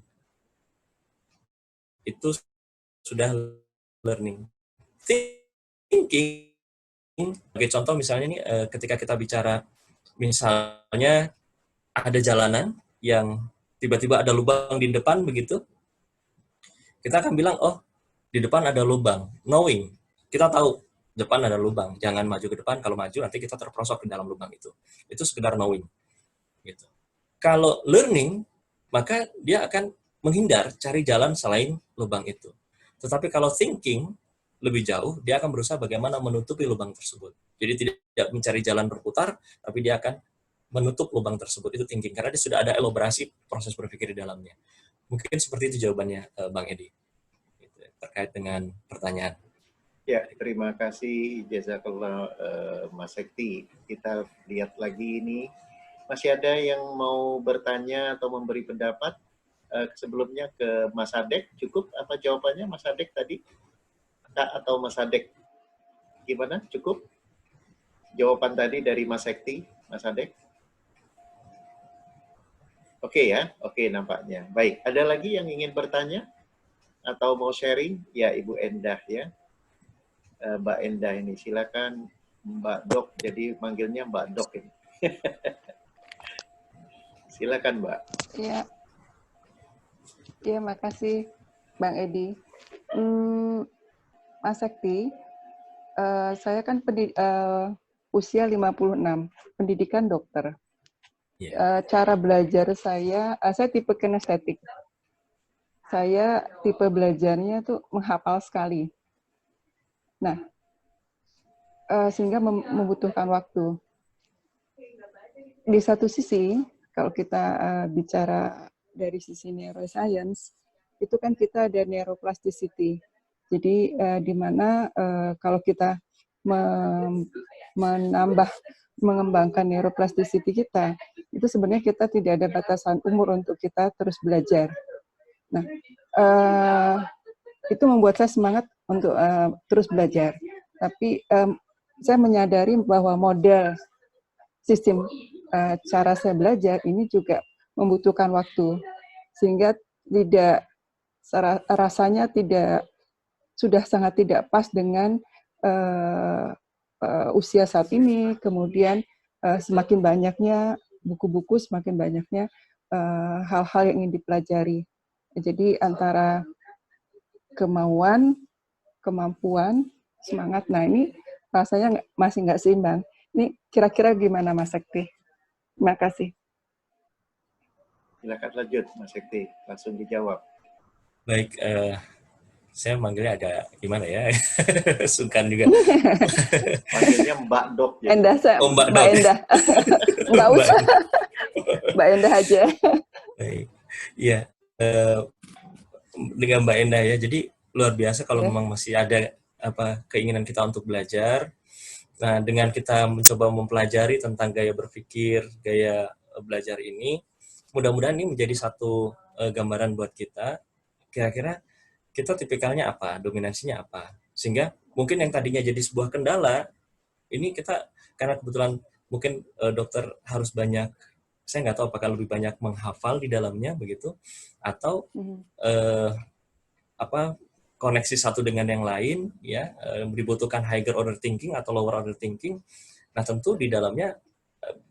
Itu sudah learning. Thinking, sebagai contoh misalnya nih, ketika kita bicara, misalnya ada jalanan yang tiba-tiba ada lubang di depan begitu, kita akan bilang, oh di depan ada lubang. Knowing, kita tahu depan ada lubang, jangan maju ke depan, kalau maju nanti kita terperosok ke dalam lubang itu. Itu sekedar knowing. Gitu. Kalau learning, maka dia akan menghindar, cari jalan selain lubang itu. Tetapi kalau thinking, lebih jauh, dia akan berusaha bagaimana menutupi lubang tersebut. Jadi tidak mencari jalan berputar, tapi dia akan menutup lubang tersebut. Itu thinking, karena dia sudah ada elaborasi proses berpikir di dalamnya. Mungkin seperti itu jawabannya, Bang Edi, gitu, terkait dengan pertanyaan. Ya, terima kasih jazakallah Mas Sekti. Kita lihat lagi ini. Masih ada yang mau bertanya atau memberi pendapat? Sebelumnya ke Mas Sadek, cukup apa jawabannya Mas Sadek tadi? Kak atau Mas Sadek? Gimana? Cukup? Jawaban tadi dari Mas Sekti, Mas Sadek? Oke ya? Oke nampaknya. Baik, ada lagi yang ingin bertanya? Atau mau sharing? Ya, Ibu Endah ya. Mbak Endah ini, silakan Mbak Dok, jadi manggilnya Mbak Dok ini. Silakan Mbak. Iya. Iya, makasih Bang Edi. Mas Sekti, saya kan usia 56, pendidikan dokter. Cara belajar saya tipe kinestetik. Saya tipe belajarnya tuh menghafal sekali. Nah, sehingga membutuhkan waktu. Di satu sisi, kalau kita bicara dari sisi neuroscience, itu kan kita ada neuroplasticity. Jadi di mana kalau kita mengembangkan neuroplasticity kita, itu sebenarnya kita tidak ada batasan umur untuk kita terus belajar. Nah, itu membuat saya semangat untuk terus belajar. Tapi saya menyadari bahwa model sistem cara saya belajar ini juga membutuhkan waktu, sehingga rasanya sudah sangat tidak pas dengan usia saat ini. Kemudian semakin banyaknya buku-buku, semakin banyaknya hal-hal yang ingin dipelajari. Jadi antara kemampuan, semangat, nah ini rasanya masih nggak seimbang. Ini kira-kira gimana Mas Sekti? Terima kasih. Silakan lanjut Mas Sekti, langsung dijawab. Baik, saya manggilnya agak gimana ya, sungkan juga. Manggilnya Mbak Dok. Ya. Endah, Mbak Mbak Dok. Endah. Nggak usah, Mbak Endah aja. Baik, iya. Dengan Mbak Endah ya, jadi luar biasa kalau memang masih ada keinginan kita untuk belajar. Nah, dengan kita mencoba mempelajari tentang gaya berpikir, gaya belajar ini, mudah-mudahan ini menjadi satu gambaran buat kita, kira-kira kita tipikalnya apa, dominansinya apa. Sehingga mungkin yang tadinya jadi sebuah kendala, ini kita, karena kebetulan mungkin dokter harus banyak, saya nggak tahu apakah lebih banyak menghafal di dalamnya, begitu, atau koneksi satu dengan yang lain, ya, dibutuhkan higher order thinking atau lower order thinking. Nah, tentu di dalamnya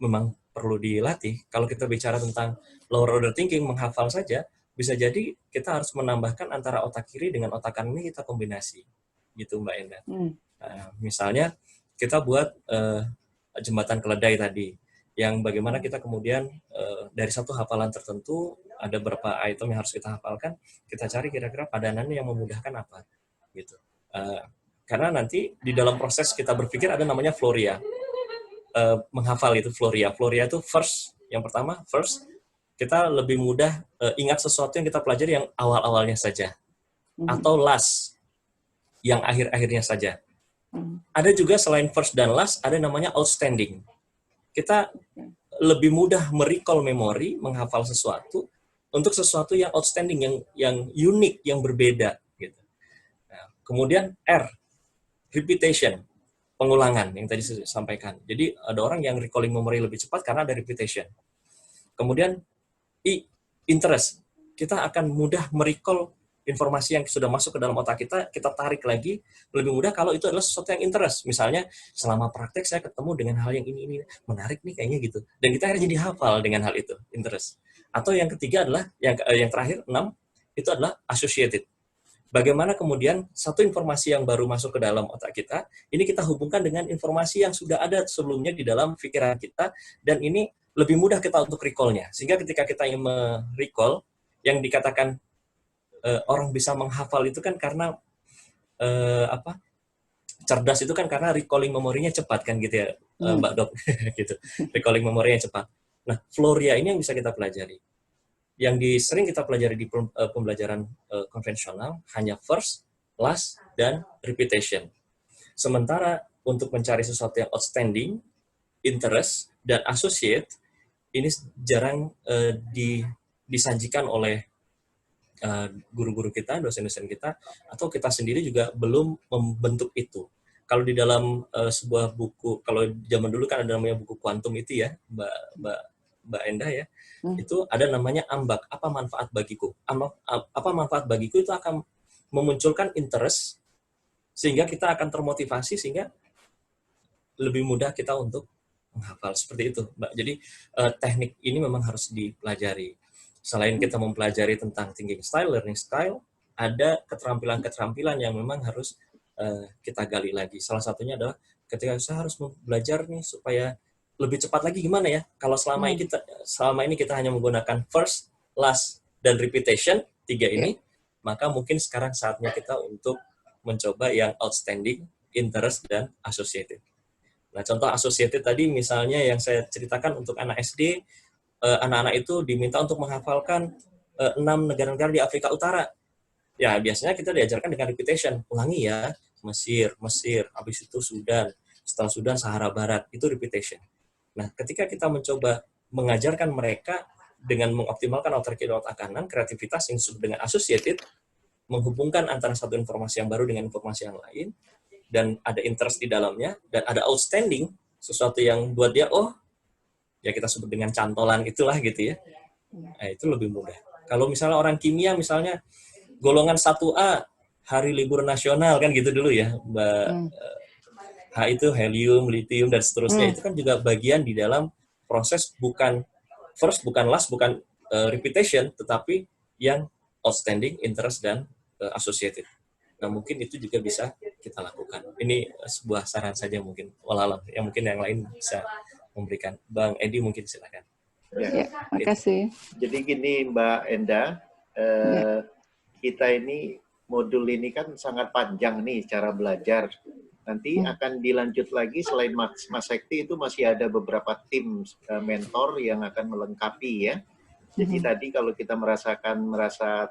memang perlu dilatih. Kalau kita bicara tentang lower order thinking, menghafal saja, bisa jadi kita harus menambahkan antara otak kiri dengan otak kanan ini kita kombinasi, gitu Mbak Endah. Nah, misalnya kita buat jembatan keledai tadi, yang bagaimana kita kemudian dari satu hafalan tertentu, ada beberapa item yang harus kita hafalkan, kita cari kira-kira padanannya yang memudahkan apa, gitu. Karena nanti di dalam proses kita berpikir ada namanya floria, menghafal itu floria. Floria itu first, yang pertama first, kita lebih mudah ingat sesuatu yang kita pelajari yang awal-awalnya saja, atau last, yang akhir-akhirnya saja. Ada juga selain first dan last, ada namanya outstanding. Kita lebih mudah merecall memori, menghafal sesuatu, untuk sesuatu yang outstanding, yang unik, yang berbeda. Gitu. Nah, kemudian R, repetition, pengulangan, yang tadi saya sampaikan. Jadi ada orang yang recalling memory lebih cepat karena ada repetition. Kemudian I, interest, kita akan mudah merecall informasi yang sudah masuk ke dalam otak kita tarik lagi, lebih mudah kalau itu adalah sesuatu yang interest. Misalnya, selama praktek saya ketemu dengan hal yang ini menarik nih kayaknya gitu. Dan kita akhirnya jadi hafal dengan hal itu, interest. Atau yang ketiga adalah, yang terakhir, 6, itu adalah associated. Bagaimana kemudian satu informasi yang baru masuk ke dalam otak kita, ini kita hubungkan dengan informasi yang sudah ada sebelumnya di dalam pikiran kita, dan ini lebih mudah kita untuk recall-nya. Sehingga ketika kita ingin me-recall, yang dikatakan orang bisa menghafal itu kan karena cerdas itu kan karena recalling memorinya cepat kan gitu ya, Mbak Dok. Gitu. Recalling memorinya cepat. Nah, floria ini yang bisa kita pelajari. Yang sering kita pelajari di pembelajaran konvensional hanya first, last, dan repetition. Sementara untuk mencari sesuatu yang outstanding, interest, dan associate, ini jarang disajikan oleh guru-guru kita, dosen-dosen kita, atau kita sendiri juga belum membentuk itu. Kalau di dalam sebuah buku, kalau zaman dulu kan ada namanya buku kuantum itu ya, Mbak Endah ya, itu ada namanya ambak, apa manfaat bagiku. Apa manfaat bagiku itu akan memunculkan interest, sehingga kita akan termotivasi, sehingga lebih mudah kita untuk menghafal. Seperti itu, Mbak. Jadi teknik ini memang harus dipelajari. Selain kita mempelajari tentang thinking style, learning style, ada keterampilan-keterampilan yang memang harus kita gali lagi. Salah satunya adalah ketika saya harus belajar nih supaya lebih cepat lagi gimana ya? Kalau selama ini kita hanya menggunakan first, last, dan repetition, 3 ini, maka mungkin sekarang saatnya kita untuk mencoba yang outstanding, interest, dan associated. Nah, contoh associated tadi misalnya yang saya ceritakan untuk anak SD, anak-anak itu diminta untuk menghafalkan 6 negara-negara di Afrika Utara. Ya, biasanya kita diajarkan dengan repetition. Ulangi ya, Mesir, habis itu Sudan, setelah Sudan Sahara Barat, itu repetition. Nah, ketika kita mencoba mengajarkan mereka dengan mengoptimalkan otak kiri, otak kanan, kreativitas yang disebut dengan associated, menghubungkan antara satu informasi yang baru dengan informasi yang lain, dan ada interest di dalamnya, dan ada outstanding, sesuatu yang buat dia, oh, ya kita sebut dengan cantolan itulah gitu ya. Nah, itu lebih mudah. Kalau misalnya orang kimia, misalnya golongan 1A, hari libur nasional, kan gitu dulu ya, Mbak. H itu helium, lithium, dan seterusnya, itu kan juga bagian di dalam proses bukan first, bukan last, bukan repetition, tetapi yang outstanding, interest, dan associated. Nah, mungkin itu juga bisa kita lakukan. Ini sebuah saran saja mungkin, walaupun yang mungkin yang lain bisa memberikan. Bang Edi mungkin silakan. Ya, makasih. Jadi gini Mbak Enda, kita ini modul ini kan sangat panjang nih cara belajar. Nanti akan dilanjut lagi selain Mas Sekti itu masih ada beberapa tim mentor yang akan melengkapi ya. Jadi tadi kalau kita merasa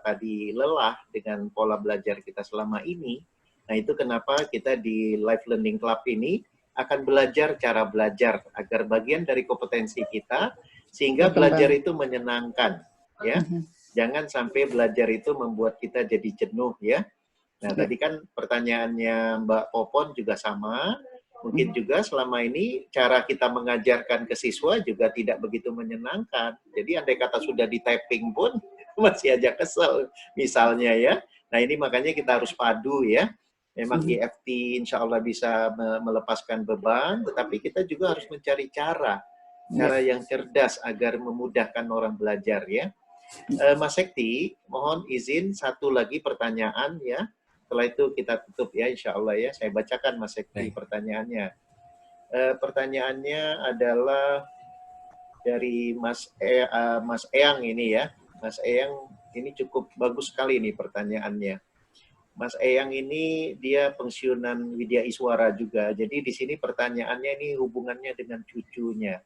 tadi lelah dengan pola belajar kita selama ini, nah itu kenapa kita di Life Learning Club ini akan belajar cara belajar agar bagian dari kompetensi kita sehingga belajar itu menyenangkan ya. Jangan sampai belajar itu membuat kita jadi jenuh ya. Nah, tadi kan pertanyaannya Mbak Popon juga sama. Mungkin juga selama ini cara kita mengajarkan ke siswa juga tidak begitu menyenangkan. Jadi andai kata sudah di typing pun masih aja kesel misalnya ya. Nah, ini makanya kita harus padu ya. Memang EFT insya Allah bisa melepaskan beban, tetapi kita juga harus mencari cara yang cerdas agar memudahkan orang belajar ya. Mas Sekti, mohon izin satu lagi pertanyaan ya. Setelah itu kita tutup ya, insya Allah ya. Saya bacakan Mas Sekti pertanyaannya. Pertanyaannya adalah dari Mas Eyang ini ya. Mas Eyang ini cukup bagus sekali nih pertanyaannya. Mas Eyang ini dia pensiunan Widya Iswara juga. Jadi di sini pertanyaannya ini hubungannya dengan cucunya.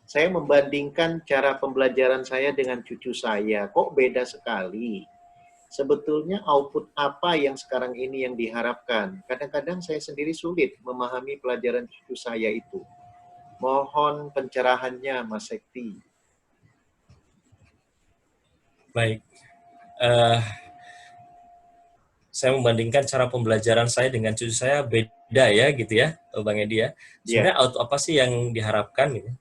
Saya membandingkan cara pembelajaran saya dengan cucu saya. Kok beda sekali? Sebetulnya output apa yang sekarang ini yang diharapkan? Kadang-kadang saya sendiri sulit memahami pelajaran cucu saya itu. Mohon pencerahannya, Mas Sekti. Baik. Saya membandingkan cara pembelajaran saya dengan cucu saya beda ya gitu ya, Bang Edi ya. Sebenarnya output apa sih yang diharapkan gitu?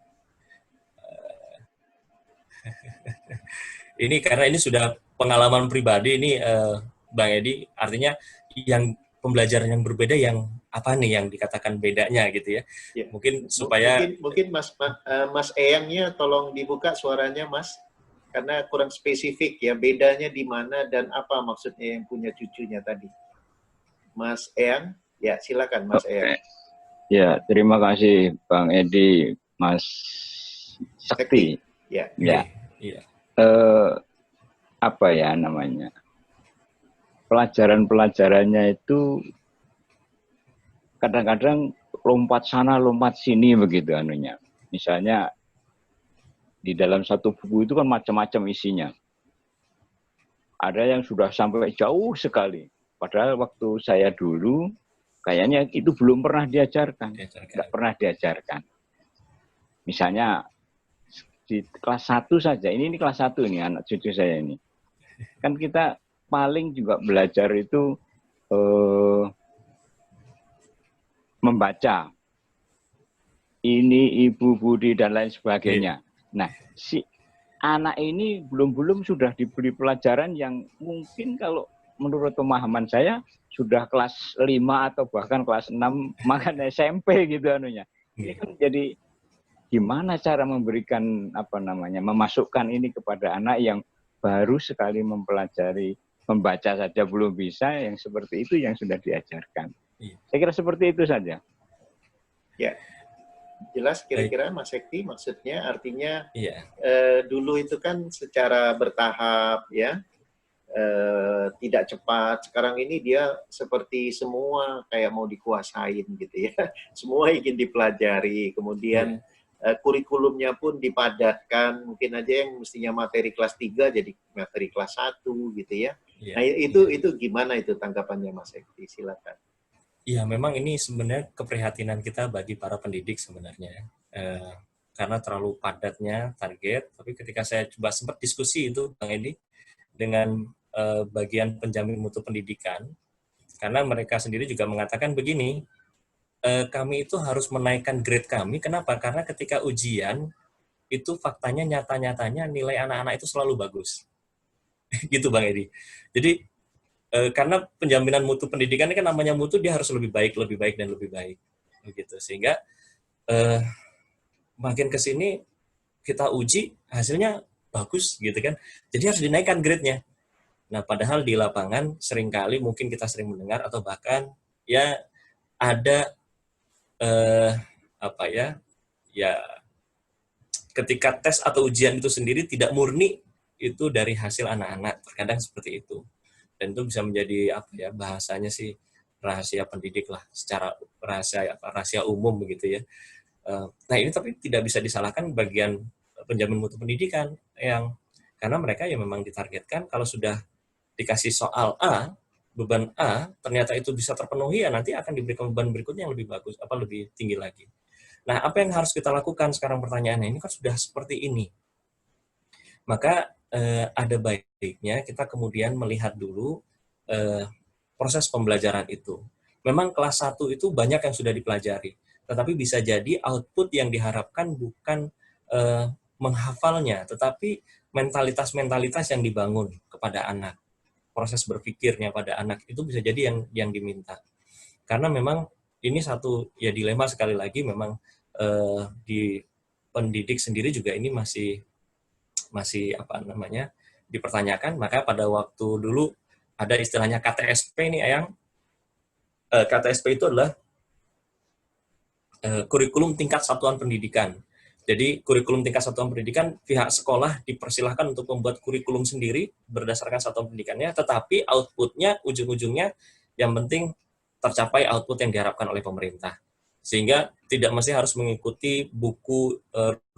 Ini karena ini sudah pengalaman pribadi ini Bang Edi, artinya yang pembelajaran yang berbeda yang apa nih yang dikatakan bedanya gitu ya. Mungkin supaya mungkin Mas Eyangnya tolong dibuka suaranya Mas, karena kurang spesifik ya, bedanya di mana dan apa maksudnya yang punya cucunya tadi. Mas Eyang, ya silakan Mas Eyang. Ya, terima kasih Bang Edi, Mas Sekti. Ya. Apa ya namanya? Pelajaran-pelajarannya itu kadang-kadang lompat sana, lompat sini begitu anunya. Misalnya di dalam satu buku itu kan macam-macam isinya. Ada yang sudah sampai jauh sekali. Padahal waktu saya dulu, kayaknya itu belum pernah diajarkan. Tidak pernah diajarkan. Misalnya, di kelas 1 saja, ini kelas 1 nih anak cucu saya ini. Kan kita paling juga belajar itu membaca. Ini Ibu Budi dan lain sebagainya. Nah, si anak ini belum sudah diberi pelajaran yang mungkin kalau menurut pemahaman saya sudah kelas 5 atau bahkan kelas 6, makan SMP gitu anunya. Ini kan jadi gimana cara memberikan memasukkan ini kepada anak yang baru sekali mempelajari membaca saja belum bisa, yang seperti itu yang sudah diajarkan. Saya kira seperti itu saja. Ya. Jelas kira-kira Mas Sekti maksudnya artinya dulu itu kan secara bertahap ya, tidak cepat. Sekarang ini dia seperti semua kayak mau dikuasain gitu ya. Semua ingin dipelajari, kemudian kurikulumnya pun dipadatkan, mungkin aja yang mestinya materi kelas 3 jadi materi kelas 1 gitu ya. Iya. Nah itu gimana itu tanggapannya Mas Ekti? Silakan. Iya, memang ini sebenarnya keprihatinan kita bagi para pendidik sebenarnya. Karena terlalu padatnya target, tapi ketika saya coba sempat diskusi itu Bang Edi dengan bagian penjamin mutu pendidikan, karena mereka sendiri juga mengatakan begini, kami itu harus menaikkan grade kami. Kenapa? Karena ketika ujian, itu faktanya nyata-nyatanya nilai anak-anak itu selalu bagus. Gitu Bang Edi. Jadi, karena penjaminan mutu pendidikan ini kan namanya mutu, dia harus lebih baik, dan lebih baik. Begitu. Sehingga, makin ke sini, kita uji, hasilnya bagus gitu kan. Jadi harus dinaikkan grade-nya. Nah, padahal di lapangan, seringkali mungkin kita sering mendengar, atau bahkan, ya ada ketika tes atau ujian itu sendiri tidak murni itu dari hasil anak-anak, terkadang seperti itu, dan itu bisa menjadi bahasanya sih rahasia pendidik lah, secara rahasia umum begitu ya. Nah ini tapi tidak bisa disalahkan bagian penjamin mutu pendidikan karena mereka ya memang ditargetkan kalau sudah dikasih soal A, beban A, ternyata itu bisa terpenuhi, ya nanti akan diberikan beban berikutnya yang lebih bagus, lebih tinggi lagi. Nah, apa yang harus kita lakukan sekarang pertanyaannya, ini kan sudah seperti ini. Maka ada baiknya kita kemudian melihat dulu proses pembelajaran itu. Memang kelas 1 itu banyak yang sudah dipelajari, tetapi bisa jadi output yang diharapkan bukan menghafalnya, tetapi mentalitas-mentalitas yang dibangun kepada anak. Proses berpikirnya pada anak itu bisa jadi yang diminta. Karena memang ini satu ya dilema sekali lagi, memang di pendidik sendiri juga ini masih dipertanyakan. Maka pada waktu dulu ada istilahnya KTSP nih Ayang. KTSP itu adalah kurikulum tingkat satuan pendidikan. Jadi kurikulum tingkat satuan pendidikan, pihak sekolah dipersilahkan untuk membuat kurikulum sendiri berdasarkan satuan pendidikannya, tetapi outputnya, ujung-ujungnya yang penting tercapai output yang diharapkan oleh pemerintah. Sehingga tidak mesti harus mengikuti buku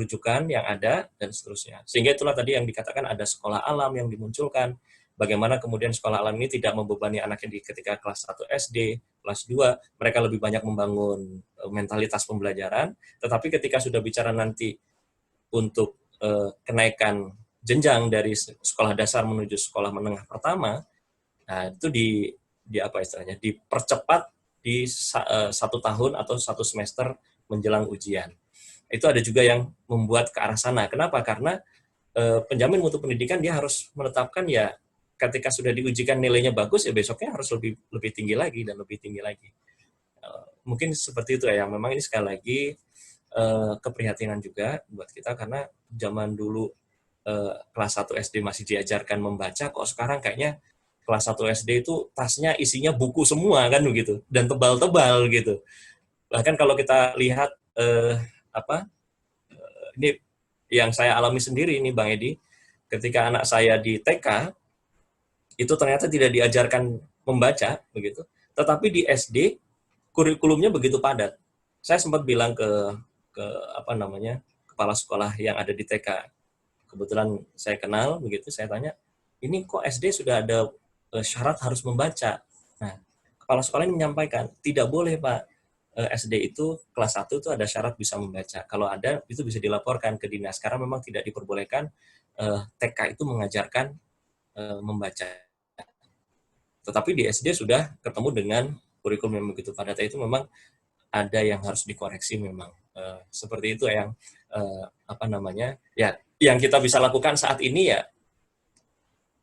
rujukan yang ada, dan seterusnya. Sehingga itulah tadi yang dikatakan ada sekolah alam yang dimunculkan, bagaimana kemudian sekolah alam ini tidak membebani anaknya ketika kelas 1 SD, kelas 2, mereka lebih banyak membangun mentalitas pembelajaran, tetapi ketika sudah bicara nanti untuk kenaikan jenjang dari sekolah dasar menuju sekolah menengah pertama, nah itu dipercepat di 1 tahun atau 1 semester menjelang ujian. Itu ada juga yang membuat ke arah sana. Kenapa? Karena penjamin mutu pendidikan dia harus menetapkan ya ketika sudah diujikan nilainya bagus, ya besoknya harus lebih tinggi lagi dan lebih tinggi lagi. Mungkin seperti itu ya, yang memang ini sekali lagi keprihatinan juga buat kita, karena zaman dulu kelas 1 SD masih diajarkan membaca, kok sekarang kayaknya kelas 1 SD itu tasnya isinya buku semua kan begitu, dan tebal-tebal gitu. Bahkan kalau kita lihat ini yang saya alami sendiri ini Bang Edi, ketika anak saya di TK itu ternyata tidak diajarkan membaca begitu, tetapi di SD kurikulumnya begitu padat. Saya sempat bilang ke kepala sekolah yang ada di TK, kebetulan saya kenal begitu, saya tanya, ini kok SD sudah ada syarat harus membaca. Nah, kepala sekolah ini menyampaikan, tidak boleh Pak, SD itu kelas 1 itu ada syarat bisa membaca. Kalau ada, itu bisa dilaporkan ke dinas, karena memang tidak diperbolehkan TK itu mengajarkan membaca. Tetapi di SD sudah ketemu dengan kurikulum yang begitu padat, itu memang ada yang harus dikoreksi memang. Seperti itu yang yang kita bisa lakukan saat ini ya,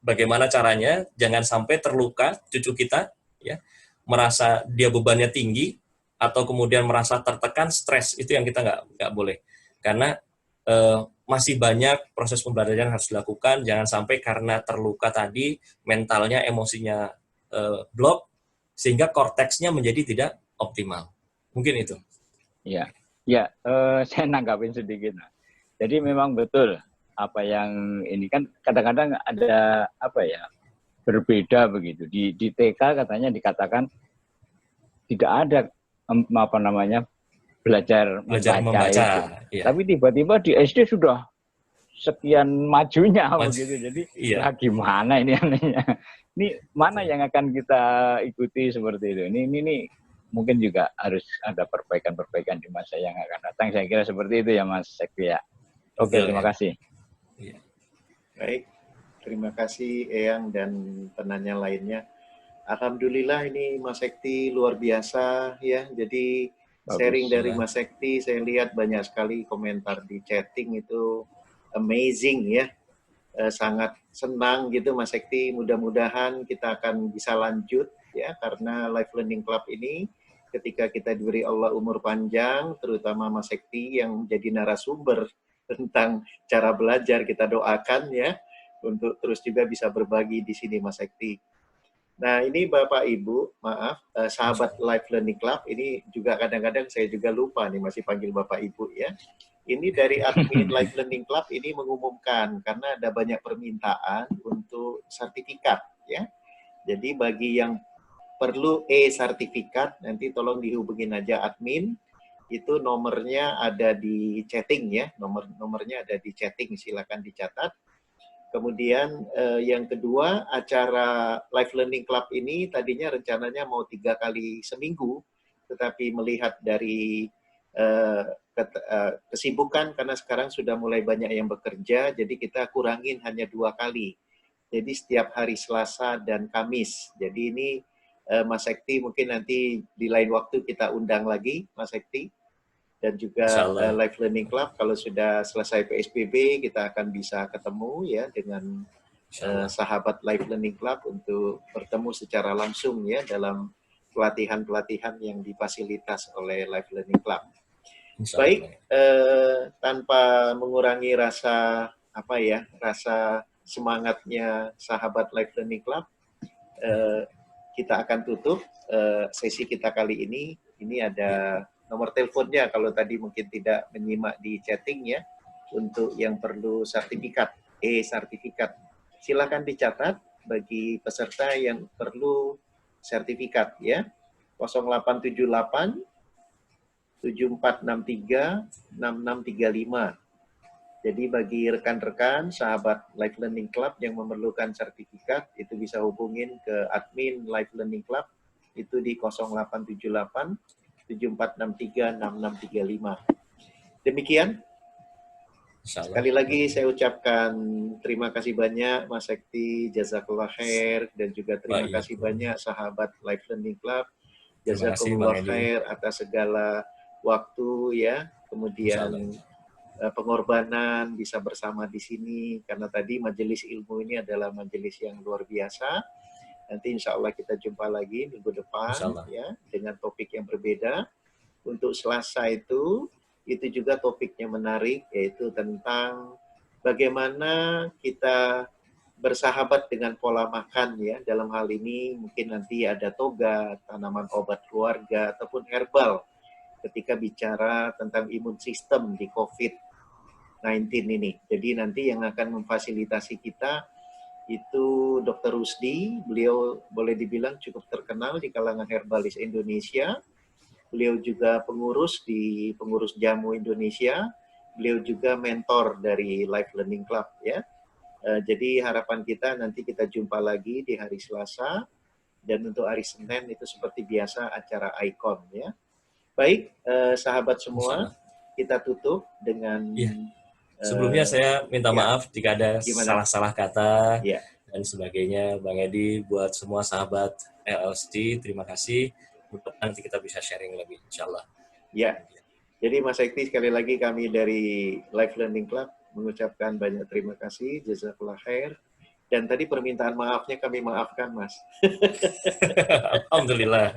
bagaimana caranya jangan sampai terluka cucu kita, ya, merasa dia bebannya tinggi atau kemudian merasa tertekan, stres, itu yang kita nggak boleh. Karena masih banyak proses pembelajaran yang harus dilakukan, jangan sampai karena terluka tadi mentalnya, emosinya blok sehingga korteksnya menjadi tidak optimal. Mungkin itu. Ya, saya nanggapin sedikit. Jadi memang betul apa yang ini kan kadang-kadang ada berbeda begitu. Di TK katanya dikatakan tidak ada belajar membaca. Itu. Iya. Tapi tiba-tiba di SD sudah sekian majunya begitu. Jadi gimana ini anehnya? Ini mana yang akan kita ikuti seperti itu? Ini mungkin juga harus ada perbaikan-perbaikan di masa yang akan datang. Saya kira seperti itu ya Mas Sekti ya. Oke, terima kasih. Iya. Baik, terima kasih Eyang dan penanya lainnya. Alhamdulillah ini Mas Sekti luar biasa ya. Jadi sharing dari Mas Sekti, saya lihat banyak sekali komentar di chatting itu amazing ya. Sangat senang gitu Mas Sekti, mudah-mudahan kita akan bisa lanjut ya, karena Life Learning Club ini ketika kita diberi Allah umur panjang, terutama Mas Sekti yang menjadi narasumber tentang cara belajar, kita doakan ya untuk terus juga bisa berbagi di sini Mas Sekti. Nah ini Bapak Ibu, maaf, sahabat Life Learning Club ini juga kadang-kadang saya juga lupa nih masih panggil Bapak Ibu ya. Ini dari admin Life Learning Club ini mengumumkan karena ada banyak permintaan untuk sertifikat ya. Jadi bagi yang perlu e-sertifikat nanti tolong dihubungin aja admin. Itu nomornya ada di chatting ya. Nomornya ada di chatting, silakan dicatat. Kemudian yang kedua, acara Life Learning Club ini tadinya rencananya mau 3 kali seminggu, tetapi melihat dari kesibukan karena sekarang sudah mulai banyak yang bekerja, jadi kita kurangin hanya 2 kali. Jadi setiap hari Selasa dan Kamis. Jadi ini Mas Sekti mungkin nanti di lain waktu kita undang lagi Mas Sekti dan juga Life Learning Club kalau sudah selesai PSBB kita akan bisa ketemu ya dengan sahabat Life Learning Club untuk bertemu secara langsung ya dalam pelatihan-pelatihan yang difasilitas oleh Life Learning Club. Baik, tanpa mengurangi rasa rasa semangatnya sahabat Life Learning Club, kita akan tutup sesi kita kali ini. Ini ada nomor teleponnya kalau tadi mungkin tidak menyimak di chatting ya, untuk yang perlu sertifikat, e-sertifikat. Silakan dicatat bagi peserta yang perlu sertifikat ya, 0878 7463 6635. Jadi bagi rekan-rekan sahabat Life Learning Club yang memerlukan sertifikat itu bisa hubungin ke admin Life Learning Club itu di 0878 7463 6635. Demikian. Sekali lagi saya ucapkan terima kasih banyak Mas Sekti, jazakallah khair, dan juga terima kasih banyak sahabat Life Learning Club. Jazakallah khair atas segala waktu ya, kemudian pengorbanan bisa bersama di sini karena tadi majelis ilmu ini adalah majelis yang luar biasa. Nanti insya Allah kita jumpa lagi minggu depan ya dengan topik yang berbeda. Untuk Selasa itu juga topiknya menarik, yaitu tentang bagaimana kita bersahabat dengan pola makan ya. Dalam hal ini mungkin nanti ada toga, tanaman obat keluarga ataupun herbal ketika bicara tentang imun sistem di COVID-19 ini. Jadi nanti yang akan memfasilitasi kita itu Dr. Rusdi. Beliau boleh dibilang cukup terkenal di kalangan herbalis Indonesia. Beliau juga pengurus Jamu Indonesia. Beliau juga mentor dari Life Learning Club ya. Jadi harapan kita nanti kita jumpa lagi di hari Selasa, dan untuk hari Senin itu seperti biasa acara Icon ya. Baik, sahabat semua, kita tutup dengan sebelumnya saya minta maaf jika ada salah-salah kata dan sebagainya. Bang Edi, buat semua sahabat LLC, terima kasih. Nanti kita bisa sharing lebih, insya Allah. Ya, jadi Mas Sekti sekali lagi kami dari Life Learning Club mengucapkan banyak terima kasih, jazakallah khair. Dan tadi permintaan maafnya kami maafkan, Mas. Alhamdulillah.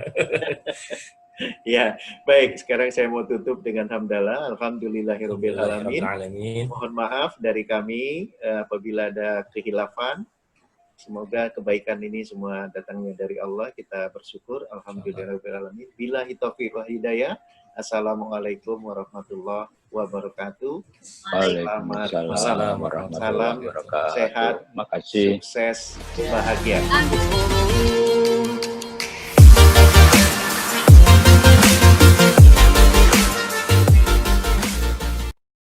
Ya, baik. Sekarang saya mau tutup dengan hamdalah. Alhamdulillahirabbil alamin. Mohon maaf dari kami apabila ada kehilafan. Semoga kebaikan ini semua datangnya dari Allah. Kita bersyukur. Alhamdulillahirabbil alamin. Billahi taufiq wal hidayah. Assalamualaikum warahmatullahi wabarakatuh. Waalaikumsalam warahmatullahi wabarakatuh. Sehat, makasih, sukses, bahagia.